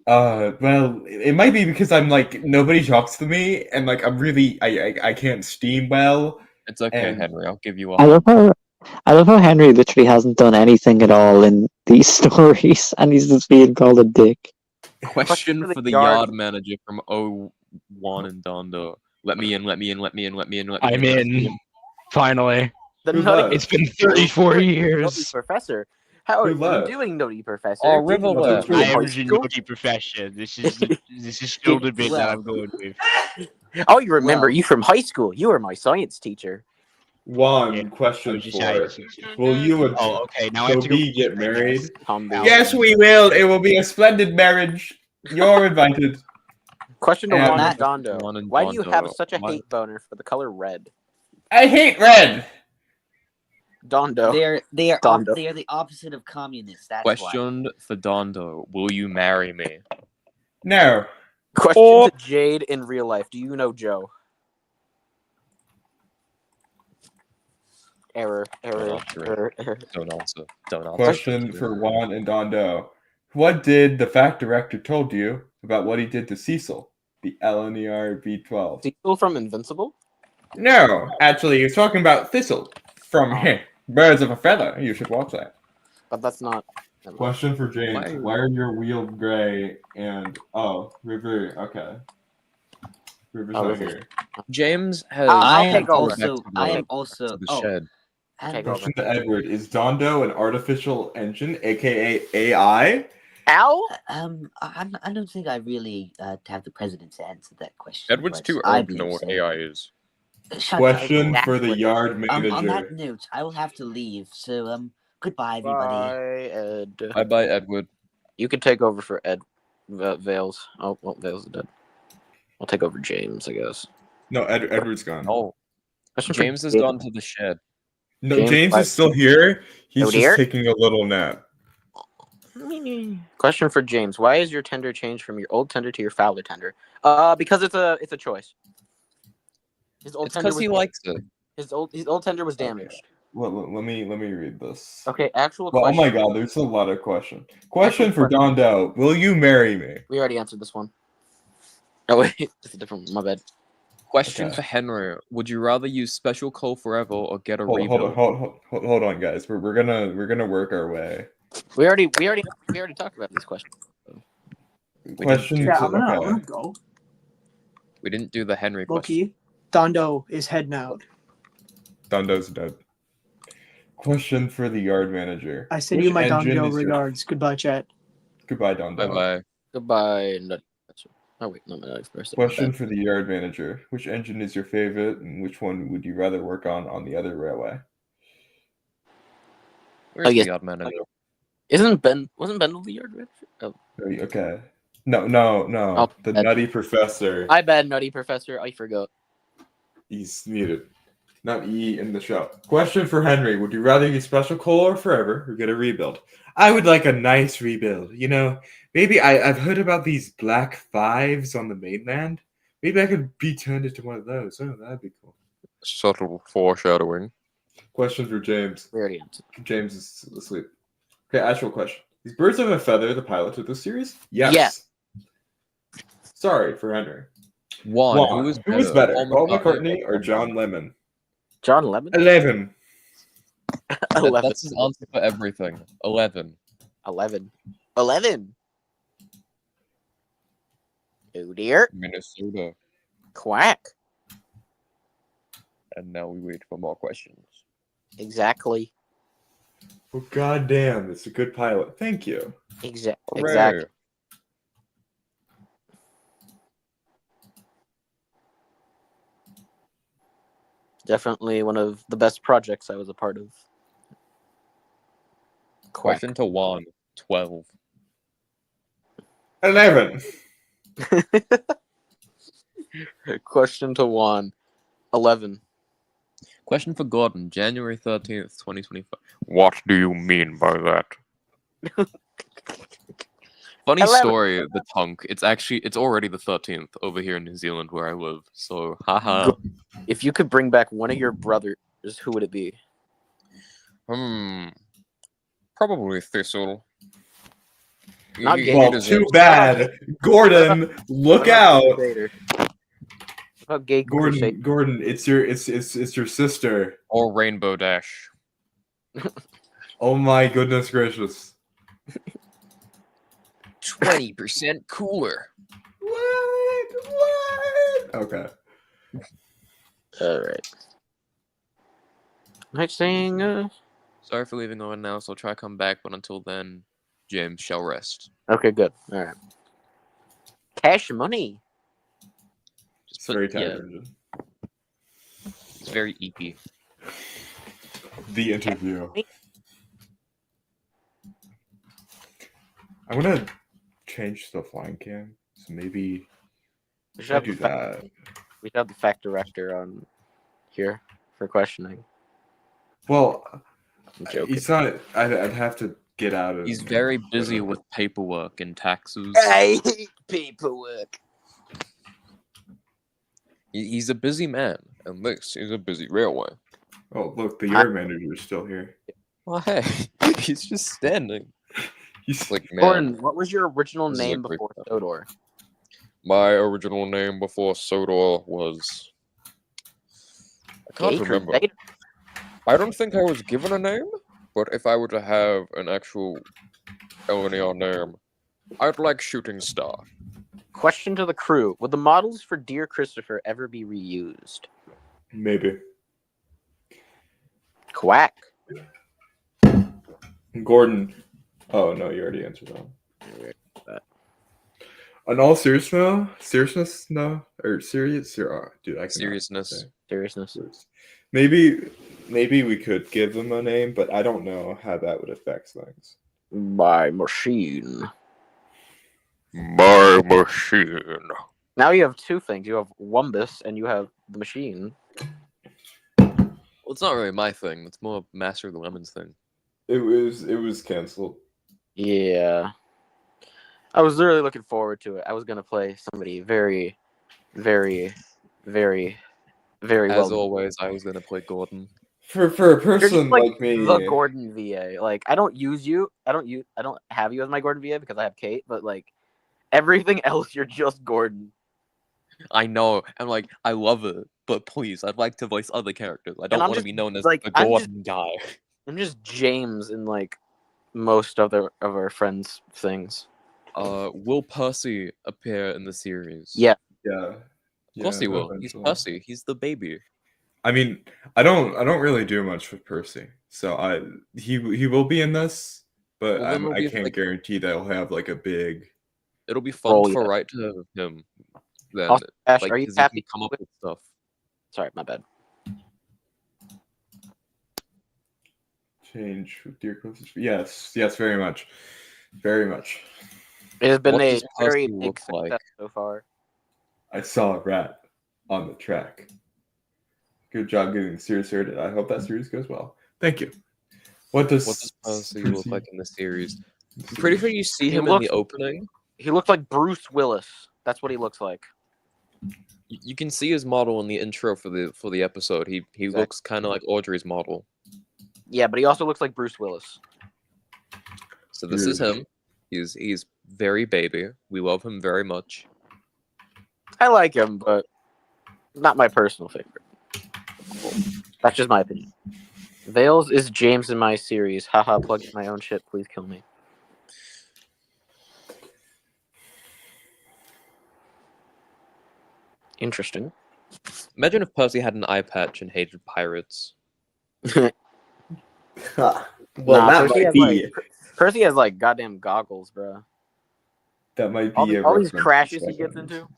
it might be because I'm like nobody talks to me, and like I'm really I can't steam well. It's okay, And- Henry. I'll give you a I love how Henry literally hasn't done anything at all in these stories, and he's just being called a dick. question for the yard manager from Wuan and Dondó. Let me in, let me in, let me in, let me in, let me I'm in. let me in. Finally. The Who nutty. left? It's been 34 Nutty years. Professor. How are Who you left? doing, Nutty Professor? Oh, Did River you left. teach me in I high am the school? naughty professor. This is still the bit that I'm going with. Oh, you remember Well- you from high school. You were my science teacher. One Yeah, I question was just for saying, it. Will you and Oh, okay. Now I have to go. Toby get married? Tom Wow. Yes, we will. It will be a splendid marriage. You're invited. Question to And- Juan and Question to Dondo. Juan and Why do you have Dondó. such a Why- hate boner for the color red? I hate red. Dondo. They are Dondó. they are the opposite of communists. That's Question for Dondó. Will you marry me? No. Question Oh. to Jade in real life. Do you know Joe? Error. Don't answer. Don't answer. Question for Juan and Dondó. What did the fact director told you about what he did to Cecil, the LNER B12? Cecil from Invincible? No, actually, he was talking about Thistle from Oh. Birds of a Feather. You should watch that. But that's not. Question for James. Why- Why are your wheels gray and River? Okay, River's Oh, not River's- here. James has. I'll I take am over. also I am also to the oh, shed. and Take over. Question to Edward: is Dondó an artificial engine, aka AI? Ow! I don't think I really have the president to answer that question. Edward's but too I old to know believe what so. AI is. Shut Question up. for the yard manager. On that note, I will have to leave. So goodbye, everybody. Bye, Ed. Bye bye, Edward. You can take over for Ed. Vales. Oh, well, Vales is dead. I'll take over James, I guess. No, Edward's gone. Oh, Question for James has Jade. gone to the shed. No, James, James bye. is still here. He's Oh, just dear. taking a little nap. Question for James: why is your tender changed from your old tender to your Fowler tender? Because it's a choice. His old It's tender because was he likes it. his old tender was damaged. Let me read this. Okay, actual Well, oh question. my god, there's a lot of questions. Question for question. Dondó: will you marry me? We already answered this one. Oh wait, it's a different one. My bad. Question Okay. for Henry: would you rather use Special Call Forever or get a Hold rebuild? on, guys. We're gonna work our way. We already talked about these questions. Question. Yeah, I'm okay. gonna go. We didn't do the Henry question. Loki, Dondo is heading out. Dondó's dead. Question for the yard manager. I send Which you my engine Dondo is your- regards. Goodbye, chat. Goodbye, Dondó. Bye bye. Goodbye. Oh wait, no, my express. Question for the yard manager: which engine is your favorite, and which one would you rather work on the other railway? Where's yes. the yard manager? Wasn't Bendel the yard manager? Oh, Okay. No. Oh, The Ed. nutty professor. my bad, Nutty Professor. I forgot. He's muted. Not E in the show. Question for Henry: would you rather use Special Coal or Forever, or get a rebuild? I would like a nice rebuild. You know, maybe I've heard about these black fives on the mainland. Maybe I could be turned into one of those. Oh, that'd be cool. Subtle foreshadowing. Question for James. We already answered. James is asleep. Okay, actual question. Is Birds of a Feather the pilot of this series? Yes. Yes. Sorry for Henry. One. Juan, Who was better? Paul Paul McCartney McCartney or John Lemon? John Lemon. 11. 11. That's his answer for everything. 11. 11. 11. Oh dear. Minnesota. Quack. And now we wait for more questions. Exactly. Oh, goddamn, it's a good pilot. Thank you. Exactly. Hooray. Definitely one of the best projects I was a part of. Quack. Question to Juan. 12. 11. Question to Juan. 11. Question for Gordon. January 13th, 2025. What do you mean by that? Funny 11. story, the Tunk. It's already the 13th over here in New Zealand where I live. So, haha. If you could bring back one of your brothers, who would it be? Probably Thistle. Not gay. Well, deserves too it. bad. Gordon, look What about out. Crusader? What about Gay Crusader? Gordon, it's your sister. Or Rainbow Dash. Oh my goodness gracious. 20% cooler. What? Okay. All right. Night saying. Sorry for leaving on now, so I'll try to come back, but until then, James shall rest. Okay, good. All right. Cash money. It's very tired. It's very EP. The interview. I'm gonna change the flying cam, so maybe We should I have do the fact, that. we should have the fact director on here for questioning. Well, I'm joking. he's not. I'd have to get out of. He's very busy with paperwork and taxes. I hate paperwork. He's a busy man, and this is a busy railway. Oh, look, the yard manager is still here. Well, hey, he's just standing. He's Like, man, Gordon, what was your original This is a name great before stuff. Sodor? my original name before Sodor was... I can't Gay remember. Crusader? I don't think I was given a name, but if I were to have an actual LNER name, I'd like Shooting Star. Question to the crew: would the models for Dear Christopher ever be reused? maybe. Quack. Gordon. Oh no, you already answered that. In all seriousness, no, or serious, dude, I cannot Seriousness. say. Seriousness. Maybe we could give them a name, but I don't know how that would affect things. By machine. My machine. Now you have two things. You have Wumbus and you have the machine. Well, it's not really my thing. It's more Master of the Lemons thing. It was canceled. Yeah. I was really looking forward to it. I was gonna play somebody very, very, very, very As well. always, I was gonna play Gordon. For a You're person just like me, the Gordon VA. Like I don't use you. I don't have you as my Gordon VA because I have Kate. But like everything else, you're just Gordon. I know, and like I love it, but please, I'd like to voice other characters. I don't I'm want to just, be known as like, the I'm just- Gordon guy. I'm just James in like most of our friends' things. Will Percy appear in the series? Yeah. yeah. Of course he will. He's eventually. Percy. He's the baby. I mean, I don't really do much with Percy, so he will be in this, but Well, then it'll I be, can't like- guarantee that he'll have like a big. It'll be fun Oh, for yeah. right to have him. Then, Also, Ash, like, are you 'cause he happy? can come up with stuff. Sorry, my bad. Change with dear closest. Yes, very much, very much. It has been What a does very Percy big look success like? so far. I saw a rat on the track. Good job getting the series started. I hope that series goes well. Thank you. What does Percy look like in the series? I'm pretty sure you see He him in looks- the opening. He looks like Bruce Willis. That's what he looks like. You can see his model in the intro for the episode. He Exactly. looks kind of like Audrey's model. Yeah, but he also looks like Bruce Willis. So this is him. He's very baby. We love him very much. I like him, but not my personal favorite. That's just my opinion. Vales is James in my series. Haha, plug in my own shit. Please kill me. Interesting. Imagine if Percy had an eye patch and hated pirates. Well, Nah, that might be Percy has like goddamn goggles, bro. that might All, be a all these reference crashes to he gets Skylanders. into.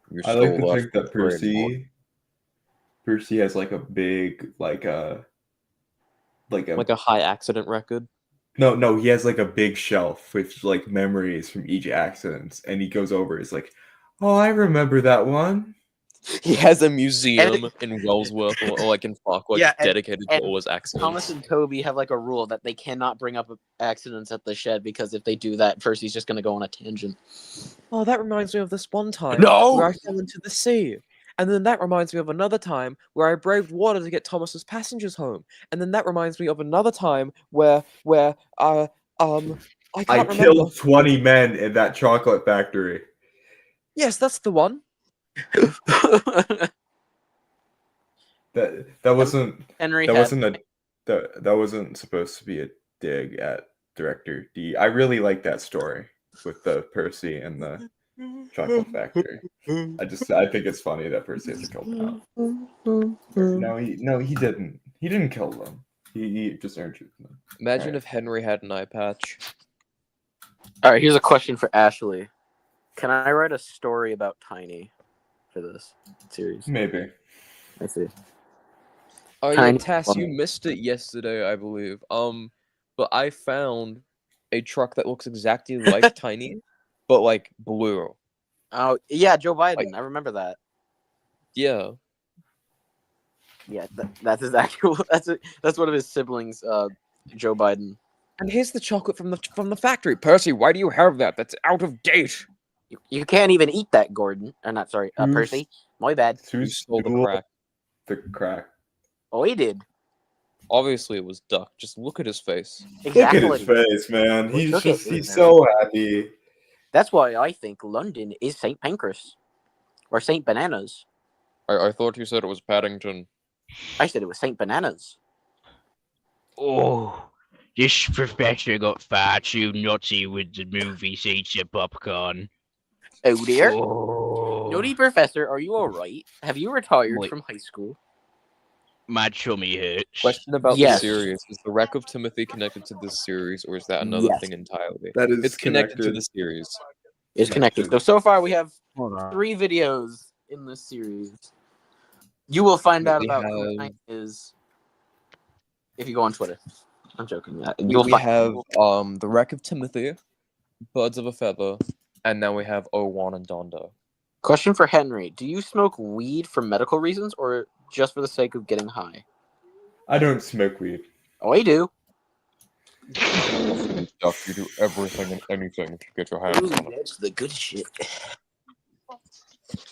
You're I still like to left think that for very more. Percy has like a big like a high accident record. no, he has like a big shelf with like memories from each accident, and he goes over. He's like, "Oh, I remember that one." He has a museum in Wellsworth or like in Farquhar Yeah, dedicated to and all his Thomas accidents. and Toby have like a rule that they cannot bring up accidents at the shed because if they do that, Percy's just gonna go on a tangent. Oh, that reminds me of this one time No! where I fell into the sea. And then that reminds me of another time where I braved water to get Thomas's passengers home. And then that reminds me of another time where I I can't remember. killed 20 men in that chocolate factory. Yes, that's the one. That wasn't Henry that had wasn't a that wasn't supposed to be a dig at director D. I really like that story with the Percy and the chocolate factory. I think it's funny that Percy has to kill them. No, he didn't. He didn't kill them. He just earned them. Imagine Right. if Henry had an eye patch. All right, here's a question for Ashley. Can I write a story about Tiny for this series? Maybe. I see. Oh yeah, Tiny Tass, one. you missed it yesterday, I believe. But I found a truck that looks exactly like Tiny, but like blue. Oh yeah, Joe Biden. I remember that. Yeah. Yeah, that's his actual. That's one of his siblings, Joe Biden. And here's the chocolate from the factory. Percy, why do you have that? That's out of date. You can't even eat that, Gordon. Or not, sorry, Who's- Percy. My bad. You Who stole the stole crack. the crack? Oh, he did. Obviously, it was Duck. Just look at his face. Exactly. Look at his face, man. Look at his He's face. so happy. That's why I think London is St. Pancras. Or St. Bananas. I thought you said it was Paddington. I said it was St. Bananas. Oh, this professor got far too nutty with the movie seats and popcorn. Oh dear. Oh, Nutty Professor, are you alright? Have you retired Wait. from high school? my tummy hurts. Question about Yes. the series: is the wreck of Timothy connected to this series, or is that another Yes. thing entirely? That is It's connected to the series. It's connected. So far we have Hold on. 3 videos in this series. You will find out We about who have- Tiny is if you go on Twitter. I'm joking. We have the wreck of Timothy, Birds of a Feather, and now we have Wuan and Dondó. Question for Henry: do you smoke weed for medical reasons or just for the sake of getting high? I don't smoke weed. Oh, I do. Duck, you do everything and anything to get your hands on it. That's the good shit.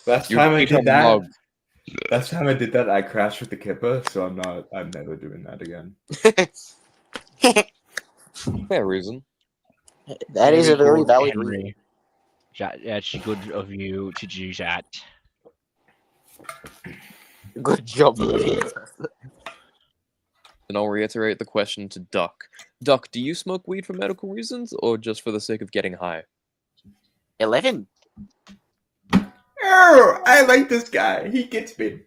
Last You time I eat a did that, mug. I crashed with the Kippa, so I'm never doing that again. Fair reason. That is a very good, valid reason. Henry. That's good of you to do that. Good job. And I'll reiterate the question to Duck. Duck, do you smoke weed for medical reasons or just for the sake of getting high? 11. Oh, I like this guy. He gets me.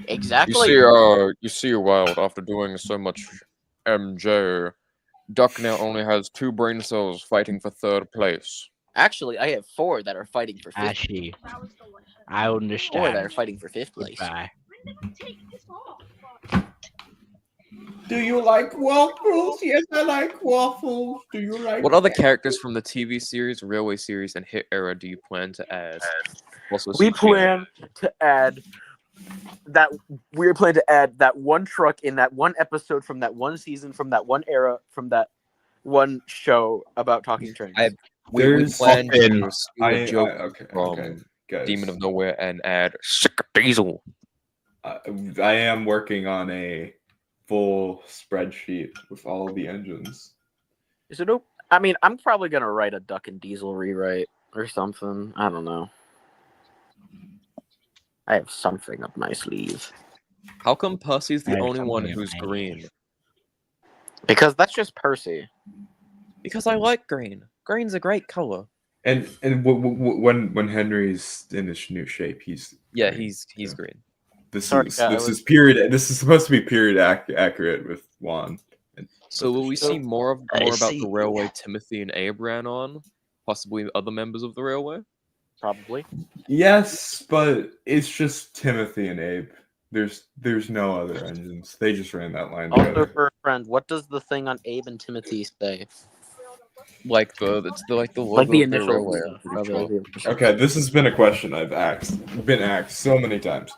Exactly. You see, Wild, after doing so much MJ, Duck now only has 2 brain cells fighting for 3rd place. Actually, I have 4 that are fighting for 5th. Actually, I 4 understand. that are fighting for 5th place. Goodbye. Do you like waffles? Yes, I like waffles. Do you like? What other characters from the TV series, Railway series, and Hit era do you plan to add? Also, We CGI. plan to add that one truck in that one episode from that one season from that one era from that one show about talking trains. We There's plan to something- steal a joke Okay, from guys. Demon of Nowhere and add Sick Diesel. I am working on a full spreadsheet with all of the engines. Is it? I mean, I'm probably gonna write a Duck and Diesel rewrite or something. I don't know. I have something up my sleeve How come Percy's the I have only one something who's in my green? because that's just Percy. Because I like green. Green's a great color. And when Henry's in his new shape, he's Yeah, green. he's green. This Sorry, is yeah, I this was- is period. This is supposed to be period accurate with Wuan. So will we see more about see. the railway Timothy and Abe ran on? Possibly other members of the railway? Probably. Yes, but it's just Timothy and Abe. There's no other engines. They just ran that line Also, together. for a friend, what does the thing on Abe and Timothy say? Like it's the logo Like the of their initial railway. V. I'm pretty Probably sure. like the initial Okay, this has been a question I've been asked so many times.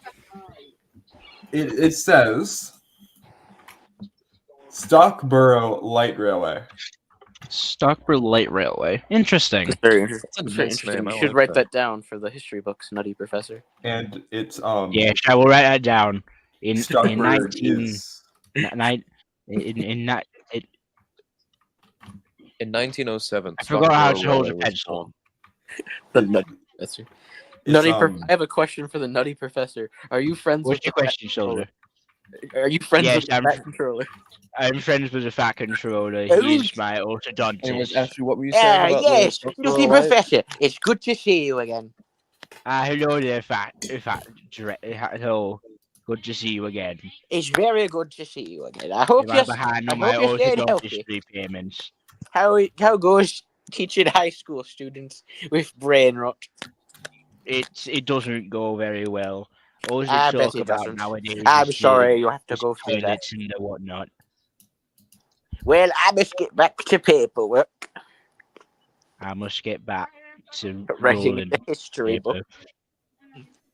It says Stockborough Light Railway. Stockborough Light Railway. Interesting. It's very interesting. That's a It's very nice interesting. name, I You should like write that. that down for the history books, Nutty Professor. And it's Yes, I will write that down. In Stockborough 19 is in not In 1907, I forgot how Stockborough to hold a Railway was pencil. born. The It- Nutty Professor. it's, Nutty I have a question for the Nutty Professor. Are you friends What's with your the Fat question, soldier? Controller? Are you friends Yes, with the Fat Controller? I'm friends with the Fat Controller. Oh. He is my Anyways, orthodontist. Ashley, what were you saying about the Yes, Stockborough Nutty Light? Professor. It's good to see you again. Hello there, hello. Good to see you again. It's very good to see you again. I hope I'm behind on my you're staying healthy. orthodontistry payments. How goes teaching high school students with brain rot? It doesn't go very well. All they I bet talk it about doesn't. nowadays I'm is sorry you have to is go through that. toilets and the whatnot. Well, I must get back to paperwork. I must get back to Writing rolling the history paper. book.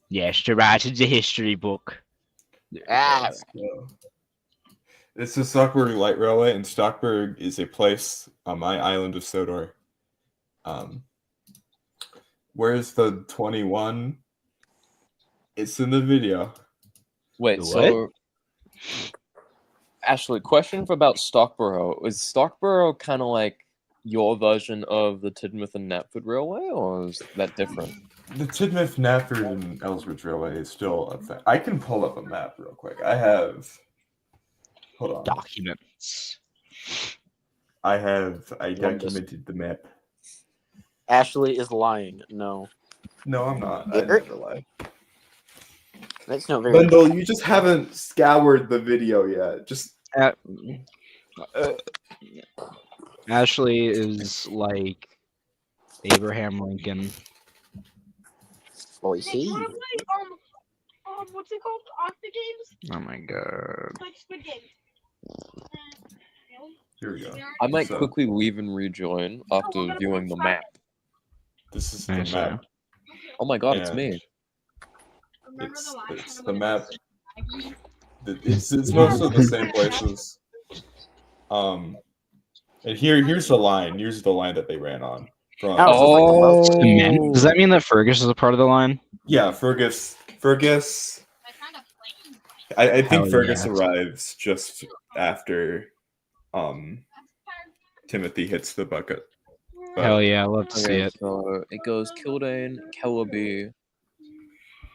Yes, to write in the history book. Ah, So, it's the Stockborough Light Railway, and Stockborough is a place on my island of Sodor. Where's the 21? It's in the video. Wait, The so Ashley, question about Stockborough. Is Stockborough kind of like your version of the Tidmouth and Knapford Railway, or is that different? The Tidmouth, Knapford, and Ellsworth Railway is still a thing. I can pull up a map real quick. I have. Hold on. Documents. I documented the map. Ashley is lying. No, No, I'm not. I Yeah. never lie. that's not very. Wendell, you just haven't scoured the video yet. Just Ashley is like Abraham Lincoln. Oh, you see? What's it called? Octa games? Oh my god. Like Squid Game. here we go. I might So- quickly leave and rejoin after viewing the map. This is the Nice, map. Oh my god, it's And me. It's the map. It's most of the same places. And here's the line. Here's the line that they ran on. From Oh. Cement? Does that mean that Fergus is a part of the line? yeah, Fergus. I think Hell Fergus yeah. arrives just after Timothy hits the bucket. But Hell yeah, I love to see Okay, it. so it goes Kildane, Kellaby,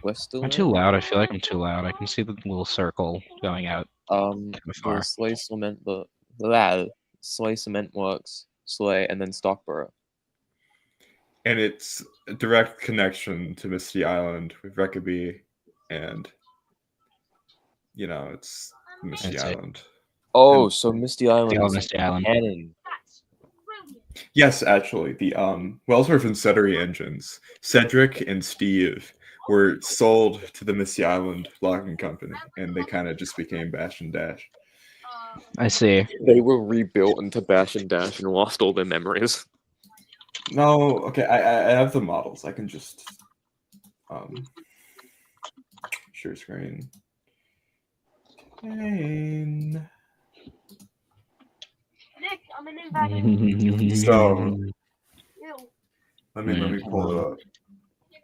Westerly. I'm too loud. I feel like I'm too loud. I can see the little circle going out. The far. Slay Cement Works, Slay, and then Stockborough. and it's a direct connection to Misty Island with Rekaby, and it's Misty That's it. Island. Oh, And- so Misty Island They all is Misty Island. canon. Yes, actually, the Wellsworth and Suttery engines, Cedric and Steve, were sold to the Misty Island Logging Company, and they kind of just became Bash and Dash. I see. They were rebuilt into Bash and Dash and lost all their memories. No, okay, I have the models. I can just share screen. Pain. Nick, I'm an invalid. So Ew. let me pull it up.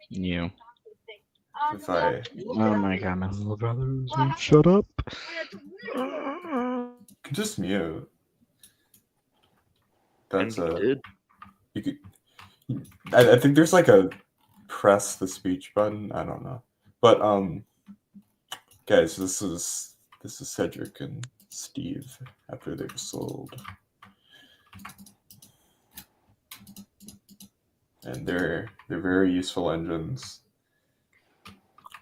You. If I Oh my god, my little brothers. Shut up. could just mute. That's And you could. I think there's like a press the speech button. I don't know, but guys, this is Cedric and Steve after they were sold, and they're very useful engines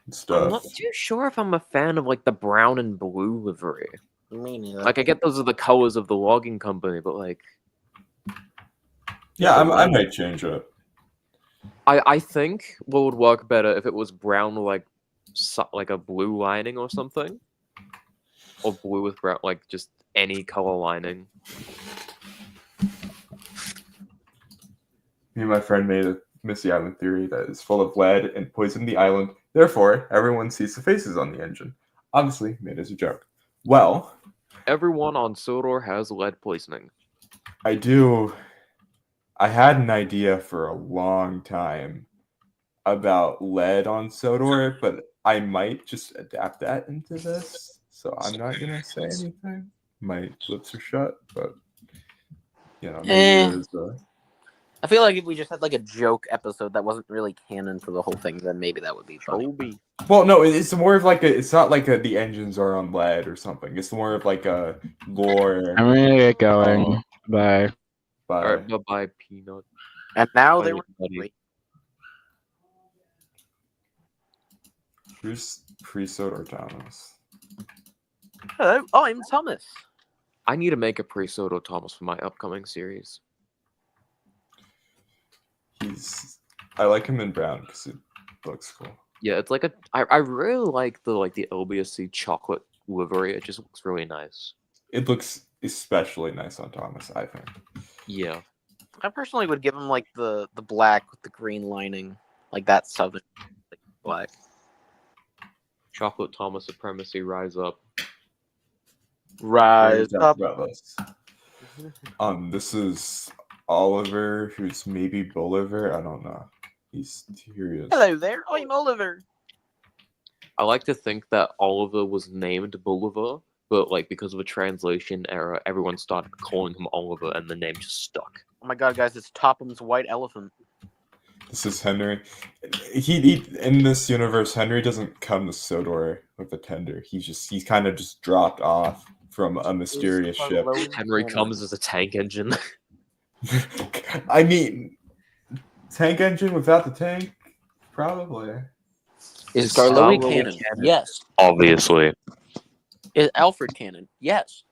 and stuff. I'm not too sure if I'm a fan of like the brown and blue livery. Me neither. Like I get those are the colors of the logging company, but like Yeah, I might change it. I think what would work better if it was brown with like a blue lining or something, or blue with brown, like just any color lining. Me and my friend made a Missy Island theory that is full of lead and poisoned the island. Therefore, everyone sees the faces on the engine. Obviously, made as a joke. Well, Everyone on Sodor has lead poisoning. I do. I had an idea for a long time about lead on Sodor, but I might just adapt that into this. So I'm not gonna say anything. My lips are shut, but maybe there's I feel like if we just had like a joke episode that wasn't really canon for the whole thing, then maybe that would be funny. Toby. Well, no, it's more of like it's not like the engines are on lead or something. It's more of like a lore. I'm gonna get going. Bye. By Alright, bye-bye, Peanut. And now Bye, they were. everybody. who's pre-Sodor Thomas? Hello, I'm Thomas. I need to make a pre-Soto Thomas for my upcoming series. I like him in brown because it looks cool. Yeah, it's like I really like the LBSC chocolate livery. It just looks really nice. It looks especially nice on Thomas, I think. Yeah. I personally would give him like the black with the green lining, like that southern black. Chocolate Thomas supremacy, rise up. Rise Very up. about this. This is Oliver, who's maybe Bolivar. I don't know. Here he is. Hello there, I'm Oliver. I like to think that Oliver was named Bolivar, but because of a translation error, everyone started calling him Oliver, and the name just stuck. Oh my god, guys, it's Topham's white elephant. This is Henry. He in this universe, Henry doesn't come to Sodor with a tender. He's kind of just dropped off from a mysterious ship. Henry comes as a tank engine. I mean, tank engine without the tank, probably. Is Star-Lord Star-Lord canon? canon? Yes. Obviously. Is Alfred canon? Yes.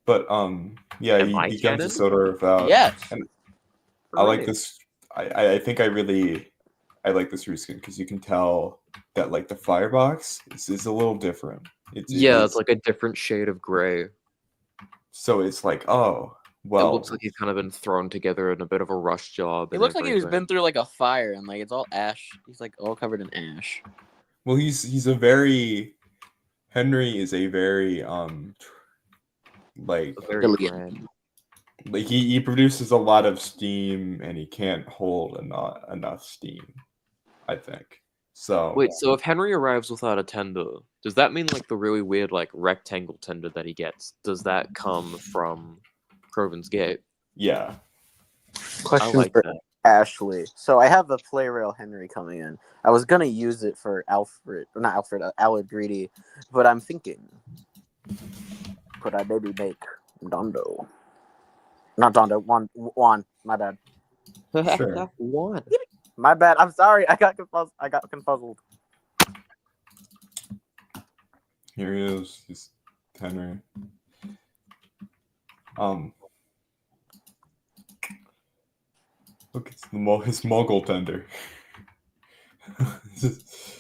But yeah, Am I he comes canon? to Sodor without. Yes. And I like this. I think I like this reskin because you can tell that the firebox is a little different. It's like a different shade of gray. So it's oh well. It looks like he's kind of been thrown together in a bit of a rush job. It and looks like he's everything. been through a fire and it's all ash. He's all covered in ash. Well, he's a very Henry is a very Very Really? grand. he produces a lot of steam and he can't hold enough steam, I think. So Wait, so if Henry arrives without a tender, does that mean the really weird rectangle tender that he gets? Does that come from Croven's Gate? yeah. Question like for that. Ashley. So I have the play rail Henry coming in. I was gonna use it for Alad Greedy, but I'm thinking, could I maybe make Dondó? Not Dondó, Wuan. My bad. Sure. One. My bad. I'm sorry. I got confuzzled. Here he is. He's Henry. Look, it's his Mongol tender.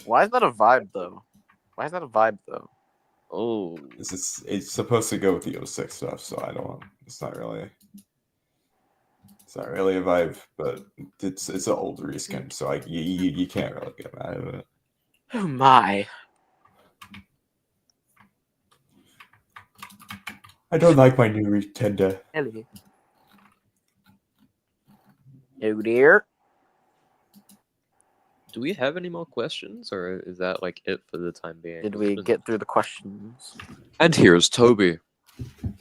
Why is that a vibe though? Oh. It's supposed to go with the 06 stuff, so I don't. It's not really a vibe, but it's an old reskin, so you can't really get mad at it. Oh my. I don't like my new tender. Hello. Oh dear. Do we have any more questions, or is that it for the time being? Did we get through the questions? And here's Toby.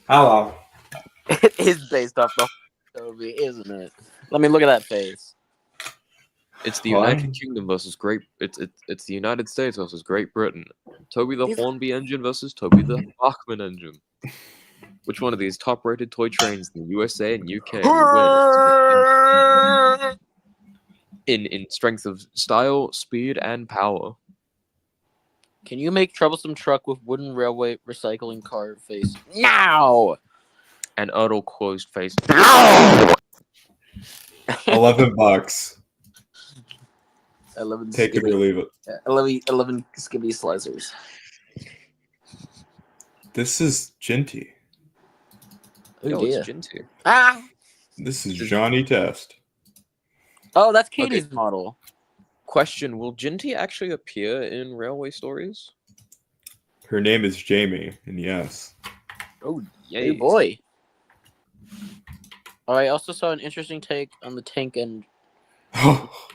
Hello. It is based off the Toby, isn't it? Let me look at that face. It's the What? United Kingdom versus It's the United States versus Great Britain. Toby the Hornby engine versus Toby the Bachmann engine. Which one of these top-rated toy trains in the USA and UK wins in strength of style, speed, and power? Can you make troublesome truck with wooden railway recycling car face now? And utter closed face. $11. 11 Take it or leave it. 11 skibby slicers. This is Ginty. Oh Yo, dear. it's Ginty. Ah! This is Johnny Test. Oh, that's Katie's model. Question: will Jinty actually appear in Railway Stories? Her name is Jamie, and yes. Oh, Hey yay. boy. Oh, I also saw an interesting take on the tank, and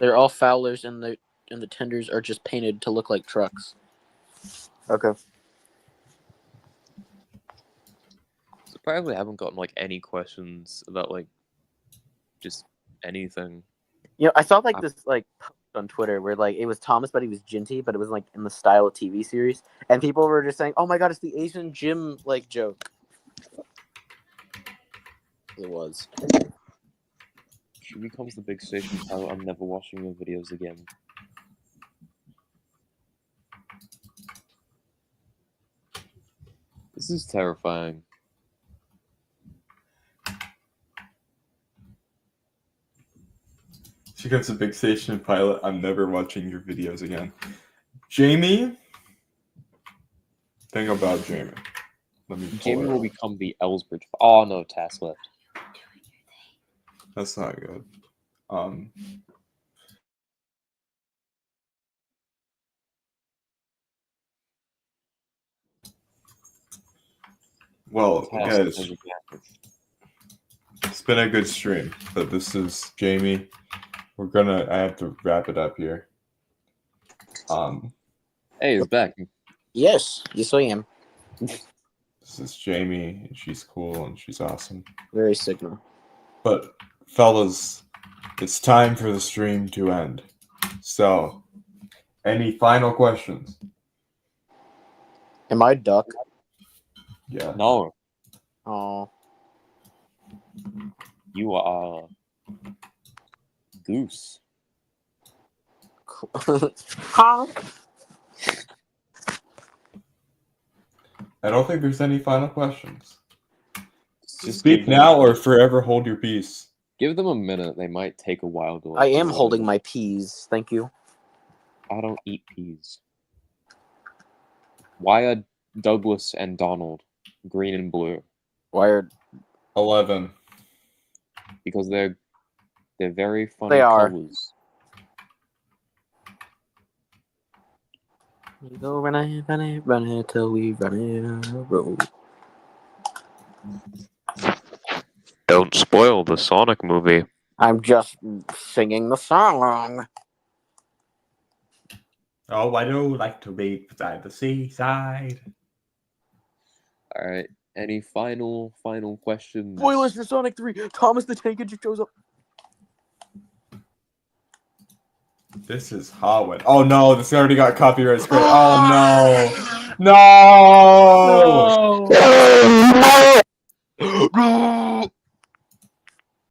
they're all Fowlers, and the tenders are just painted to look like trucks. Okay. Surprised we haven't gotten like any questions about like just anything. You know, I saw like this like post on Twitter where like it was Thomas, but he was Jinty, but it was like in the style of TV series, and people were just saying, "Oh my god, it's the Asian Jim like joke." It was. She becomes the big station pilot. I'm never watching your videos again. This is terrifying. She becomes a big station pilot. I'm never watching your videos again. Jamie? Think about Jamie. Let me Jamie pull will her up. become the Ellsbridge. Oh no, task left. That's not good. Well, guys, it's been a good stream, but this is Jamie. I have to wrap it up here. Hey, he's back. Yes, yes I am. This is Jamie, and she's cool and she's awesome. Very signal. But fellas, it's time for the stream to end. So, any final questions? Am I duck? Yeah. No, Oh. you are Goose. Huh? I don't think there's any final questions. Just Speak give them- now or forever hold your peace. Give them a minute. They might take a while to. I am holding my peas. Thank you. I don't eat peas. Why are Douglas and Donald green and blue? Wired. 11. Because they're very funny They are. colors. We go run it till we run it on the road. Don't spoil the Sonic movie. I'm just singing the song. Oh, I do like to be beside the seaside. All right. Any final questions? Spoilers for Sonic 3. Thomas the Tank Engine shows up. This is Holland. Oh no, this already got copyright strike. Oh no. No! No. No!